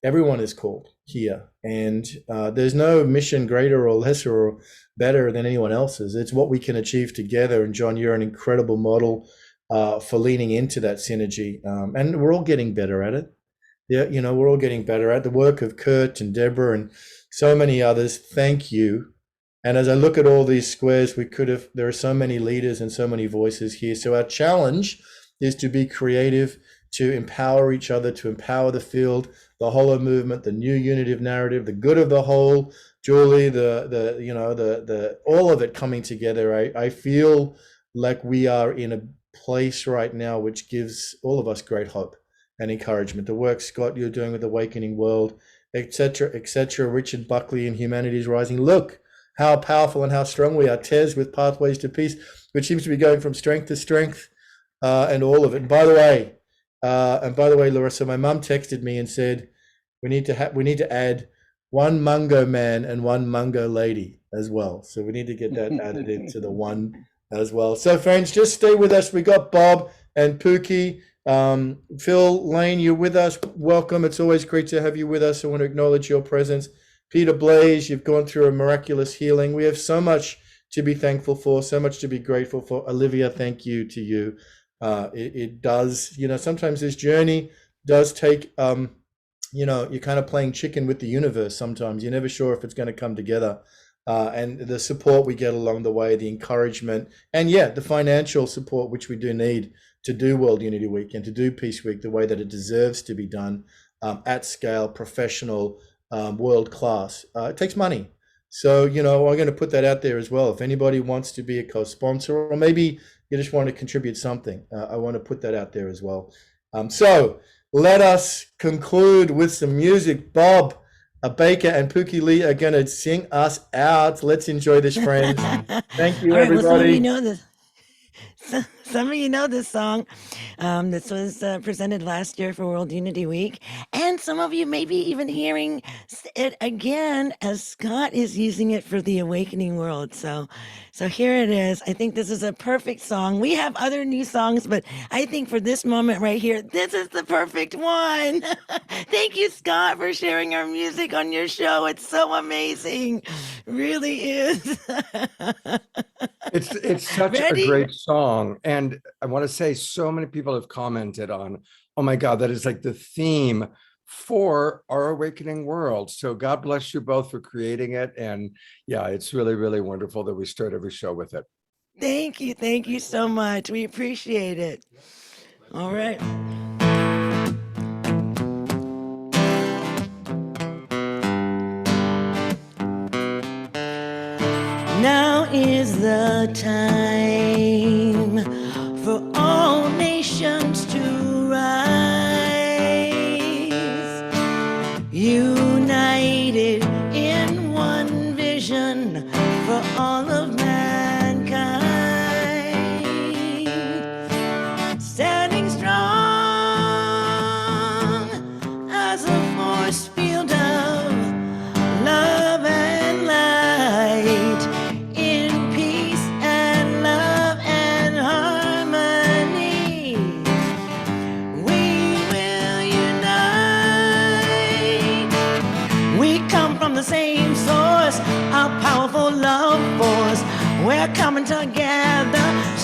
Everyone is called here. And there's no mission greater or lesser or better than anyone else's. It's what we can achieve together. And John, you're an incredible model for leaning into that synergy. And we're all getting better at it. Yeah, we're all getting better at the work of Kurt and Deborah and so many others. Thank you. And as I look at all these squares, there are so many leaders and so many voices here. So our challenge is to be creative, to empower each other, to empower the field, the Holomovement, the new unitive narrative, the good of the whole, Julie, the all of it coming together. I feel like we are in a place right now which gives all of us great hope and encouragement. The work, Scott, you're doing with Awakening World, etc., etc. Richard Buckley and Humanity's Rising. Look how powerful and how strong we are. Tez with Pathways to Peace, which seems to be going from strength to strength, and all of it. And by the way, LauraSa, my mum texted me and said we need to add one Mungo man and one Mungo lady as well. So we need to get that added into the one as well. So friends, just stay with us. We got Bob and Pookie. Phil Lane, you're with us. Welcome. It's always great to have you with us. I want to acknowledge your presence. Peter Blaze, you've gone through a miraculous healing. We have so much to be thankful for, so much to be grateful for. Olivia, thank you to you. It does, sometimes this journey does take, you're kind of playing chicken with the universe sometimes. You're never sure if it's going to come together. And the support we get along the way, the encouragement, and the financial support, which we do need to do World Unity Week and to do Peace Week the way that it deserves to be done, at scale, professional, world class. It takes money. So, I'm going to put that out there as well. If anybody wants to be a co-sponsor, or maybe you just want to contribute something, I want to put that out there as well. So let us conclude with some music. Bob Baker and Pookie Lee are going to sing us out. Let's enjoy this, friends. Thank you, everybody. Well, some of you know this song. This was presented last year for World Unity Week. And some of you may be even hearing it again as Scott is using it for the Awakening World. So here it is. I think this is a perfect song. We have other new songs, but I think for this moment right here, this is the perfect one. Thank you, Scott, for sharing our music on your show. It's so amazing. Really is. It's such a great song. And I want to say so many people have commented on, oh my God, that is like the theme for our Awakening World. So God bless you both for creating it. And it's really, really wonderful that we start every show with it. Thank you. Thank you so much. We appreciate it. All right. Now is the time for all nations to rise, united in one vision for all of mankind, standing strong as a force field of love and light. The same source, a powerful love force. We're coming together.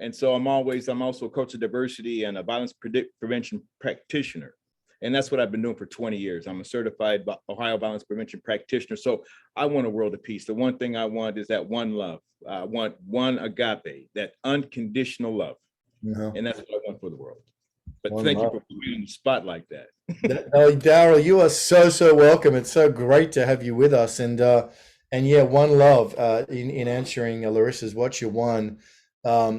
And so I'm also a coach of diversity and a violence prevention practitioner. And that's what I've been doing for 20 years. I'm a certified Ohio violence prevention practitioner. So I want a world of peace. The one thing I want is that one love. I want one agape, that unconditional love. And that's what I want for the world. But One thank love. you for putting me on the spot like that. Oh, Daryl, you are so welcome. It's so great to have you with us. And yeah, one love in answering LauraSa's What's Your One.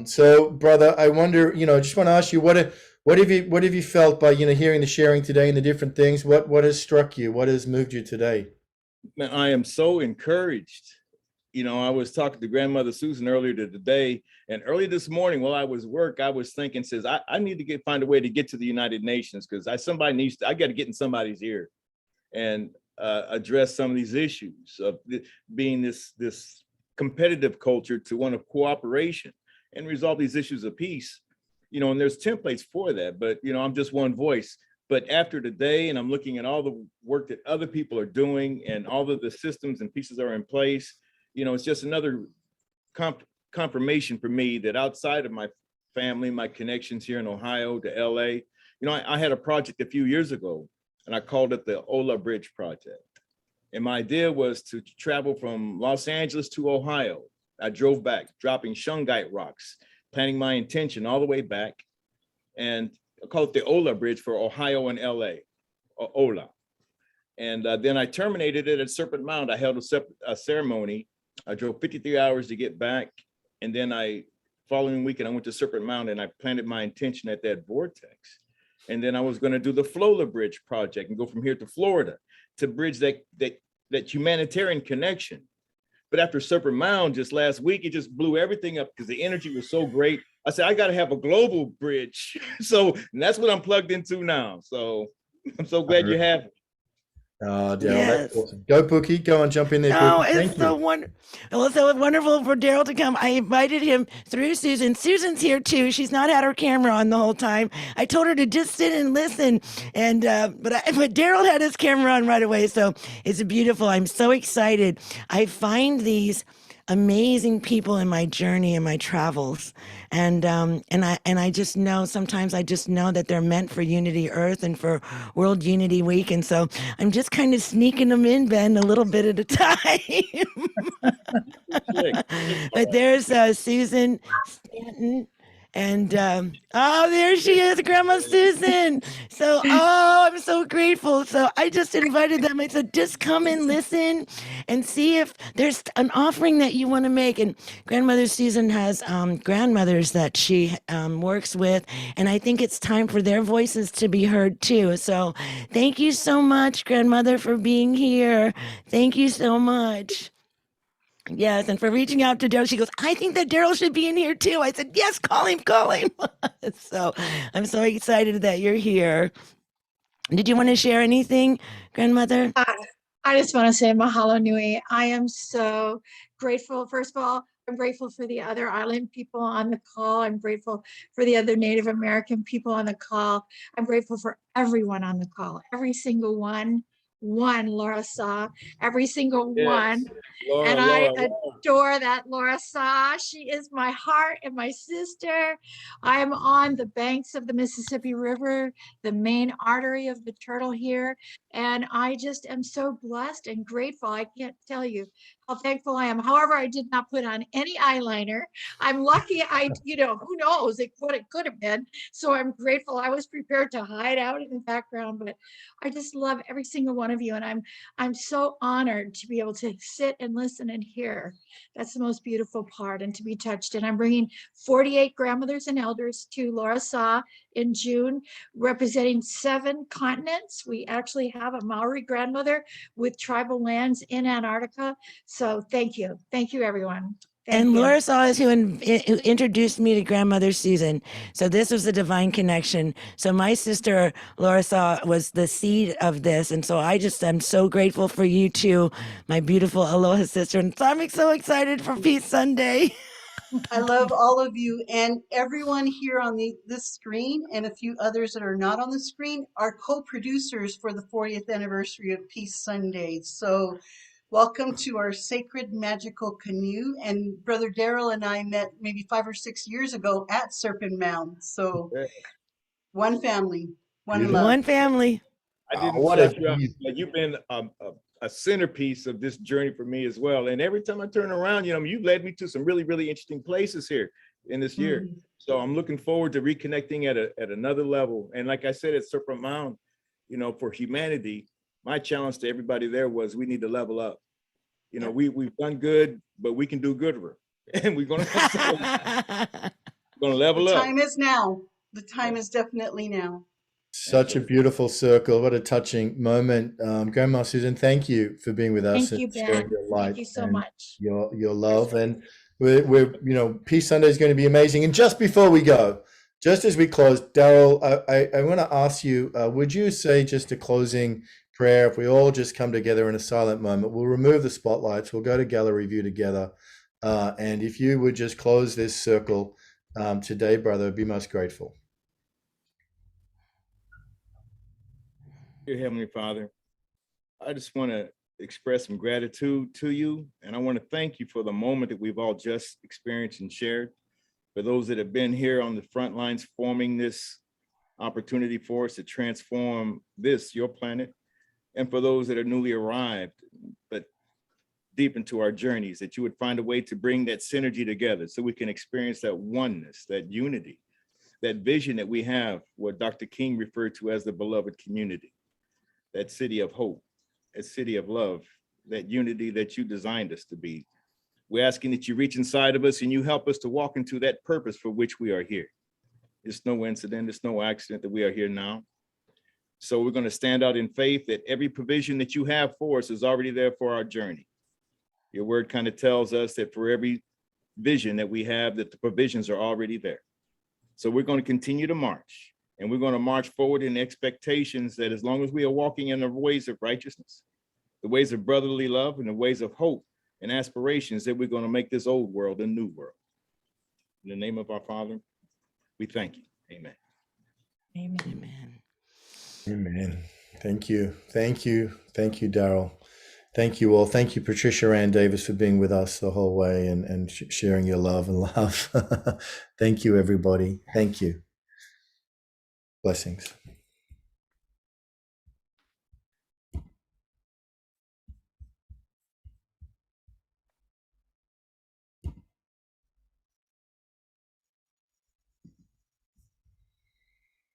So, brother, I wonder, just want to ask you, what have you felt by hearing the sharing today and the different things? What has struck you? What has moved you today? Man, I am so encouraged. I was talking to grandmother Susan earlier today, and early this morning while I was work, I was thinking, I need to find a way to get to the United Nations, because I got to get in somebody's ear and address some of these issues of being this competitive culture to one of cooperation and resolve these issues of peace. And there's templates for that, but I'm just one voice. But after today, and I'm looking at all the work that other people are doing and all of the systems and pieces are in place, it's just another confirmation for me that outside of my family, my connections here in Ohio to LA, I had a project a few years ago, and I called it the Ola Bridge Project. And my idea was to travel from Los Angeles to Ohio. I drove back, dropping shungite rocks, planning my intention all the way back. And I call it the Ola Bridge for Ohio and LA, Ola. And then I terminated it at Serpent Mound. I held a ceremony. I drove 53 hours to get back. And then following weekend, I went to Serpent Mound and I planted my intention at that vortex. And then I was going to do the Flola Bridge Project and go from here to Florida to bridge that humanitarian connection. But after Serpent Mound just last week, it just blew everything up because the energy was so great. I said, I got to have a global bridge. So that's what I'm plugged into now. So I'm so glad you have it. Oh, Daryl, Yes. that's awesome. Go, Bookie. Go and jump in there. Oh, Bookie. it's Thank so you. wonderful. Well, so wonderful for Daryl to come. I invited him through Susan. Susan's here too. She's not had her camera on the whole time. I told her to just sit and listen. And but Daryl had his camera on right away. So it's beautiful. I'm so excited. I find these amazing people in my journey and my travels, and I just know, sometimes I just know that they're meant for Unity Earth and for World Unity Week, and so I'm just kind of sneaking them in, Ben, a little bit at a time. But there's Susan Stanton. And oh, there she is, Grandma Susan. So, I'm so grateful. So I just invited them. I said, just come and listen and see if there's an offering that you want to make. And Grandmother Susan has grandmothers that she works with. And I think it's time for their voices to be heard too. So thank you so much, Grandmother, for being here. Thank you so much. Yes, and for reaching out to Daryl. She goes, I think that Daryl should be in here too. I said, yes, call him. So I'm so excited that you're here. Did you want to share anything, Grandmother? I just want to say mahalo nui. I am so grateful. First of all, I'm grateful for the other island people on the call. I'm grateful for the other Native American people on the call. I'm grateful for everyone on the call, every single one, LauraSa, every single one. Laura, And I Laura. adore that LauraSa. She is my heart and my sister. I am on the banks of the Mississippi River, the main artery of the turtle here. And I just am so blessed and grateful. I can't tell you how thankful I am. However, I did not put on any eyeliner. I'm lucky who knows what it could have been. So I'm grateful. I was prepared to hide out in the background, but I just love every single one of you. And I'm so honored to be able to sit and listen and hear. That's the most beautiful part, and to be touched. And I'm bringing 48 grandmothers and elders to LauraSa in June, representing 7 continents. We actually have a Maori grandmother with tribal lands in Antarctica. So thank you. Thank you, everyone. Thank And you. LauraSa is who introduced me to Grandmother Susan. So this was a divine connection. So my sister, LauraSa, was the seed of this. And so I'm so grateful for you too, my beautiful Aloha sister. And so I'm so excited for Peace Sunday. I love all of you, and everyone here on this screen and a few others that are not on the screen are co-producers for the 40th anniversary of Peace Sunday. So Welcome to our sacred magical canoe. And Brother Daryl and I met maybe 5 or 6 years ago at Serpent Mound. So one family, one love. One family. I didn't what shut a you up. Like, you've been a centerpiece of this journey for me as well. And every time I turn around, you led me to some really, really interesting places here in this year. So I'm looking forward to reconnecting at another level. And like I said, at Serpent Mound, for humanity, my challenge to everybody there was we need to level up. We've done good, but we can do gooder. And we're gonna level The up. time is now. The time is definitely now. Such a beautiful circle. What a touching moment. Grandma Susan, thank you for being with us Thank you, and sharing Ben. your light. Thank you so and much. Your love. And we're Peace Sunday is going to be amazing. And just before we go, just as we close, Daryl, I want to ask you, would you say just a closing prayer? If we all just come together in a silent moment, we'll remove the spotlights, we'll go to gallery view together. And if you would just close this circle today, brother, I'd be most grateful. Dear Heavenly Father, I just want to express some gratitude to you. And I want to thank you for the moment that we've all just experienced and shared. For those that have been here on the front lines forming this opportunity for us to transform your planet. And for those that are newly arrived, but deep into our journeys, that you would find a way to bring that synergy together so we can experience that oneness, that unity, that vision that we have, what Dr. King referred to as the beloved community, that city of hope, a city of love, that unity that you designed us to be. We're asking that you reach inside of us and you help us to walk into that purpose for which we are here. It's no incident, it's no accident that we are here now. So we're going to stand out in faith that every provision that you have for us is already there for our journey. Your word kind of tells us that for every vision that we have, that the provisions are already there. So we're going to continue to march, and we're going to march forward in expectations that as long as we are walking in the ways of righteousness, the ways of brotherly love, and the ways of hope and aspirations, that we're going to make this old world a new world. In the name of our Father, we thank you. Amen. Amen. Amen. Thank you. Thank you. Thank you, Daryl. Thank you all. Thank you, Patricia and Davis, for being with us the whole way and sharing your love and love. Thank you, everybody. Thank you. Blessings.